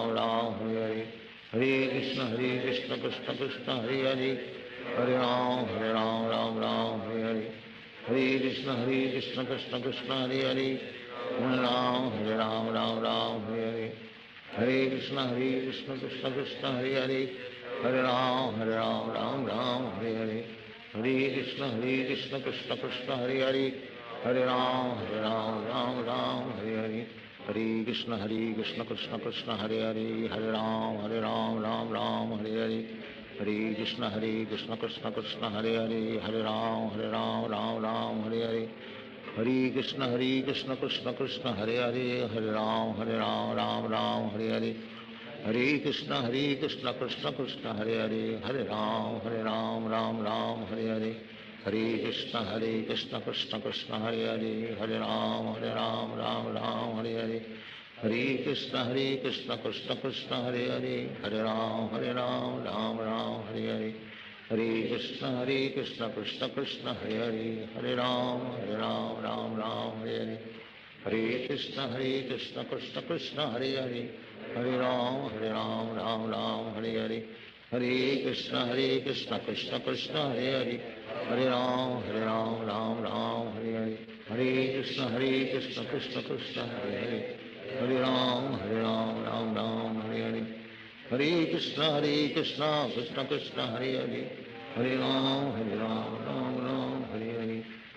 हरे हरे कृष्ण कृष्ण कृष्ण हरे हरे हरे राम हरे हरे हरे कृष्ण कृष्ण कृष्ण हरे हरे हरे राम हरे हरे हरे कृष्ण कृष्ण कृष्ण हरे हरे हरे राम हरे हरे हरे कृष्ण कृष्ण कृष्ण हरे हरे हरे राम हरे हरे हरे कृष्ण कृष्ण कृष्ण हरे हरे हरे राम हरे हरे हरे कृष्ण कृष्ण कृष्ण हरे हरे हरे राम हरे हरे हरे कृष्ण कृष्ण कृष्ण हरे हरे हरे राम हरे हरे हरे कृष्ण कृष्ण कृष्ण हरे हरे हरे राम हरे हरे हरे कृष्ण कृष्ण कृष्ण हरे हरे हरे राम राम हरे हरे हरे कृष्ण कृष्ण कृष्ण हरे हरे, हरे राम राम राम हरे हरे, हरे कृष्ण कृष्ण कृष्ण हरे हरे, हरे राम राम राम हरे हरे, हरे कृष्ण कृष्ण कृष्ण हरे हरे, हरे राम राम राम हरे हरे, हरे कृष्ण कृष्ण कृष्ण हरे हरे, हरे राम राम राम हरे हरे, हरे कृष्ण कृष्ण कृष्ण हरे हरे, हरे राम राम हरे हरे, हरे कृष्ण कृष्ण कृष्ण हरे हरे, हरे राम राम हरे हरे, हरे कृष्ण कृष्ण कृष्ण हरे हरे, हरे राम राम हरे हरे,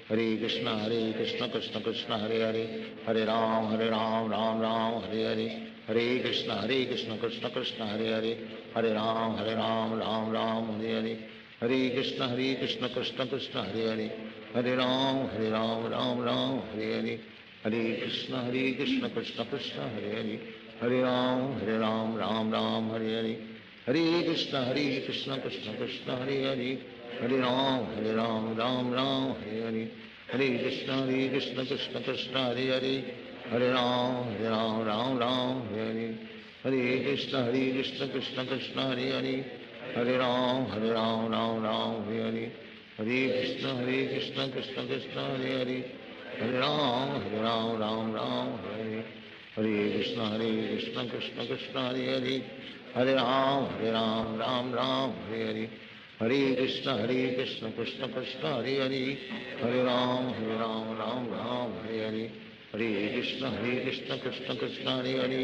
हरे कृष्ण कृष्ण कृष्ण हरे हरे, हरे राम राम राम हरे हरे, हरे कृष्ण कृष्ण कृष्ण हरे हरे, हरे राम राम राम हरे हरे, हरे कृष्ण कृष्ण कृष्ण हरे हरे, हरे राम राम हरे हरे, हरे कृष्ण कृष्ण कृष्ण हरे हरे, हरे राम राम हरे हरे, हरे कृष्ण कृष्ण कृष्ण हरे हरे, हरे राम राम हरे हरे, हरे कृष्ण कृष्ण कृष्ण हरे हरे, हरे राम राम हरे हरे, हरे कृष्ण कृष्ण कृष्ण हरे हरे, हरे राम राम हरे हरे, हरे कृष्ण कृष्ण कृष्ण हरे हरे, हरे राम राम हरे हरे, हरे कृष्ण कृष्ण कृष्ण हरे हरे, हरे राम राम हरे हरे, हरे कृष्ण कृष्ण कृष्ण हरे हरे, हरे राम राम हरे हरे, हरे कृष्ण कृष्ण कृष्ण हरे हरे, हरे राम राम हरे हरे, हरे कृष्ण कृष्ण कृष्ण हरे हरे, हरे राम राम हरे हरे, हरे कृष्ण कृष्ण कृष्ण हरे हरे,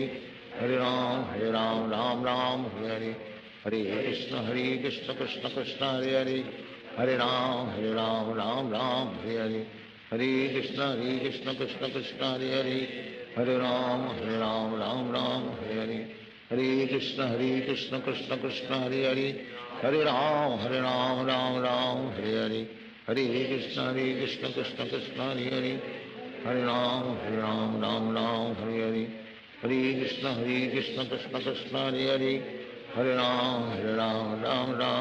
हरे राम राम हरे हरे, हरे कृष्ण कृष्ण कृष्ण हरे हरे, हरे राम राम हरे हरे, हरे कृष्ण कृष्ण कृष्ण हरे हरे, हरे राम राम हरे हरे, हरे कृष्ण कृष्ण कृष्ण हरे हरे, हरे राम राम हरे हरे, हरे कृष्ण कृष्ण कृष्ण हरे हरे, हरे राम राम हरे हरे, हरे कृष्ण कृष्ण कृष्ण हरे हरे, हरे राम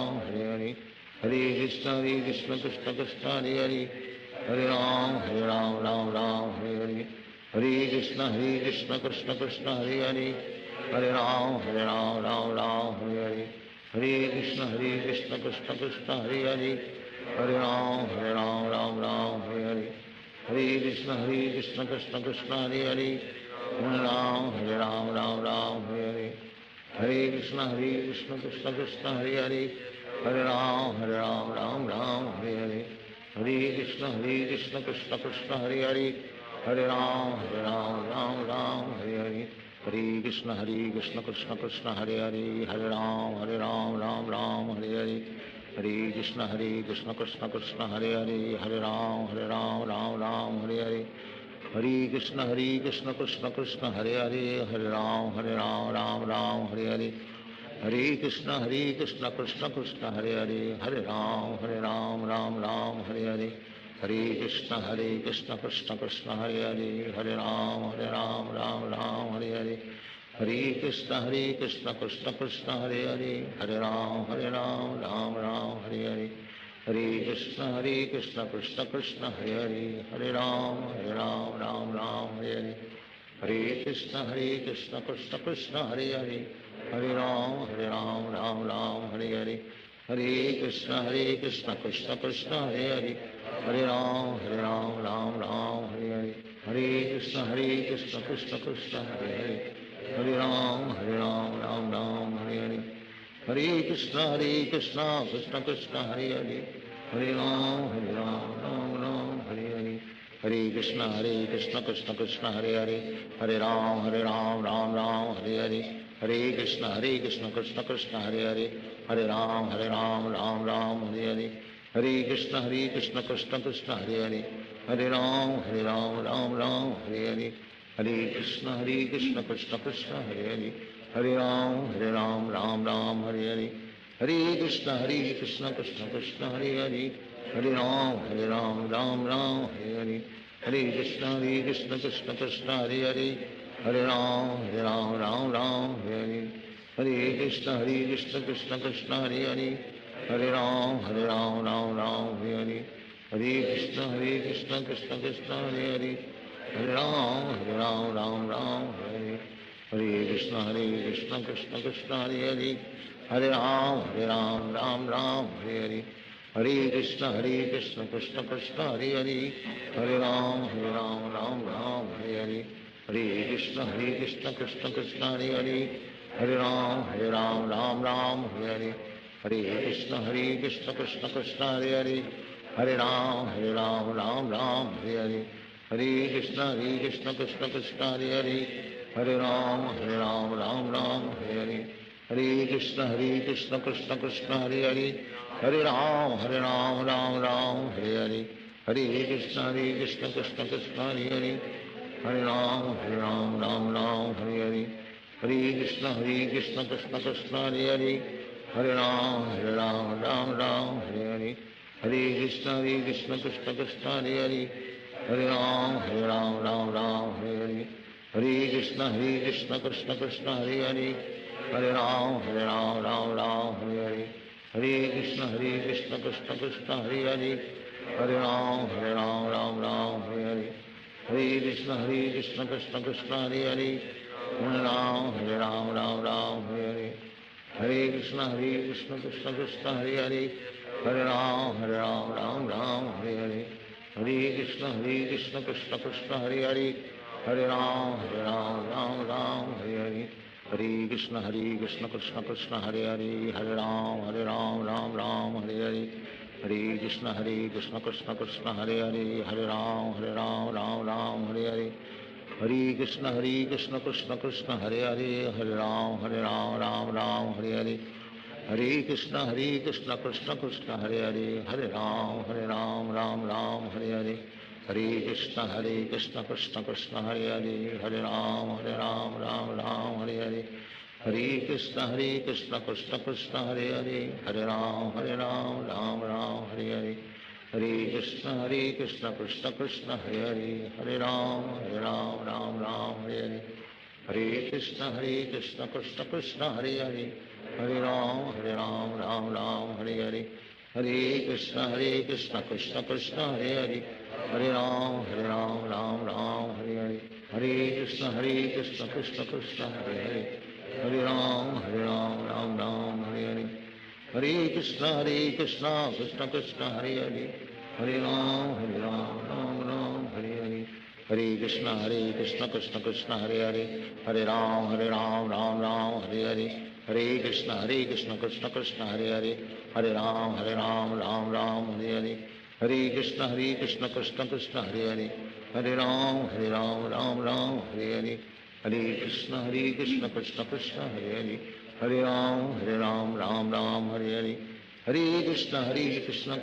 राम हरे हरे, हरे कृष्ण कृष्ण कृष्ण हरे हरे, हरे राम राम हरे हरे, हरे कृष्ण कृष्ण कृष्ण हरे हरे, हरे राम राम हरे हरे, हरे कृष्ण कृष्ण कृष्ण हरे हरे, हरे राम राम हरे हरे, हरे कृष्ण कृष्ण कृष्ण हरे हरे, हरे राम राम हरे हरे, हरे कृष्ण कृष्ण कृष्ण हरे हरे, हरे राम राम हरे हरे, हरे कृष्ण कृष्ण कृष्ण हरे हरे, हरे राम राम हरे हरे, हरे कृष्ण कृष्ण कृष्ण हरे हरे, हरे राम राम हरे हरे, हरे कृष्ण कृष्ण कृष्ण हरे हरे, हरे राम राम हरे हरे, हरे कृष्ण कृष्ण कृष्ण हरे हरे, हरे राम राम हरे हरे, हरे कृष्ण कृष्ण कृष्ण हरे हरे, हरे राम राम हरे हरे, हरे कृष्ण कृष्ण कृष्ण हरे हरे, हरे राम राम हरे हरे, हरे कृष्ण कृष्ण कृष्ण हरे हरे, हरे राम राम हरे हरे, हरे कृष्ण कृष्ण कृष्ण हरे हरे, हरे राम राम हरे हरे, हरे कृष्ण कृष्ण कृष्ण हरे हरे, हरे राम राम हरे हरे, हरे कृष्ण कृष्ण कृष्ण हरे हरे, हरे राम हरे हरे, हरे कृष्ण कृष्ण कृष्ण हरे हरे, हरे राम राम हरे हरे, हरे कृष्ण कृष्ण कृष्ण हरे हरे, हरे राम राम हरे हरे, हरे कृष्ण कृष्ण कृष्ण हरे हरे, हरे राम राम हरे हरे, हरे कृष्ण कृष्ण कृष्ण हरे हरे, हरे राम राम हरे हरे, हरे कृष्ण कृष्ण कृष्ण हरे हरे, हरे राम राम हरे हरे, हरे कृष्ण कृष्ण कृष्ण हरे हरे, हरे राम राम हरे हरे, हरे कृष्ण कृष्ण कृष्ण हरे हरे, हरे राम राम हरे हरे, हरे कृष्ण कृष्ण कृष्ण हरे हरे, हरे राम राम राम हरे हरे, हरे कृष्ण कृष्ण कृष्ण हरे हरे, हरे राम राम राम हरे हरे, हरे कृष्ण कृष्ण कृष्ण हरे हरे, हरे राम राम राम हरे हरे, हरे कृष्ण कृष्ण कृष्ण हरे हरे, हरे राम राम हरे हरे, हरे कृष्ण कृष्ण कृष्ण हरे हरे, हरे राम राम राम हरे हरे, हरे कृष्ण कृष्ण कृष्ण हरे हरे, हरे राम राम राम हरे हरे, हरे कृष्ण कृष्ण कृष्ण हरे हरे, हरे राम राम राम हरे हरे, हरे कृष्ण कृष्ण कृष्ण हरे हरे, हरे राम राम राम हरे हरे, हरे कृष्ण कृष्ण कृष्ण हरे हरे, हरे राम राम राम हरे हरे, हरे कृष्ण कृष्ण कृष्ण हरे हरे, हरे राम राम राम हरे हरे, हरे कृष्ण कृष्ण कृष्ण हरे हरे, हरे राम राम राम हरे हरे, हरे कृष्ण कृष्ण कृष्ण हरे हरे, हरे राम राम राम हरे हरे, हरे कृष्ण कृष्ण कृष्ण हरे हरे, हरे राम राम हरे हरे, हरे कृष्ण कृष्ण कृष्ण हरे हरे, हरे राम राम राम हरे हरे, हरे कृष्ण कृष्ण कृष्ण हरे हरे, हरे राम राम राम हरे हरे, हरे कृष्ण कृष्ण कृष्ण हरे हरे, हरे राम राम राम हरे हरे, हरे कृष्ण कृष्ण कृष्ण हरे हरे, हरे राम राम राम हरे हरे, हरे कृष्ण कृष्ण कृष्ण हरे हरे, हरे राम राम राम हरे हरे, हरे कृष्ण कृष्ण कृष्ण हरे हरे, हरे राम राम राम हरे हरे, हरे कृष्ण कृष्ण कृष्ण हरे हरे, हरे राम राम राम हरे हरे, हरे कृष्ण कृष्ण कृष्ण हरे हरे, हरे राम राम राम हरे हरे, हरे कृष्ण कृष्ण कृष्ण हरे हरे, हरे राम राम राम हरे हरे, हरे कृष्ण कृष्ण कृष्ण हरे हरे, हरे राम राम राम हरे हरे, हरे कृष्ण कृष्ण कृष्ण हरे हरे, हरे राम राम राम हरे हरे, हरे कृष्ण कृष्ण कृष्ण हरे हरे, हरे राम राम राम हरे हरे, हरे कृष्ण कृष्ण कृष्ण हरे हरे, हरे राम राम राम हरे हरे, हरे कृष्ण कृष्ण कृष्ण हरे हरे, हरे राम राम राम हरे हरे, हरे कृष्ण कृष्ण कृष्ण हरे हरे, हरे राम राम राम हरे हरे, हरे कृष्ण कृष्ण कृष्ण हरे हरे, हरे राम राम राम हरे हरे, हरे कृष्ण कृष्ण कृष्ण हरे हरे, हरे राम राम राम हरे हरे, हरे कृष्ण कृष्ण कृष्ण हरे हरे, हरे राम राम राम हरे हरे, हरे कृष्ण कृष्ण कृष्ण हरे हरे, हरे राम राम राम हरे हरे, हरे कृष्ण कृष्ण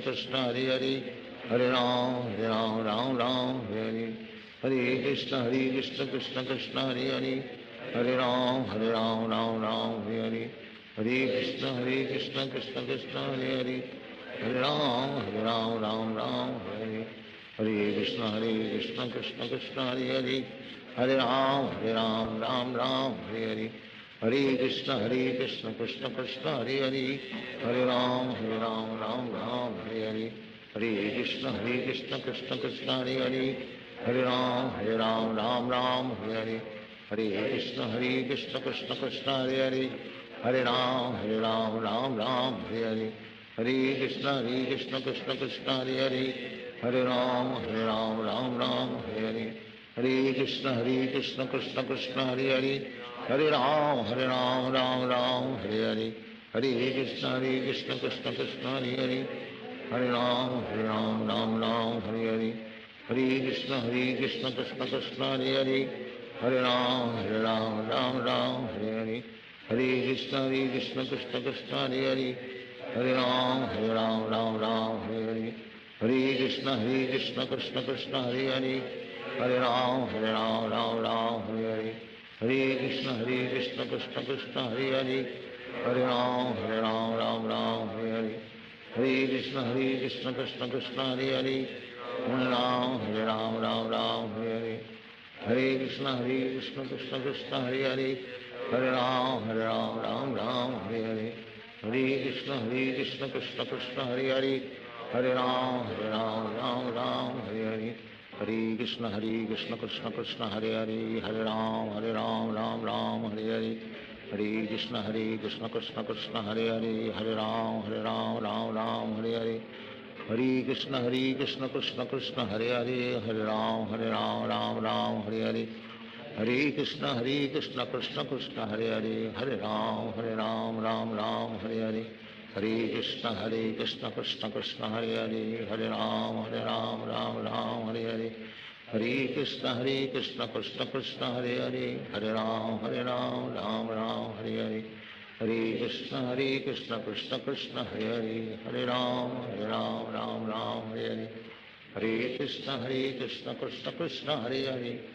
कृष्ण हरे हरे, हरे राम राम राम हरे हरे, हरे कृष्ण कृष्ण कृष्ण हरे हरे, हरे राम राम राम हरे हरे, हरे कृष्ण कृष्ण कृष्ण हरे हरे, हरे राम राम राम हरे हरे, हरे कृष्ण कृष्ण कृष्ण हरे हरे, हरे राम राम राम हरे हरे, हरे कृष्ण कृष्ण कृष्ण हरे हरे, हरे राम राम राम हरे हरे, हरे कृष्ण कृष्ण कृष्ण हरे हरे, हरे राम राम राम हरे हरे, हरे कृष्ण कृष्ण कृष्ण हरे हरे, हरे राम राम राम हरे हरे, हरे कृष्ण कृष्ण कृष्ण हरे हरे, हरे राम राम राम हरे हरे, हरे कृष्ण कृष्ण कृष्ण हरे हरे, हरे राम राम राम हरे हरे, हरे कृष्ण कृष्ण कृष्ण हरे हरे, हरे राम राम राम हरे हरे, हरे कृष्ण कृष्ण कृष्ण हरे हरे, हरे राम राम राम हरे हरे, हरे कृष्ण कृष्ण कृष्ण हरे हरे, हरे राम राम राम हरे हरे, हरे कृष्ण कृष्ण कृष्ण हरे हरे, हरे राम राम राम हरे हरे, हरे कृष्ण कृष्ण कृष्ण हरे हरे, हरे राम राम राम हरे हरे, हरे कृष्ण कृष्ण कृष्ण हरे हरे, हरे राम राम राम हरे हरे, हरे कृष्ण कृष्ण कृष्ण हरे हरे, हरे राम राम राम हरे हरे, हरे कृष्ण कृष्ण कृष्ण हरे हरे, हरे राम राम राम हरे हरे, हरे कृष्ण कृष्ण कृष्ण हरे हरे, हरे राम राम राम हरे हरे, हरे कृष्ण कृष्ण कृष्ण हरे हरे, हरे राम राम राम हरे हरे, हरे कृष्ण कृष्ण कृष्ण हरे हरे, हरे राम राम हरे हरे, हरे कृष्ण कृष्ण कृष्ण हरे हरे, हरे राम राम हरे हरे, हरे कृष्ण कृष्ण कृष्ण हरे हरे, हरे राम राम हरे हरे, हरे कृष्ण कृष्ण कृष्ण हरे हरे, हरे राम राम हरे हरे, हरे कृष्ण कृष्ण कृष्ण हरे हरे,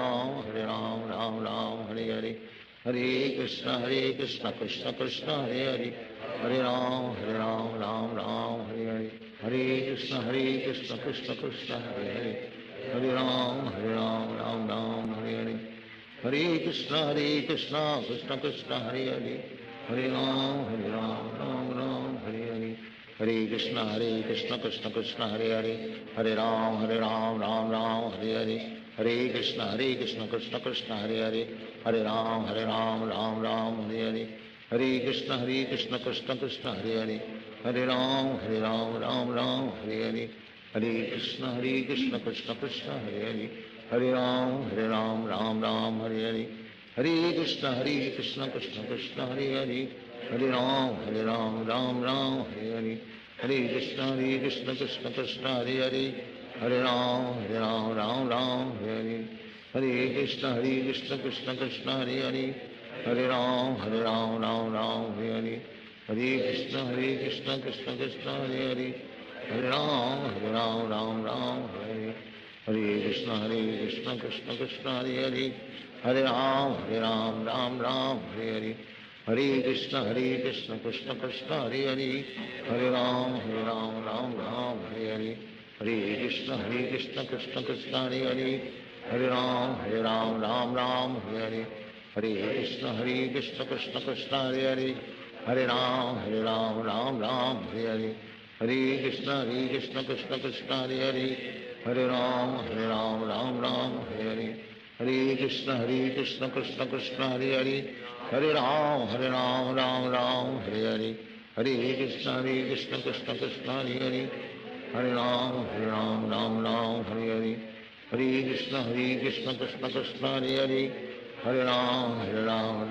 हरे राम राम हरे हरे, हरे कृष्ण कृष्ण कृष्ण हरे हरे, हरे राम राम हरे हरे, हरे कृष्ण कृष्ण कृष्ण हरे हरे, हरे राम राम हरे हरे, हरे कृष्ण कृष्ण कृष्ण हरे हरे, हरे राम राम हरे हरे, हरे कृष्ण कृष्ण कृष्ण हरे हरे, हरे राम राम हरे हरे, हरे कृष्ण कृष्ण कृष्ण हरे हरे, हरे राम राम हरे हरे, हरे कृष्ण कृष्ण कृष्ण हरे हरे, हरे राम राम हरे हरे, हरे कृष्ण कृष्ण कृष्ण हरे हरे, हरे राम राम हरे हरे, हरे कृष्ण कृष्ण कृष्ण हरे हरे, हरे राम राम हरे हरे, हरे कृष्ण कृष्ण कृष्ण हरे हरे, हरे राम राम हरे हरे, हरे कृष्ण कृष्ण कृष्ण हरे हरे, हरे राम राम हरे हरे, हरे कृष्ण कृष्ण कृष्ण हरे हरे, हरे राम राम हरे हरे, हरे कृष्ण कृष्ण कृष्ण हरे हरे, हरे राम राम हरे हरे, हरे कृष्ण कृष्ण कृष्ण हरे हरे, हरे राम राम हरे हरे, हरे कृष्ण कृष्ण कृष्ण हरे हरे, हरे राम राम हरे हरे, हरे कृष्ण कृष्ण कृष्ण हरे हरे, हरे राम राम हरे हरे, हरे कृष्ण कृष्ण कृष्ण हरे हरे, हरे राम राम हरे हरे, हरे कृष्ण कृष्ण कृष्ण हरे हरे, हरे राम राम हरे हरे, हरे कृष्ण कृष्ण कृष्ण हरे हरे, हरे राम राम हरे हरे, हरे कृष्ण कृष्ण कृष्ण हरे हरे, हरे राम राम हरे हरे, हरे कृष्ण कृष्ण कृष्ण हरे हरे, हरे राम राम हरे हरे, हरे कृष्ण कृष्ण कृष्ण हरे हरे, हरे राम राम हरे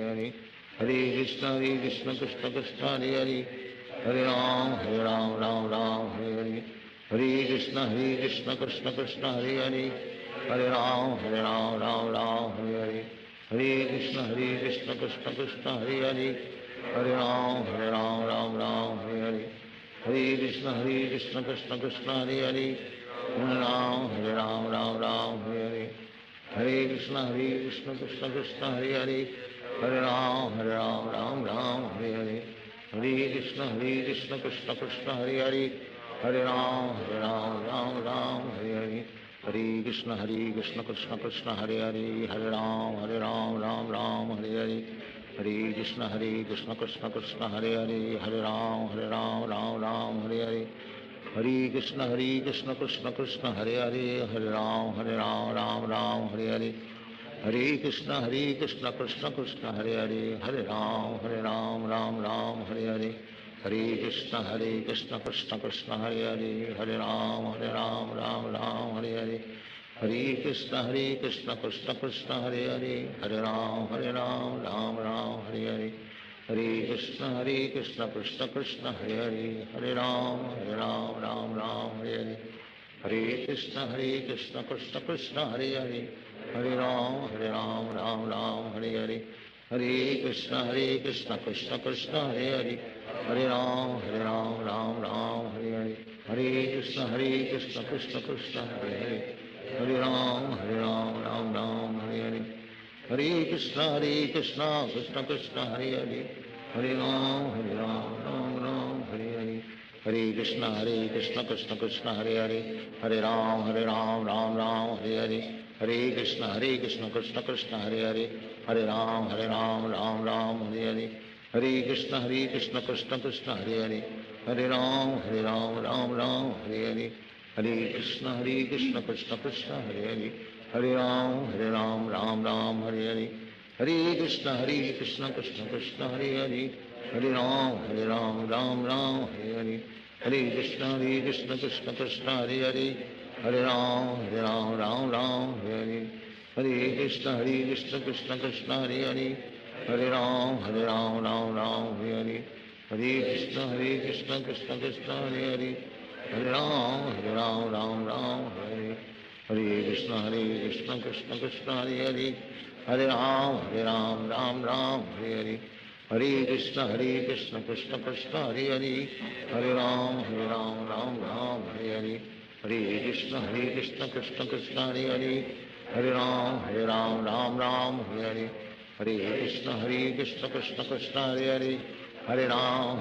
हरे, हरे कृष्ण कृष्ण कृष्ण हरे हरे, हरे राम राम हरे हरे, हरे कृष्ण कृष्ण कृष्ण हरे हरे, हरे राम राम हरे हरे, हरे कृष्ण कृष्ण कृष्ण हरे हरे, हरे राम राम हरे हरे, हरे कृष्ण कृष्ण कृष्ण हरे हरे, हरे राम राम हरे हरे, हरे कृष्ण कृष्ण कृष्ण हरे हरे, हरे राम राम हरे हरे, हरे कृष्ण कृष्ण कृष्ण हरे हरे, हरे राम राम हरे हरे, हरे कृष्ण कृष्ण कृष्ण हरे हरे, हरे राम राम हरे हरे, हरे कृष्ण कृष्ण कृष्ण हरे हरे, हरे राम राम हरे हरे, हरे कृष्ण कृष्ण कृष्ण हरे हरे, हरे राम राम हरे हरे, हरे कृष्ण कृष्ण कृष्ण हरे हरे, हरे राम राम हरे हरे, हरे कृष्ण कृष्ण कृष्ण हरे हरे, हरे राम राम हरे हरे, हरे कृष्ण कृष्ण कृष्ण हरे हरे, हरे राम राम हरे हरे, हरे कृष्ण कृष्ण कृष्ण हरे हरे, हरे राम राम हरे हरे, हरे कृष्ण कृष्ण कृष्ण हरे हरे, हरे राम राम हरे हरे, हरे कृष्ण कृष्ण कृष्ण हरे हरे, हरे राम हरे हरे, हरे कृष्ण कृष्ण कृष्ण हरे हरे, हरे राम राम हरे हरे, हरे कृष्ण कृष्ण कृष्ण हरे हरे, हरे राम राम राम हरे हरे, हरे कृष्ण कृष्ण कृष्ण हरे हरे, हरे राम राम राम हरे हरे, हरे कृष्ण कृष्ण कृष्ण हरे हरे, हरे राम राम हरे हरे, हरे कृष्ण कृष्ण कृष्ण हरे हरे, हरे राम राम हरे हरे, हरे कृष्ण कृष्ण कृष्ण हरे हरे, हरे राम राम हरे हरे, हरे कृष्ण कृष्ण कृष्ण हरे हरे, हरे राम राम हरे हरे, हरे कृष्ण कृष्ण कृष्ण हरे हरे, हरे राम राम हरे हरे, हरे कृष्ण कृष्ण कृष्ण हरे हरे, हरे राम राम हरे हरे, हरे कृष्ण कृष्ण कृष्ण हरे हरे, हरे राम राम हरे हरे, हरे कृष्ण कृष्ण कृष्ण हरे हरे, हरे राम राम हरे हरे, हरे कृष्ण कृष्ण कृष्ण हरे हरे, हरे राम राम हरे हरे, हरे कृष्ण कृष्ण कृष्ण हरे हरे, हरे राम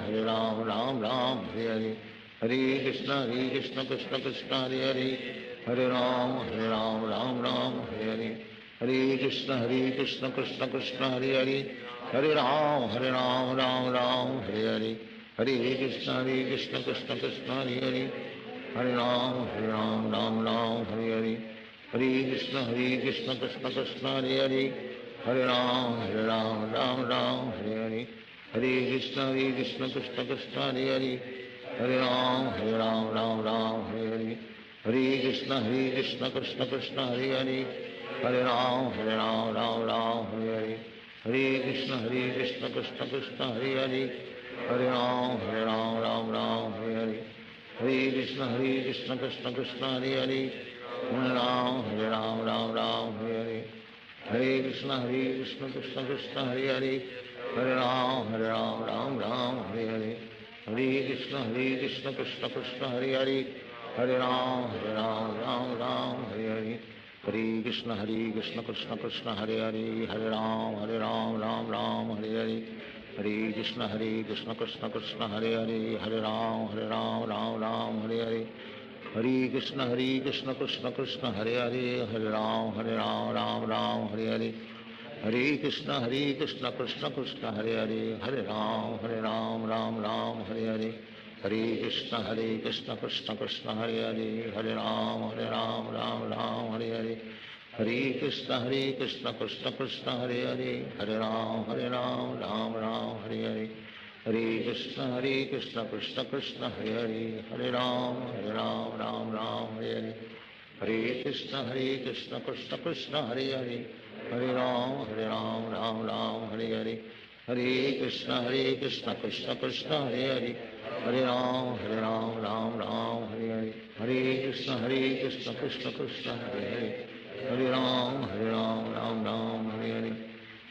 राम हरे हरे, हरे कृष्ण कृष्ण कृष्ण हरे हरे, हरे राम राम हरे हरे, हरे कृष्ण कृष्ण कृष्ण हरे हरे, हरे राम राम हरे हरे, हरे कृष्ण कृष्ण कृष्ण हरे हरे, हरे राम राम हरे हरे, हरे कृष्ण कृष्ण कृष्ण हरे हरे, हरे राम राम हरे हरे, हरे कृष्ण कृष्ण कृष्ण हरे हरे, हरे राम राम हरे हरे, हरे कृष्ण कृष्ण कृष्ण हरे हरे, हरे राम राम हरे हरे, हरे कृष्ण कृष्ण कृष्ण हरे हरे, हरे राम राम हरे हरे, हरे कृष्ण कृष्ण कृष्ण हरे हरे, हरे राम राम हरे हरे, हरे कृष्ण कृष्ण कृष्ण हरे हरे, हरे राम राम हरे हरे, हरे कृष्ण कृष्ण कृष्ण हरे हरे, हरे राम राम हरे हरे, हरे कृष्ण कृष्ण कृष्ण हरे हरे, हरे राम राम हरे हरे, हरे कृष्ण कृष्ण कृष्ण हरे हरे, हरे राम राम हरे हरे, हरे कृष्ण कृष्ण कृष्ण हरे हरे, हरे राम राम हरे हरे, हरे कृष्ण कृष्ण कृष्ण हरे हरे, हरे राम राम हरे हरे, हरे कृष्ण कृष्ण कृष्ण हरे हरे, हरे राम राम हरे हरे, हरे कृष्ण कृष्ण कृष्ण हरे हरे, हरे राम राम हरे हरे, हरे कृष्ण कृष्ण कृष्ण हरे हरे, हरे राम राम हरे हरे, हरे कृष्ण कृष्ण कृष्ण हरे हरे, हरे राम राम हरे हरे, हरे कृष्ण कृष्ण कृष्ण हरे हरे, हरे राम राम हरे हरे, हरे कृष्ण कृष्ण कृष्ण हरे हरे, हरे राम राम हरे हरे, हरे कृष्ण कृष्ण कृष्ण हरे हरे, हरे राम राम हरे हरे,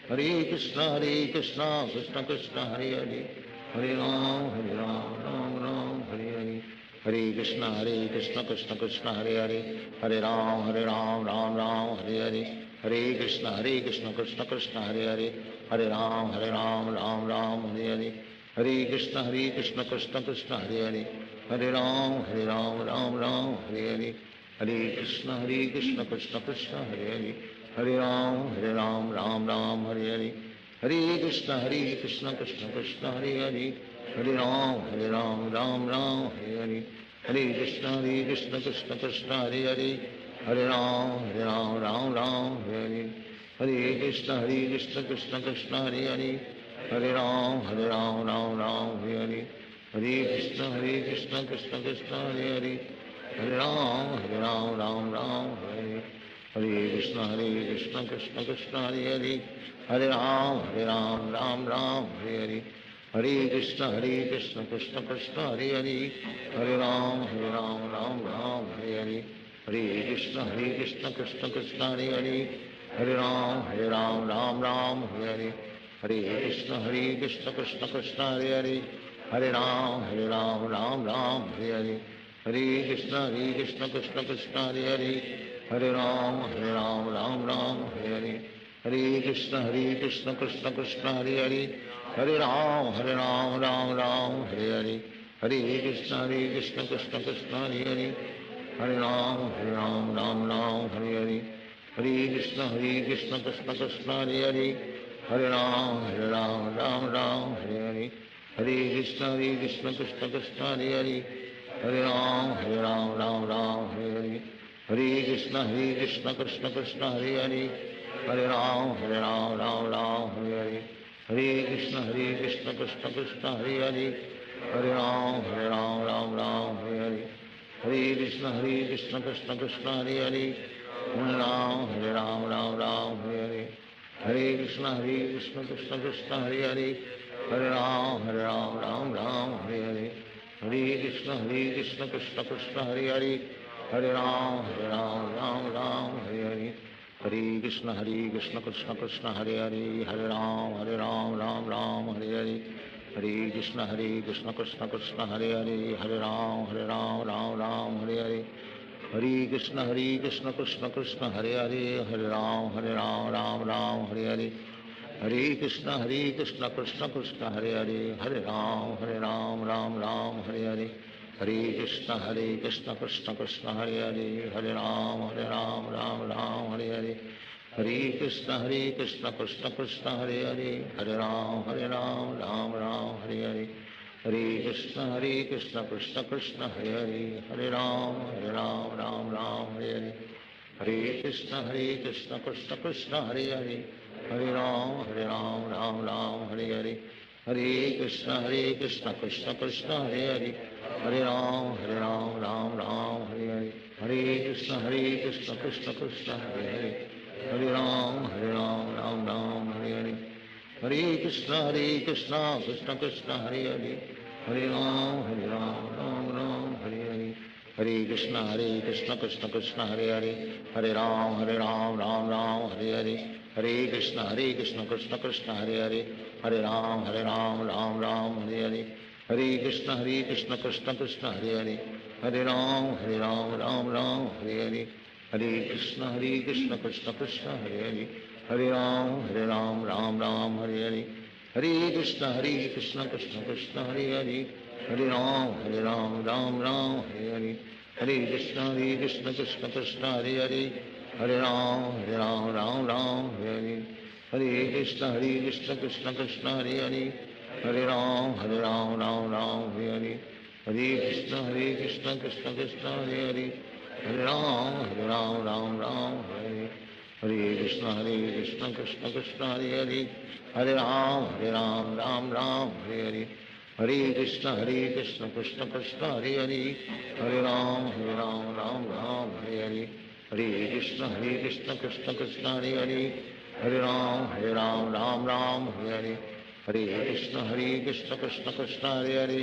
हरे कृष्ण कृष्ण कृष्ण हरे हरे, हरे राम राम हरे हरे, हरे कृष्ण कृष्ण कृष्ण हरे हरे, हरे राम राम हरे हरे, हरे कृष्ण कृष्ण कृष्ण हरे हरे, हरे राम राम हरे हरे, हरे कृष्ण कृष्ण कृष्ण हरे हरे, हरे राम राम हरे हरे, हरे कृष्ण कृष्ण कृष्ण हरे हरे, हरे राम राम हरे हरे, हरे कृष्ण कृष्ण कृष्ण हरे हरे, हरे राम राम हरे हरे, हरे कृष्ण कृष्ण कृष्ण हरे हरे, हरे राम राम हरे हरे, हरे कृष्ण कृष्ण कृष्ण हरे हरे, हरे राम राम हरे हरे, हरे कृष्ण कृष्ण कृष्ण हरे हरे, हरे राम राम हरे हरे, हरे कृष्ण कृष्ण कृष्ण हरे हरे, हरे राम राम हरे हरे, हरे कृष्ण कृष्ण कृष्ण हरे हरे, हरे राम राम हरे हरे, हरे कृष्ण कृष्ण कृष्ण हरे हरे, हरे राम राम हरे हरे, हरे कृष्ण कृष्ण कृष्ण हरे हरे, हरे राम राम हरे हरे, हरे कृष्ण कृष्ण कृष्ण हरे हरे, हरे राम राम हरे हरे, हरे कृष्ण कृष्ण कृष्ण हरे हरे हरे राम राम राम हरे हरे हरे कृष्ण कृष्ण कृष्ण हरे हरे हरे राम राम राम हरे हरे हरे कृष्ण कृष्ण कृष्ण हरे हरे हरे राम राम राम हरे हरे हरे कृष्ण कृष्ण कृष्ण हरे हरे हरे राम राम राम हरे हरे हरे कृष्ण कृष्ण कृष्ण हरे हरे हरे राम राम हरे हरे हरे कृष्ण कृष्ण कृष्ण हरे हरे हरे राम राम हरे हरे हरे कृष्ण कृष्ण कृष्ण हरे हरे हरे राम राम हरे हरे हरे कृष्ण कृष्ण कृष्ण हरे हरे हरे राम राम हरे हरे हरे कृष्ण कृष्ण कृष्ण हरे हरे हरे राम राम हरे हरे हरे कृष्ण कृष्ण कृष्ण हरे हरे हरे राम राम हरे हरे हरे कृष्ण कृष्ण कृष्ण हरे हरे हरे राम राम हरे हरे हरे कृष्ण कृष्ण कृष्ण हरे हरे हरे राम राम हरे हरे हरे कृष्ण कृष्ण कृष्ण हरे हरे हरे राम राम हरे हरे हरे कृष्ण कृष्ण कृष्ण हरे हरे हरे राम राम हरे हरे हरे कृष्ण कृष्ण कृष्ण हरे हरे हरे राम राम हरे हरे हरे कृष्ण कृष्ण कृष्ण हरे हरे हरे राम राम हरे हरे हरे कृष्ण कृष्ण कृष्ण हरे हरे हरे राम राम हरे हरे हरे कृष्ण कृष्ण कृष्ण हरे हरे हरे राम राम हरे हरे हरे कृष्ण कृष्ण कृष्ण हरे हरे हरे राम राम हरे हरे हरे कृष्ण कृष्ण कृष्ण हरे हरे हरे राम राम हरे हरे हरे कृष्ण कृष्ण कृष्ण हरे हरे हरे राम राम हरे हरे हरे कृष्ण कृष्ण कृष्ण हरे हरे हरे राम राम हरे हरे हरे कृष्ण कृष्ण कृष्ण हरे हरे हरे राम राम हरे हरे हरे कृष्ण कृष्ण कृष्ण हरे हरे हरे राम राम हरे हरे हरे कृष्ण कृष्ण कृष्ण हरे हरे हरे राम राम हरे हरे हरे कृष्ण कृष्ण कृष्ण हरे हरे हरे राम राम हरे हरे हरे कृष्ण कृष्ण कृष्ण हरे हरे हरे राम राम हरे हरे हरे कृष्ण कृष्ण कृष्ण हरे हरे हरे राम राम हरे हरे हरे कृष्ण कृष्ण कृष्ण हरे हरे हरे राम राम हरे हरे हरे कृष्ण कृष्ण कृष्ण हरे हरे हरे राम राम हरे हरे हरे कृष्ण कृष्ण कृष्ण हरे हरे हरे राम राम हरे हरे हरे कृष्ण कृष्ण कृष्ण हरे हरे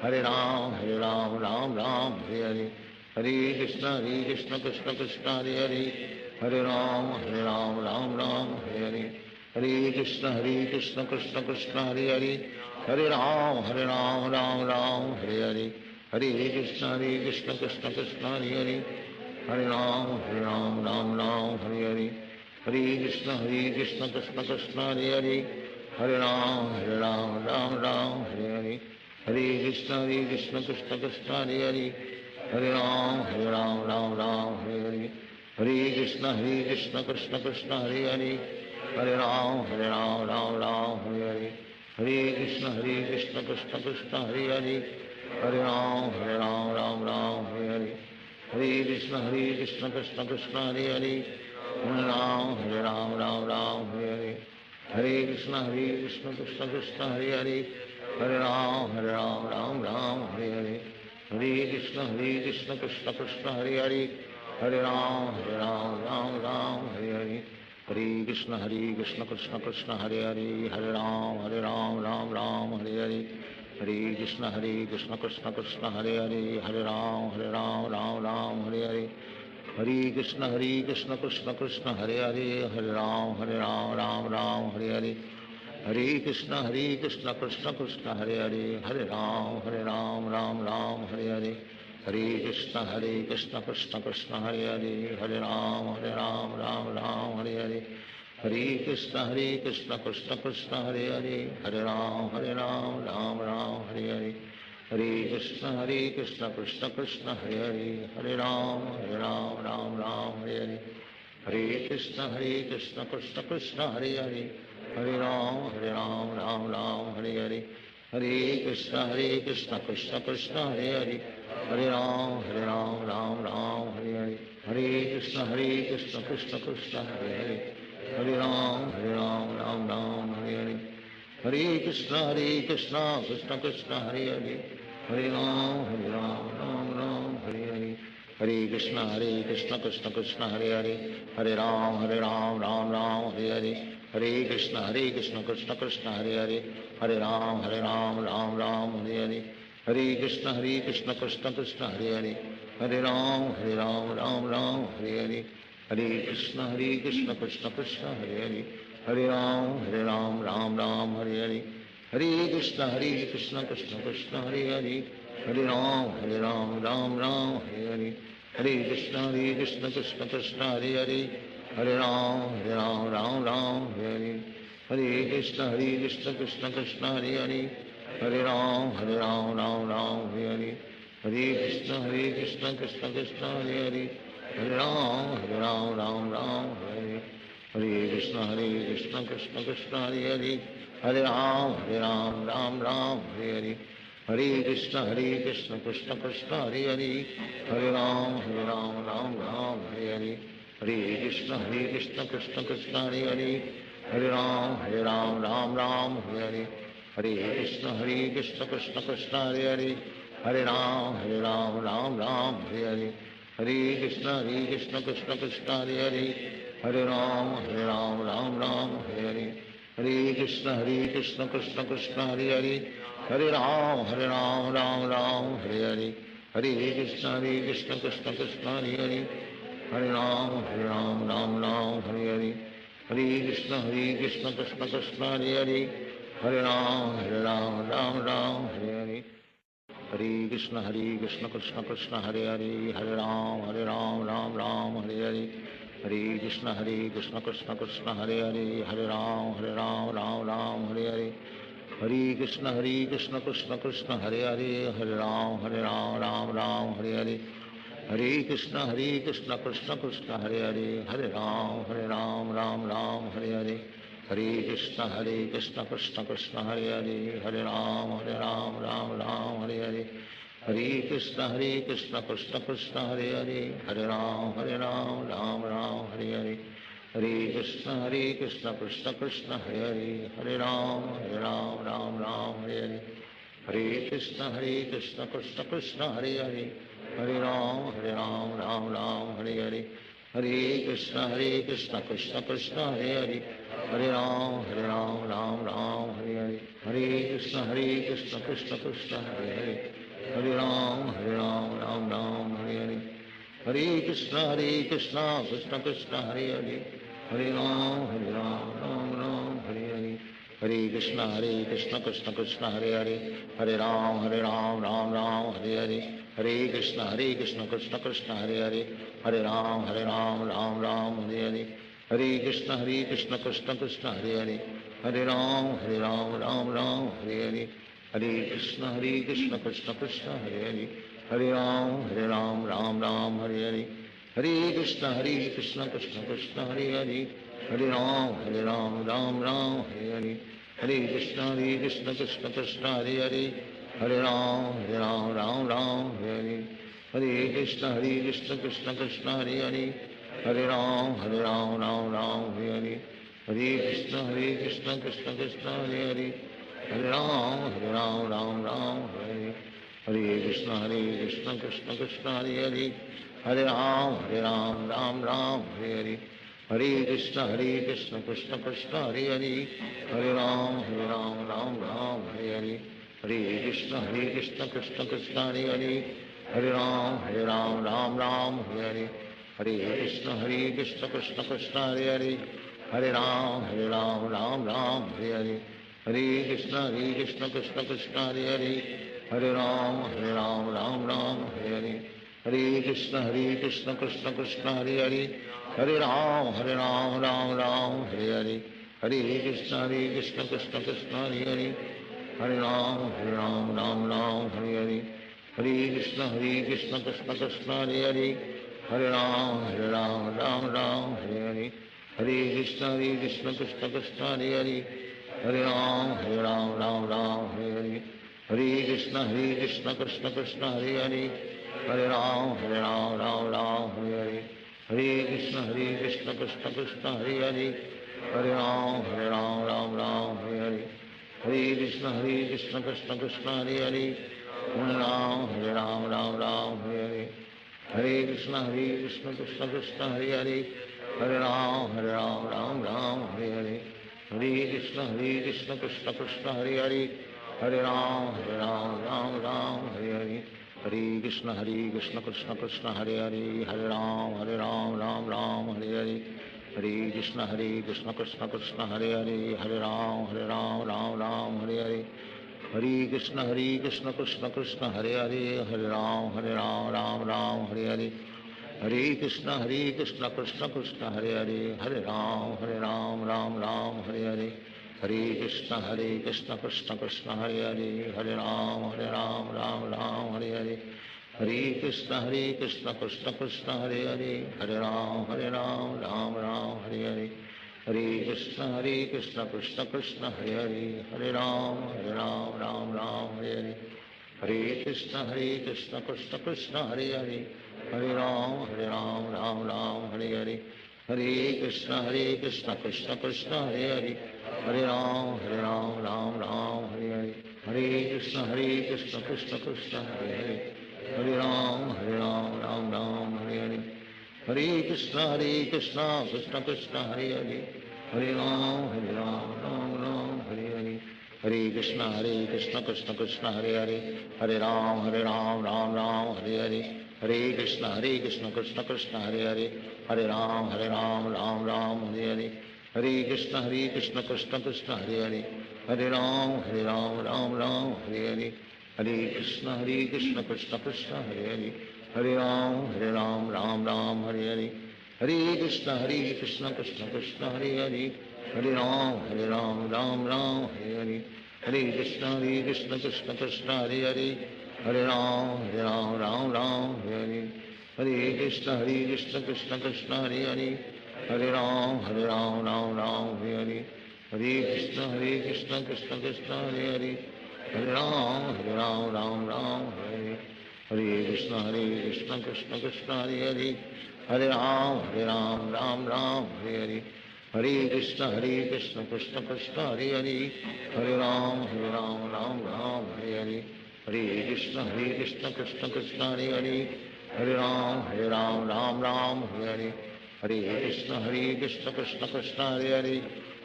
हरे राम राम हरे हरे हरे कृष्ण कृष्ण कृष्ण हरे हरे हरे राम राम हरे हरे हरे कृष्ण कृष्ण कृष्ण हरे हरे हरे राम राम हरे हरे हरे कृष्ण कृष्ण कृष्ण हरे हरे हरे राम राम हरे हरे हरे कृष्ण कृष्ण कृष्ण हरे हरे हरे राम राम हरे हरे हरे कृष्ण कृष्ण कृष्ण हरे हरे हरे राम राम हरे हरे हरे कृष्ण कृष्ण कृष्ण हरे हरे हरे राम हरे हरे हरे कृष्ण कृष्ण कृष्ण हरे हरे हरे राम हरे हरे हरे कृष्ण कृष्ण कृष्ण हरे हरे हरे राम हरे हरे हरे कृष्ण कृष्ण कृष्ण हरे हरे हरे राम हरे हरे हरे कृष्ण कृष्ण कृष्ण हरे हरे हरे राम हरे हरे हरे कृष्ण कृष्ण कृष्ण हरे हरे हरे राम हरे हरे हरे कृष्ण कृष्ण कृष्ण हरे हरे हरे राम राम हरे हरे हरे कृष्ण कृष्ण कृष्ण हरे हरे हरे राम राम हरे हरे हरे कृष्ण कृष्ण कृष्ण हरे हरे हरे राम राम हरे हरे हरे कृष्ण कृष्ण कृष्ण हरे हरे हरे राम राम हरे हरे हरे कृष्ण कृष्ण कृष्ण हरे हरे, हरे राम राम राम हरे हरे, हरे कृष्ण कृष्ण कृष्ण हरे हरे, हरे राम राम राम हरे हरे, हरे कृष्ण कृष्ण कृष्ण हरे हरे, हरे राम राम राम हरे हरे, हरे कृष्ण कृष्ण कृष्ण हरे हरे, हरे राम राम राम हरे हरे, हरे कृष्ण कृष्ण कृष्ण हरे हरे, हरे राम राम राम हरे हरे, हरे कृष्ण कृष्ण कृष्ण हरे हरे, हरे राम राम राम हरे हरे, हरे कृष्ण कृष्ण कृष्ण हरे हरे, हरे राम राम राम हरे हरे, हरे कृष्ण कृष्ण कृष्ण हरे हरे, हरे राम राम हरे हरे, हरे कृष्ण कृष्ण कृष्ण हरे हरे, हरे राम राम राम हरे हरे, हरे कृष्ण कृष्ण कृष्ण हरे हरे, हरे राम राम राम हरे हरे, हरे कृष्ण कृष्ण कृष्ण हरे हरे, हरे राम राम राम हरे हरे, हरे कृष्ण कृष्ण कृष्ण हरे हरे, हरे राम राम हरे, हरे कृष्ण कृष्ण कृष्ण हरे हरे, हरे राम राम हरे हरे, हरे कृष्ण कृष्ण कृष्ण हरे हरे, हरे राम राम हरे हरे, हरे कृष्ण कृष्ण कृष्ण हरे हरे, हरे राम राम हरे हरे, हरे कृष्ण कृष्ण कृष्ण हरे हरे, हरे राम राम हरे हरे, हरे कृष्ण कृष्ण कृष्ण हरे हरे, हरे राम राम हरे हरे, हरे कृष्ण कृष्ण कृष्ण हरे हरे, हरे राम राम हरे हरे, हरे कृष्ण कृष्ण कृष्ण हरे हरे, हरे राम राम हरे हरे, हरे कृष्ण कृष्ण कृष्ण हरे हरे, हरे राम राम हरे हरे, हरे कृष्ण कृष्ण कृष्ण हरे हरे, हरे राम राम हरे हरे, हरे कृष्ण कृष्ण कृष्ण हरे हरे, हरे राम राम हरे हरे, हरे कृष्ण कृष्ण कृष्ण हरे हरे, हरे राम राम हरे हरे, हरे कृष्ण कृष्ण कृष्ण हरे हरे, हरे राम राम हरे हरे, हरे कृष्ण कृष्ण कृष्ण हरे हरे, हरे राम राम हरे हरे, हरे कृष्ण कृष्ण कृष्ण हरे हरे, हरे राम राम हरे हरे, हरे कृष्ण कृष्ण कृष्ण हरे हरे, हरे राम राम हरे हरे, हरे कृष्ण कृष्ण कृष्ण हरे हरे, हरे राम राम हरे हरे, हरे कृष्ण कृष्ण कृष्ण हरे हरे, हरे राम राम हरे हरे, हरे कृष्ण कृष्ण कृष्ण हरे हरे, हरे राम राम हरे हरे, हरे कृष्ण कृष्ण कृष्ण हरे हरे, हरे राम राम हरे हरे, हरे कृष्ण कृष्ण कृष्ण हरे हरे, हरे राम राम हरे हरे, हरे कृष्ण कृष्ण कृष्ण हरे हरे, हरे राम राम हरे हरे, हरे कृष्ण कृष्ण कृष्ण हरे हरे, हरे राम राम हरे हरे, हरे कृष्ण कृष्ण कृष्ण हरे हरे, हरे राम राम हरे हरे, हरे कृष्ण कृष्ण कृष्ण हरे हरे, हरे राम राम हरे हरे, हरे कृष्ण कृष्ण कृष्ण हरे हरे, हरे राम राम हरे हरे, हरे कृष्ण कृष्ण कृष्ण हरे हरे, हरे राम राम हरे हरे, हरे कृष्ण कृष्ण कृष्ण हरे हरे, हरे राम राम हरे हरे, हरे कृष्ण कृष्ण कृष्ण हरे हरे, हरे राम राम हरे हरे, हरे कृष्ण कृष्ण कृष्ण हरे हरे, हरे राम राम हरे हरे, हरे कृष्ण कृष्ण कृष्ण हरे हरे, हरे राम राम हरे हरे, हरे कृष्ण कृष्ण कृष्ण हरे हरे, हरे राम राम हरे हरे, हरे कृष्ण कृष्ण कृष्ण हरे हरे, हरे राम राम हरे हरे, हरे कृष्ण कृष्ण कृष्ण हरे हरे, हरे राम राम हरे हरे, हरे कृष्ण कृष्ण कृष्ण हरे हरे, हरे राम राम हरे हरे, हरे कृष्ण कृष्ण कृष्ण हरे हरे, Hare Ram, Ram Ram, Hare Hare, Hare Krishna Krishna Krishna, Hare Hare, Hare Ram, Ram Ram, Hare Hare, Hare Krishna Krishna Krishna, Hare Hare, Hare Ram, Ram Ram, Hare Hare, Hare Krishna Krishna Krishna, Hare Hare, Hare Ram, Ram Ram, Hare Hare, Hare Krishna Krishna Krishna, Hare Hare, Hare Ram, Ram Ram, Hare Hare, Hare Krishna Krishna Krishna, Hare Hare, Hare Ram, Ram Ram, Hare Hare, Hare Krishna Krishna Krishna, Hare Hare, Hare Ram, Ram Ram, Hare Hare, Hare Krishna Krishna Krishna, Hare Hare, Hare Ram, Ram Ram, Hare Hare, Hare Krishna Krishna Krishna, Hare Hare, Hare Ram, Ram Hare Hare, Hare Krishna Krishna Krishna, Hare Hare, Hare Ram, Ram Hare Hare, Hare Krishna Krishna Krishna, Hare Hare, Hare Ram, Ram Hare Hare, Hare Krishna Krishna Krishna, Hare Hare, Hare Ram, Ram Hare Hare, Hare Krishna Krishna Krishna, Hare Hare, Hare Ram, Ram Hare Hare, Hare Krishna Krishna Krishna, Hare Hare, Hare Ram, Ram Hare Hare, Hare Krishna Krishna Krishna, Hare Hare, Hare Ram, Ram Hare Hare, Hare Krishna Krishna Krishna, Hare Hare, Hare Ram, Ram Hare Hare, Hare Krishna Krishna Krishna, Hare Hare, Hare Ram, Ram Hare Hare, Hare Krishna Krishna Krishna, Hare Hare, Hare Ram, Ram Hare Hare, Hare Krishna Krishna Krishna, Hare Hare, Hare Ram, Ram Hare Hare, Hare Krishna Krishna Krishna, Hare Hare, Hare Ram, Ram Hare Hare, Hare Krishna Krishna Krishna, Hare Hare, Hare Ram, Ram Hare Hare, Hare Krishna Krishna Krishna, Hare Hare, Hare Ram, Ram Hare Hare, Hare Krishna Krishna Krishna, Hare Hare, Hare Ram, Ram Hare Hare, Hare Krishna Krishna Krishna, Hare Hare, Hare Ram, Ram Hare Hare, Hare Krishna Krishna Krishna, Hare Hare, Hare Ram, Ram Hare Hare, Hare Krishna Krishna Krishna, Hare Hare, Hare Ram, Ram Hare Hare, Hare Krishna Krishna Krishna, Hare Hare, Hare Ram, Ram Hare Hare, Hare Krishna Krishna Krishna, Hare Hare, Hare Ram, Ram Hare Hare, Hare Krishna Krishna Krishna, Hare Hare, Hare Ram, Ram Hare Hare, Hare Krishna Krishna Krishna, Hare Hare,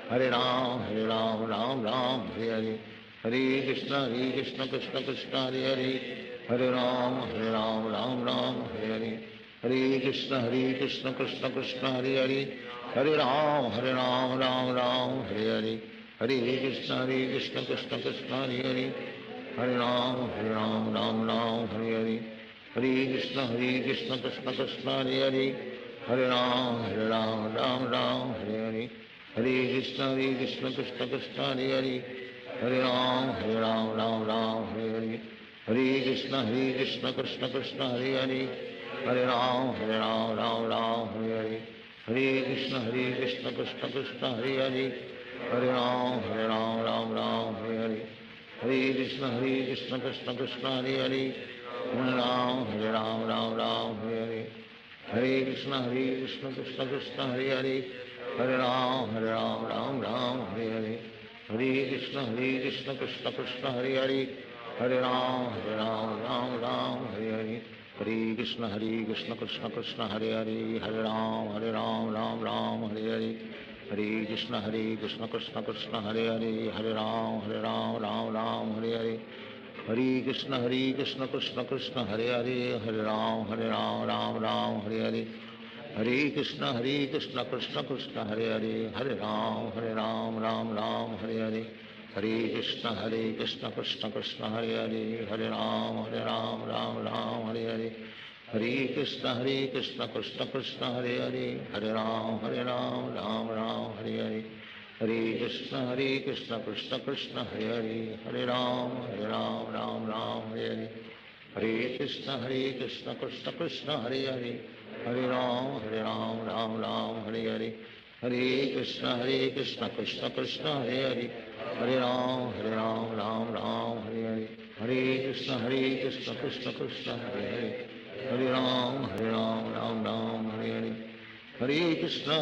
Hare Ram, Ram Hare Hare, Hare Krishna Krishna Krishna, Hare Hare, Hare Ram, Ram Hare Hare, Hare Krishna Krishna Krishna, Hare Hare, Hare Ram, Ram Hare Hare, Hare Krishna Krishna Krishna, Hare Hare, Hare Ram, Ram Hare Hare, Hare Krishna Krishna Krishna, Hare Hare, Hare Ram, Ram Hare Hare, Hare Krishna Krishna Krishna, Hare Hare, Hare Ram, Ram Hare Hare, Hare Krishna Krishna Krishna, Hare Hare, Hare Ram, Ram Hare Hare, Hare Krishna Krishna Krishna, Hare Hare, Hare Ram, Ram Hare Hare, Hare Krishna Krishna Krishna, Hare Hare, Hare Ram, Ram Hare Hare, Hare Krishna Krishna Krishna, Hare Hare, Hare Ram, Ram Hare Hare, Hare Krishna Krishna Krishna, Hare Hare, Hare Ram, Ram Hare Hare, Hare Krishna Krishna Krishna, Hare Hare, Hare Ram, Ram Hare Hare, Hare Krishna Krishna Krishna, Hare Hare, Hare Ram, Ram Hare Hare, Hare Krishna Krishna Krishna, Hare Hare, Hare Ram, Ram Hare Hare, Hare Krishna Krishna Krishna, Hare Hare, Hare Ram, Ram Hare Hare, Hare Krishna Krishna Krishna, Hare Hare, Hare Ram, Ram Hare Hare, Hare Krishna Krishna Krishna, Hare Hare, Hare Ram, Ram Hare Hare, Hare Krishna Krishna Krishna, Hare Hare, Hare Ram, Ram Hare Hare, हरे कृष्ण कृष्ण कृष्ण हरे हरे, हरे राम राम राम हरे हरे, हरे कृष्ण कृष्ण कृष्ण हरे हरे, हरे राम राम राम हरे हरे, हरे कृष्ण कृष्ण कृष्ण हरे हरे, हरे राम राम राम हरे हरे, हरे कृष्ण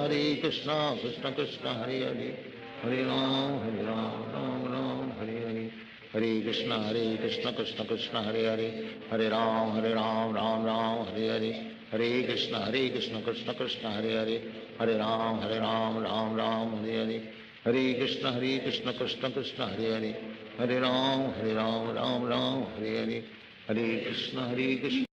कृष्ण कृष्ण हरे हरे, हरे राम राम राम हरे हरे, हरे कृष्ण कृष्ण कृष्ण हरे हरे, हरे राम राम राम हरे हरे, हरे कृष्ण कृष्ण कृष्ण हरे हरे, हरे राम राम राम हरे हरे, हरे कृष्ण कृष्ण कृष्ण हरे हरे, हरे राम राम राम हरे हरे, हरे कृष्ण